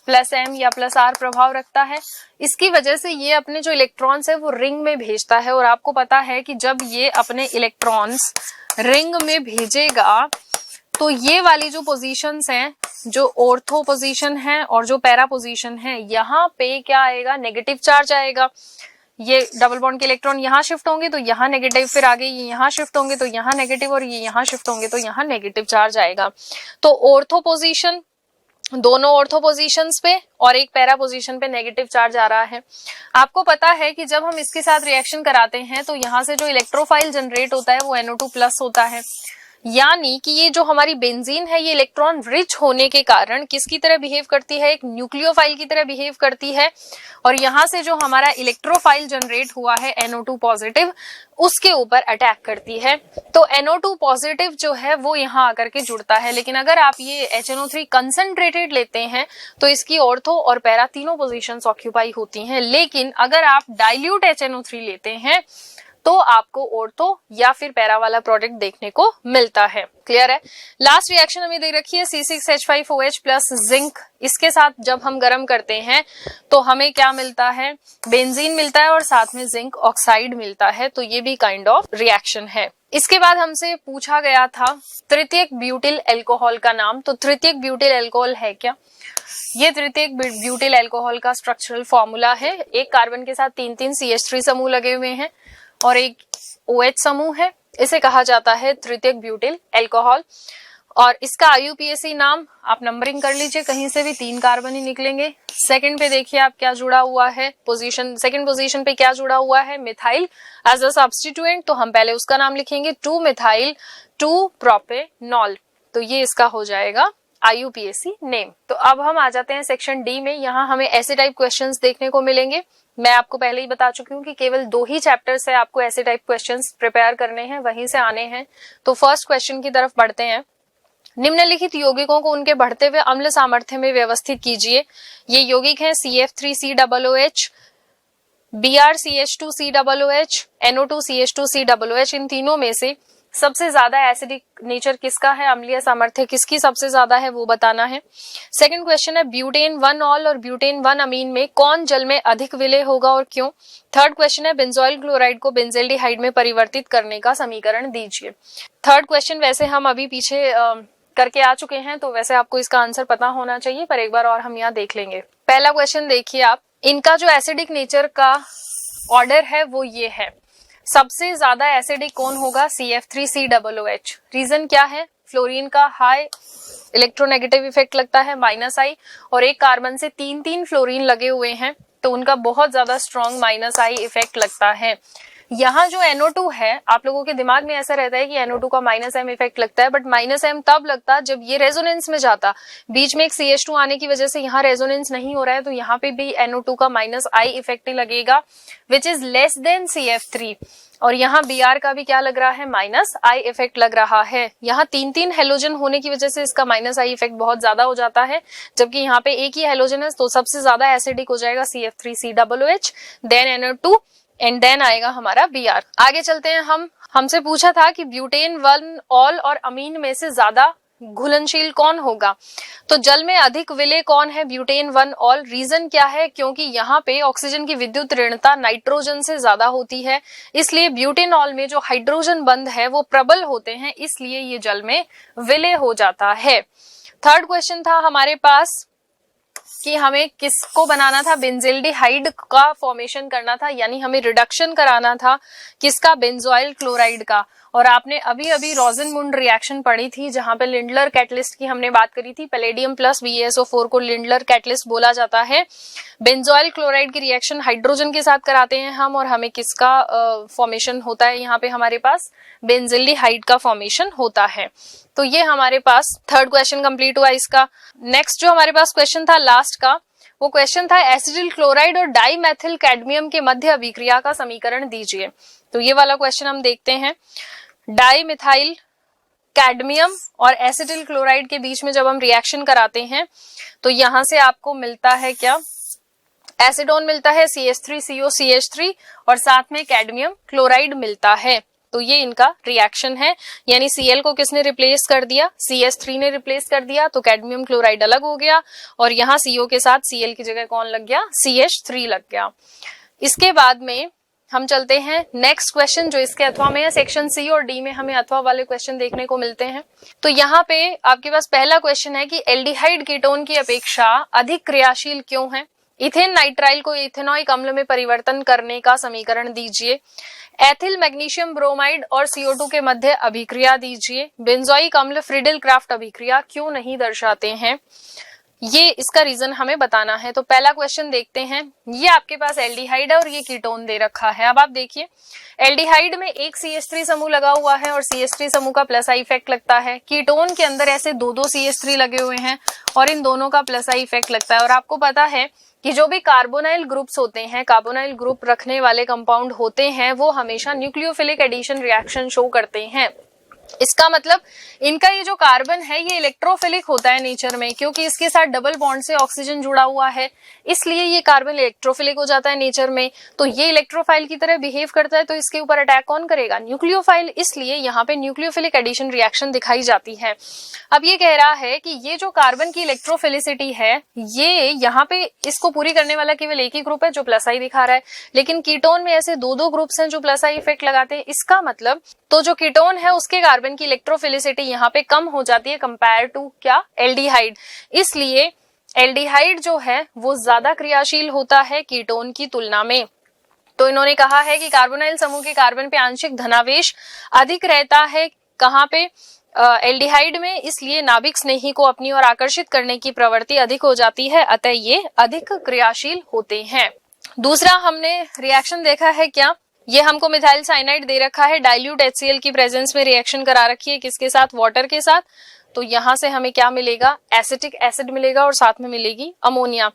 +M या +R प्रभाव रखता है। इसकी वजह से ये अपने जो इलेक्ट्रॉन्स है वो रिंग में भेजता है, और आपको पता है कि जब ये अपने इलेक्ट्रॉन्स रिंग में भेजेगा तो ये वाली जो पोजीशंस हैं, जो ऑर्थो पोजीशन है और जो पैरा पोजीशन है, यहाँ पे क्या आएगा, नेगेटिव चार्ज आएगा। ये डबल बॉन्ड के इलेक्ट्रॉन यहाँ शिफ्ट होंगे तो यहाँ नेगेटिव, फिर आगे ये यहाँ शिफ्ट होंगे तो यहाँ नेगेटिव, और ये यहाँ शिफ्ट होंगे तो यहाँ नेगेटिव चार्ज आएगा। तो ऑर्थो पोजीशन, दोनों ऑर्थो पोजीशंस पे और एक पैरा पोजीशन पे नेगेटिव चार्ज आ रहा है। आपको पता है कि जब हम इसके साथ रिएक्शन कराते हैं तो यहाँ से जो इलेक्ट्रोफाइल जनरेट होता है वो NO2+ होता है, यानी कि ये जो हमारी बेंजीन है ये इलेक्ट्रॉन रिच होने के कारण किसकी तरह बिहेव करती है, एक न्यूक्लियोफाइल की तरह बिहेव करती है, और यहाँ से जो हमारा इलेक्ट्रोफाइल जनरेट हुआ है NO2+, उसके ऊपर अटैक करती है। तो NO2+ जो है वो यहाँ आकर के जुड़ता है। लेकिन अगर आप ये HNO3 कंसंट्रेटेड लेते हैं तो इसकी ऑर्थो और पैरा तीनों पोजीशंस ऑक्यूपाई होती हैं। लेकिन अगर आप डाइल्यूट HNO3 लेते हैं तो आपको ऑर्थो या फिर पैरा वाला प्रोडक्ट देखने को मिलता है। क्लियर है। लास्ट रिएक्शन हमें दे रखी है C6H5OH प्लस जिंक। इसके साथ जब हम गर्म करते हैं तो हमें क्या मिलता है, बेंजीन मिलता है और साथ में जिंक ऑक्साइड मिलता है। तो ये भी काइंड ऑफ रिएक्शन है। इसके बाद हमसे पूछा गया था तृतीयक ब्यूटिल अल्कोहल का नाम। तो तृतीयक ब्यूटिल अल्कोहल है क्या? ये तृतीयक ब्यूटिल अल्कोहल का स्ट्रक्चरल फॉर्मूला है। एक कार्बन के साथ 3-3 CH3 समूह लगे हुए हैं और एक OH समूह है। इसे कहा जाता है तृतीयक ब्यूटिल अल्कोहल। और इसका IUPAC नाम आप नंबरिंग कर लीजिए, कहीं से भी 3 कार्बन ही निकलेंगे। सेकंड पे देखिए आप क्या जुड़ा हुआ है, पोजीशन, सेकंड पोजीशन पे क्या जुड़ा हुआ है, मिथाइल एज अ सब्स्टिट्यूएंट। तो हम पहले उसका नाम लिखेंगे 2-मिथाइल 2-प्रोपेनॉल। तो ये इसका हो जाएगा IUPAC नेम। तो अब हम आ जाते हैं सेक्शन डी में। यहाँ हमें ऐसे टाइप क्वेश्चंस देखने को मिलेंगे। मैं आपको पहले ही बता चुकी हूँ कि केवल 2 ही चैप्टर से आपको ऐसे टाइप क्वेश्चंस प्रिपेयर करने हैं, वहीं से आने हैं। तो फर्स्ट क्वेश्चन की तरफ बढ़ते हैं। निम्नलिखित यौगिकों को उनके बढ़ते हुए अम्ल सामर्थ्य में व्यवस्थित कीजिए। ये यौगिक हैं CF3COOH, BrCH2COOH, NO2CH2COOH। इन तीनों में से सबसे ज्यादा एसिडिक नेचर किसका है, अम्लीय सामर्थ्य किसकी सबसे ज्यादा है, वो बताना है। सेकंड क्वेश्चन है ब्यूटेन 1 ऑल और ब्यूटेन 1 अमीन में कौन जल में अधिक विलय होगा और क्यों। थर्ड क्वेश्चन है बेंजोइल क्लोराइड को बेंजेल्डिहाइड में परिवर्तित करने का समीकरण दीजिए। थर्ड क्वेश्चन वैसे हम अभी पीछे करके आ चुके हैं, तो वैसे आपको इसका आंसर पता होना चाहिए, पर एक बार और हम यहाँ देख लेंगे। पहला क्वेश्चन देखिए आप, इनका जो एसिडिक नेचर का ऑर्डर है वो ये है। सबसे ज्यादा एसिडिक कौन होगा, CF3COOH। रीजन क्या है, फ्लोरीन का हाई इलेक्ट्रोनेगेटिव इफेक्ट लगता है -I, और एक कार्बन से 3-3 फ्लोरीन लगे हुए हैं तो उनका बहुत ज्यादा स्ट्रॉन्ग -I इफेक्ट लगता है। यहाँ जो NO2 है, आप लोगों के दिमाग में ऐसा रहता है कि NO2 का -M इफेक्ट लगता है, बट -M तब लगता जब ये रेजोनेंस में जाता। बीच में एक CH2 आने की वजह से यहाँ रेजोनेंस नहीं हो रहा है, तो यहाँ पे भी NO2 का -I इफेक्ट ही लगेगा, which is less than CF3। और यहाँ Br का भी क्या लग रहा है, -I इफेक्ट लग रहा है। यहाँ 3-3 हेलोजन होने की वजह से इसका -I इफेक्ट बहुत ज्यादा हो जाता है, जबकि यहाँ पे एक ही हेलोजन है, तो सबसे ज्यादा एसिडिक हो जाएगा CF3COOH, then NO2 and then आएगा हमारा Br। आगे चलते हैं हम। हमसे पूछा था कि ब्यूटेन 1 ऑल और अमीन में से ज्यादा घुलनशील कौन होगा? तो जल में अधिक विलेय कौन है? Butane 1 all. रीजन क्या है? क्योंकि यहाँ पे ऑक्सीजन की विद्युत ऋणता नाइट्रोजन से ज्यादा होती है, इसलिए ब्यूटेनॉल में जो हाइड्रोजन बंध है वो प्रबल होते हैं, इसलिए ये जल में विलेय हो जाता है। थर्ड क्वेश्चन था हमारे पास कि हमें किसको बनाना था? बेंजिल्डिहाइड का फॉर्मेशन करना था, यानी हमें रिडक्शन कराना था किसका? बेंजोइल क्लोराइड का। और आपने अभी अभी रोजेनमुंड रिएक्शन पढ़ी थी जहां पे लिंडलर कैटलिस्ट की हमने बात करी थी। पैलेडियम प्लस BaSO4 को लिंडलर कैटलिस्ट बोला जाता है। बेंजोइल क्लोराइड की रिएक्शन हाइड्रोजन के साथ कराते हैं हम, और हमें किसका फॉर्मेशन होता है? यहाँ पे हमारे पास बेंजिल्डिहाइड का फॉर्मेशन होता है। तो ये हमारे पास थर्ड क्वेश्चन कंप्लीट हुआ इसका। नेक्स्ट जो हमारे पास क्वेश्चन था लास्ट का, वो क्वेश्चन था एसिटिल क्लोराइड और डाईमेथिल कैडमियम के मध्य अभिक्रिया का समीकरण दीजिए। तो ये वाला क्वेश्चन हम देखते हैं। डाईमिथाइल कैडमियम और एसिटिल क्लोराइड के बीच में जब हम रिएक्शन कराते हैं तो यहां से आपको मिलता है क्या? एसिडोन मिलता है CH3COCH3 और साथ में कैडमियम क्लोराइड मिलता है। तो ये इनका रिएक्शन है, यानी Cl को किसने रिप्लेस कर दिया? CH3 ने रिप्लेस कर दिया, तो कैडमियम क्लोराइड अलग हो गया और यहाँ CO के साथ Cl की जगह कौन लग गया? CH3 लग गया। इसके बाद में हम चलते हैं नेक्स्ट क्वेश्चन जो इसके अथवा में है। सेक्शन सी और डी में हमें अथवा वाले क्वेश्चन देखने को मिलते हैं। तो यहाँ पे आपके पास पहला क्वेश्चन है कि एल्डिहाइड कीटोन की अपेक्षा अधिक क्रियाशील क्यों है? इथेन नाइट्राइल को इथेनॉइक अम्ल में परिवर्तन करने का समीकरण दीजिए। एथिल मैग्नीशियम ब्रोमाइड और CO2 के मध्य अभिक्रिया दीजिए। बेंजोइक अम्ल फ्रीडल क्राफ्ट अभिक्रिया क्यों नहीं दर्शाते हैं? ये इसका रीजन हमें बताना है। तो पहला क्वेश्चन देखते हैं। ये आपके पास एल्डिहाइड है और ये कीटोन दे रखा है। अब आप देखिए, एल्डिहाइड में एक CH3 समूह लगा हुआ है और CH3 समूह का प्लस आई इफेक्ट लगता है। कीटोन के अंदर ऐसे दो CH3 लगे हुए हैं और इन दोनों का प्लस आई इफेक्ट लगता है। और आपको पता है कि जो भी कार्बोनाइल ग्रुप्स होते हैं, कार्बोनाइल ग्रुप रखने वाले कंपाउंड होते हैं, वो हमेशा न्यूक्लियोफिलिक एडिशन रिएक्शन शो करते हैं। इसका मतलब इनका ये जो कार्बन है ये इलेक्ट्रोफिलिक होता है नेचर में, क्योंकि इसके साथ डबल बॉन्ड से ऑक्सीजन जुड़ा हुआ है, इसलिए ये कार्बन इलेक्ट्रोफिलिक हो जाता है नेचर में। तो ये इलेक्ट्रोफाइल की तरह बिहेव करता है, तो इसके ऊपर अटैक कौन करेगा? न्यूक्लियोफाइल। इसलिए यहाँ पे न्यूक्लियोफिलिक एडिशन रिएक्शन दिखाई जाती है। अब ये कह रहा है कि ये जो कार्बन की इलेक्ट्रोफिलिसिटी है, ये यहाँ पे इसको पूरी करने वाला केवल एक ही ग्रुप है जो प्लस आई दिखा रहा है, लेकिन कीटोन में ऐसे दो ग्रुप्स हैं जो प्लस आई इफेक्ट लगाते हैं। इसका मतलब तो जो कीटोन है उसके कार्बन की इलेक्ट्रोफिलिसिटी यहाँ पे कम हो जाती है कंपेयर टू क्या? एल्डिहाइड। इसलिए एल्डिहाइड जो है वो ज्यादा क्रियाशील होता है कीटोन की तुलना में। तो इन्होंने कहा है कि कार्बोनाइल समूह के कार्बन पे आंशिक धनावेश अधिक रहता है। कहाँ पे? एल्डिहाइड में। इसलिए नाभिक स्नेही को अपनी ओर आकर्षित करने की प्रवृत्ति अधिक हो जाती है, अतः ये अधिक क्रियाशील होते हैं। दूसरा हमने रिएक्शन देखा है क्या? ये हमको मिथाइल साइनाइड दे रखा है, डाइल्यूट HCl की प्रेजेंस में रिएक्शन करा रखी है, किसके साथ? वाटर के साथ। तो यहां से हमें क्या मिलेगा? एसिटिक एसिड मिलेगा और साथ में मिलेगी अमोनिया।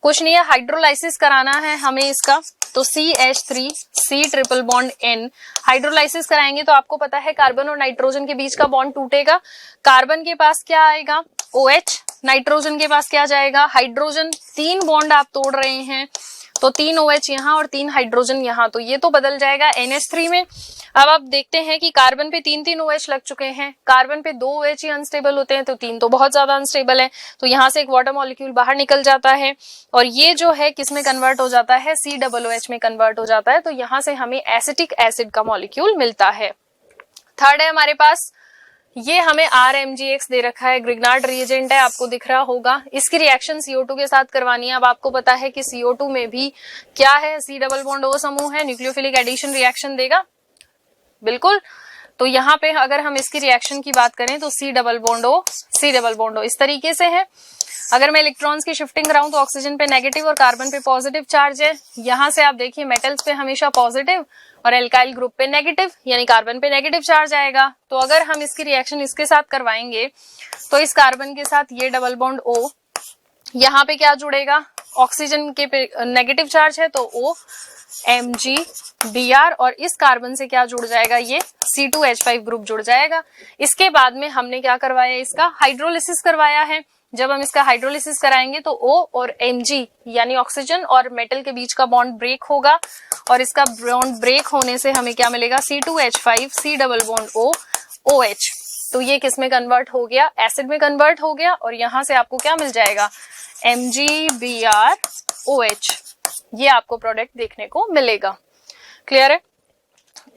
कुछ नहीं है, हाइड्रोलाइसिस कराना है हमें इसका। तो CH3C triple bond N hydrolysis कराएंगे तो आपको पता है कार्बन और नाइट्रोजन के बीच का बॉन्ड टूटेगा। कार्बन के पास क्या आएगा? OH। नाइट्रोजन के पास क्या जाएगा? हाइड्रोजन। 3 बॉन्ड आप तोड़ रहे हैं, तो 3 OH यहाँ और 3 हाइड्रोजन यहाँ, तो ये तो बदल जाएगा NH3 में। अब आप देखते हैं कि कार्बन पे 3 OH लग चुके हैं, कार्बन पे 2 OH ही अनस्टेबल होते हैं, तो 3 तो बहुत ज्यादा अनस्टेबल है, तो यहाँ से एक वाटर मॉलिक्यूल बाहर निकल जाता है और ये जो है किस में कन्वर्ट हो जाता है? COOH में कन्वर्ट हो जाता है। तो यहाँ से हमें एसिटिक एसिड का मॉलिक्यूल मिलता है। थर्ड है हमारे पास, ये हमें RMgX दे रखा है, ग्रिग्नार्ड रिएजेंट है, आपको दिख रहा होगा। इसकी रिएक्शन CO2 के साथ करवानी है। अब आपको पता है कि CO2 में भी क्या है? C डबल बॉन्ड O समूह है, न्यूक्लियोफिलिक एडिशन रिएक्शन देगा, बिल्कुल। तो यहाँ पे अगर हम इसकी रिएक्शन की बात करें तो C डबल बॉन्ड O इस तरीके से है। अगर मैं इलेक्ट्रॉन्स की शिफ्टिंग कराऊं तो ऑक्सीजन पे नेगेटिव और कार्बन पे पॉजिटिव चार्ज है। यहाँ से आप देखिए मेटल्स पे हमेशा पॉजिटिव और एल्काइल ग्रुप पे नेगेटिव, यानी कार्बन पे नेगेटिव चार्ज आएगा। तो अगर हम इसकी रिएक्शन इसके साथ करवाएंगे तो इस कार्बन के साथ ये डबल बॉन्ड O, यहाँ पे क्या जुड़ेगा? ऑक्सीजन के पे नेगेटिव चार्ज है तो O MgBr, और इस कार्बन से क्या जुड़ जाएगा? ये C2H5 ग्रुप जुड़ जाएगा। इसके बाद में हमने क्या करवाया? इसका हाइड्रोलिसिस करवाया है। जब हम इसका हाइड्रोलिसिस कराएंगे तो O और Mg यानी ऑक्सीजन और मेटल के बीच का बॉन्ड ब्रेक होगा और इसका बॉन्ड ब्रेक होने से हमें क्या मिलेगा? C2H5 C double bond O OH। तो ये किस में कन्वर्ट हो गया, एसिड में कन्वर्ट हो गया, और यहां से आपको क्या मिल जाएगा, MgBrOH, ये आपको प्रोडक्ट देखने को मिलेगा। क्लियर है।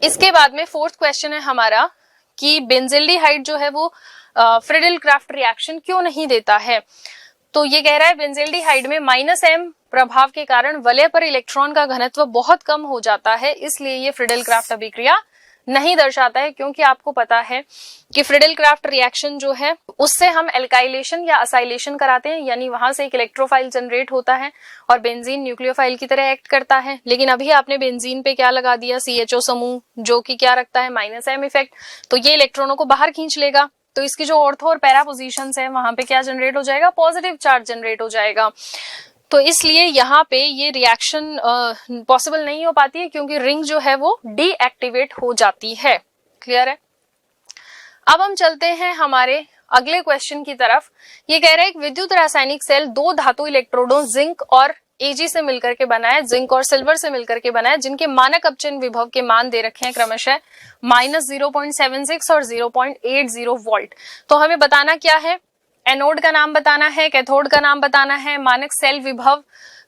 इसके बाद में फोर्थ क्वेश्चन है हमारा कि बेंजिल्डिहाइड जो है वो फ्रीडल क्राफ्ट रिएक्शन क्यों नहीं देता है। तो ये कह रहा है बेंजिल्डिहाइड में -m प्रभाव के कारण वलय पर इलेक्ट्रॉन का घनत्व बहुत कम हो जाता है, इसलिए ये फ्रीडल क्राफ्ट अभिक्रिया नहीं दर्शाता है। क्योंकि आपको पता है कि फ्रीडल क्राफ्ट रिएक्शन जो है उससे हम एल्काइलेशन या असाइलेशन कराते हैं, यानी वहां से एक इलेक्ट्रोफाइल जनरेट होता है और बेंजीन न्यूक्लियोफाइल की तरह एक्ट करता है। लेकिन अभी आपने बेंजीन पे क्या लगा दिया, CHO समूह, जो कि क्या रखता है, -m इफेक्ट, तो ये इलेक्ट्रॉनों को बाहर खींच लेगा। तो इसकी जो ऑर्थो और पैरा पोजीशंस है वहां पे क्या जनरेट हो जाएगा, पॉजिटिव चार्ज जनरेट हो जाएगा। तो इसलिए यहाँ पे ये रिएक्शन पॉसिबल नहीं हो पाती है, क्योंकि रिंग जो है वो डीएक्टिवेट हो जाती है। क्लियर है। अब हम चलते हैं हमारे अगले क्वेश्चन की तरफ। ये कह रहा है कि विद्युत रासायनिक सेल दो धातु इलेक्ट्रोडों जिंक और Ag से मिलकर के बना है, जिंक और सिल्वर से मिलकर के बना है, जिनके मानक अपचयन विभव के मान दे रखे हैं क्रमशः -0.76 और 0.80 वोल्ट। तो हमें बताना क्या है, एनोड का नाम बताना है, कैथोड का नाम बताना है, मानक सेल विभव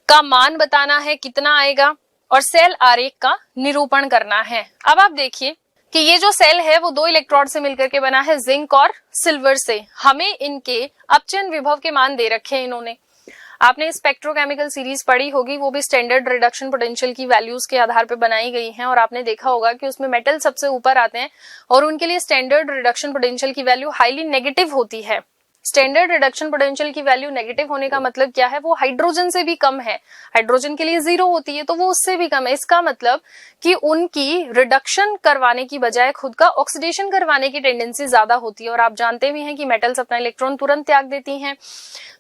का मान बताना है कितना आएगा, और सेल आरेख का निरूपण करना है। अब आप देखिए कि ये जो सेल है वो दो इलेक्ट्रोड से मिलकर के बना है, जिंक और सिल्वर से। हमें इनके अपचयन विभव के मान दे रखे हैं इन्होंने। आपने स्पेक्ट्रोकेमिकल सीरीज पढ़ी होगी, वो भी स्टैंडर्ड रिडक्शन पोटेंशियल की वैल्यूज के आधार पर बनाई गई हैं, और आपने देखा होगा कि उसमें मेटल सबसे ऊपर आते हैं और उनके लिए स्टैंडर्ड रिडक्शन पोटेंशियल की वैल्यू हाईली नेगेटिव होती है। स्टैंडर्ड रिडक्शन पोटेंशियल की वैल्यू नेगेटिव होने का मतलब क्या है, वो हाइड्रोजन से भी कम है। हाइड्रोजन के लिए 0 होती है, तो वो उससे भी कम है। इसका मतलब कि उनकी रिडक्शन करवाने की बजाय खुद का ऑक्सीडेशन करवाने की टेंडेंसी ज्यादा होती है। और आप जानते भी हैं कि मेटल्स अपना इलेक्ट्रॉन तुरंत त्याग देती हैं।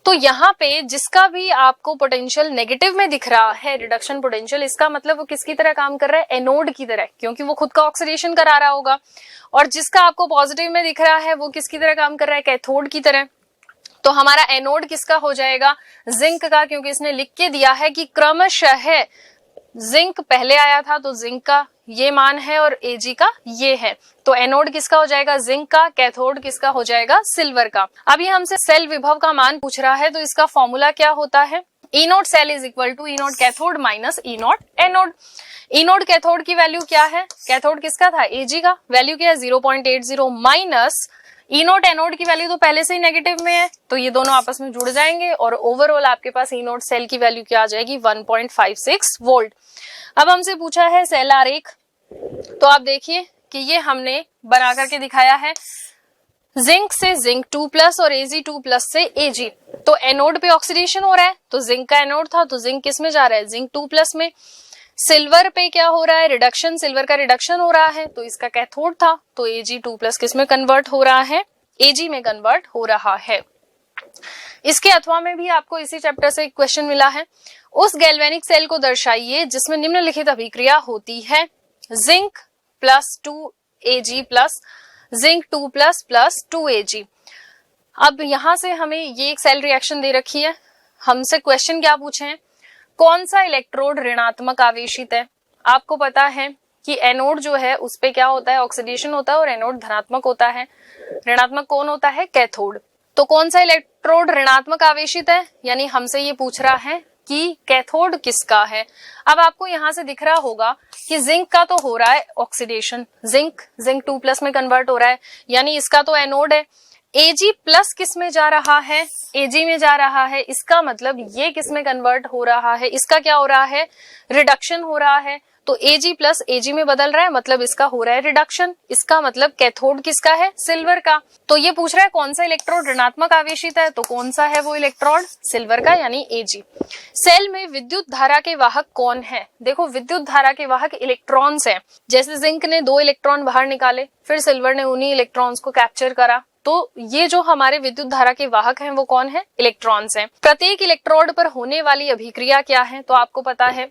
तो यहाँ पे जिसका भी आपको पोटेंशियल नेगेटिव में दिख रहा है रिडक्शन पोटेंशियल, इसका मतलब वो किसकी तरह काम कर रहा है, एनोड की तरह, क्योंकि वो खुद का ऑक्सीडेशन करा रहा होगा। और जिसका आपको पॉजिटिव में दिख रहा है वो किसकी तरह काम कर रहा है, कैथोड की तरह। तो हमारा एनोड किसका हो जाएगा, जिंक का, क्योंकि इसने लिख के दिया है कि क्रमशः जिंक पहले आया था, तो जिंक का ये मान है और Ag का ये है। तो एनोड किसका हो जाएगा, जिंक का, कैथोड किसका हो जाएगा, सिल्वर का। अब ये हमसे सेल विभव का मान पूछ रहा है, तो इसका फॉर्मूला क्या होता है, E nought cell is equal to E nought cathode minus E nought anode. E nought cathode की वैल्यू क्या है, कैथोड किसका था, Ag का, वैल्यू क्या है 0.80 माइनस E नोट एनोड की वैल्यू तो पहले से ही नेगेटिव में है, तो ये दोनों आपस में जुड़ जाएंगे और ओवरऑल आपके पास E नोट सेल की वैल्यू क्या आ जाएगी, 1.56 वोल्ट। अब हमसे पूछा है सेल आरेख, तो आप देखिए कि ये हमने बना करके दिखाया है, जिंक से जिंक 2+ और Ag2+ से Ag। तो एनोड पे ऑक्सीडेशन हो रहा है, तो जिंक का एनोड था, तो जिंक किस में जा रहा है, जिंक 2+ में। सिल्वर पे क्या हो रहा है, रिडक्शन, सिल्वर का रिडक्शन हो रहा है, तो इसका कैथोड था, तो Ag2+ किस में कन्वर्ट हो रहा है, Ag में कन्वर्ट हो रहा है। इसके अथवा में भी आपको इसी चैप्टर से एक क्वेश्चन मिला है, उस गैल्वेनिक सेल को दर्शाइए जिसमें निम्नलिखित अभिक्रिया होती है, zinc +2 Ag plus zinc 2+ + 2 Ag। अब यहां से हमें ये एक सेल रिएक्शन दे रखी है, हमसे क्वेश्चन क्या पूछे हैं, कौन सा इलेक्ट्रोड ऋणात्मक आवेशित है। आपको पता है कि एनोड जो है उस पे क्या होता है, ऑक्सीडेशन होता है, और एनोड धनात्मक होता है। ऋणात्मक कौन होता है, कैथोड। तो कौन सा इलेक्ट्रोड ऋणात्मक आवेशित है, यानी हमसे ये पूछ रहा है कि कैथोड किसका है। अब आपको यहां से दिख रहा होगा कि जिंक का तो हो रहा है ऑक्सीडेशन, जिंक 2+ में कन्वर्ट हो रहा है, यानी इसका तो एनोड है। Ag+ किस में जा रहा है, Ag में जा रहा है, इसका मतलब ये किस में कन्वर्ट हो रहा है, इसका क्या हो रहा है, रिडक्शन हो रहा है। तो Ag+ Ag में बदल रहा है, मतलब इसका हो रहा है रिडक्शन। इसका मतलब कैथोड किसका है, सिल्वर का। तो ये पूछ रहा है कौन सा इलेक्ट्रोड ऋणात्मक आवेशित है, तो कौन सा है वो इलेक्ट्रोड, सिल्वर का, यानी Ag। सेल में विद्युत धारा के वाहक कौन है, देखो विद्युत धारा के वाहक इलेक्ट्रॉन्स हैं। जैसे जिंक ने 2 इलेक्ट्रॉन बाहर निकाले, फिर सिल्वर ने उन्हीं इलेक्ट्रॉन्स को कैप्चर करा, तो ये जो हमारे विद्युत धारा के वाहक हैं वो कौन है, इलेक्ट्रॉन्स हैं। प्रत्येक इलेक्ट्रोड पर होने वाली अभिक्रिया क्या है, तो आपको पता है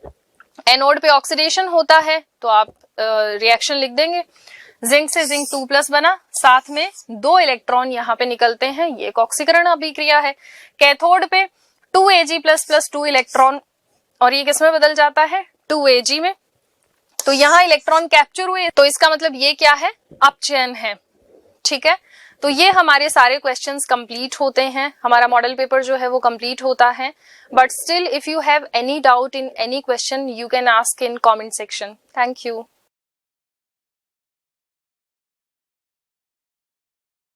एनोड पे ऑक्सीडेशन होता है, तो आप रिएक्शन लिख देंगे, जिंक से जिंक 2+ बना, साथ में 2 इलेक्ट्रॉन यहाँ पे निकलते हैं, ये एक ऑक्सीकरण अभिक्रिया है। कैथोड पे 2 Ag+ + 2 इलेक्ट्रॉन, और ये किस में बदल जाता है, 2 Ag में। तो यहाँ इलेक्ट्रॉन कैप्चर हुए, तो इसका मतलब ये क्या है, अपचयन है। ठीक है, तो ये हमारे सारे क्वेश्चंस कंप्लीट होते हैं, हमारा मॉडल पेपर जो है वो कंप्लीट होता है. But still if you have any doubt in any question, you can ask in comment section. Thank you.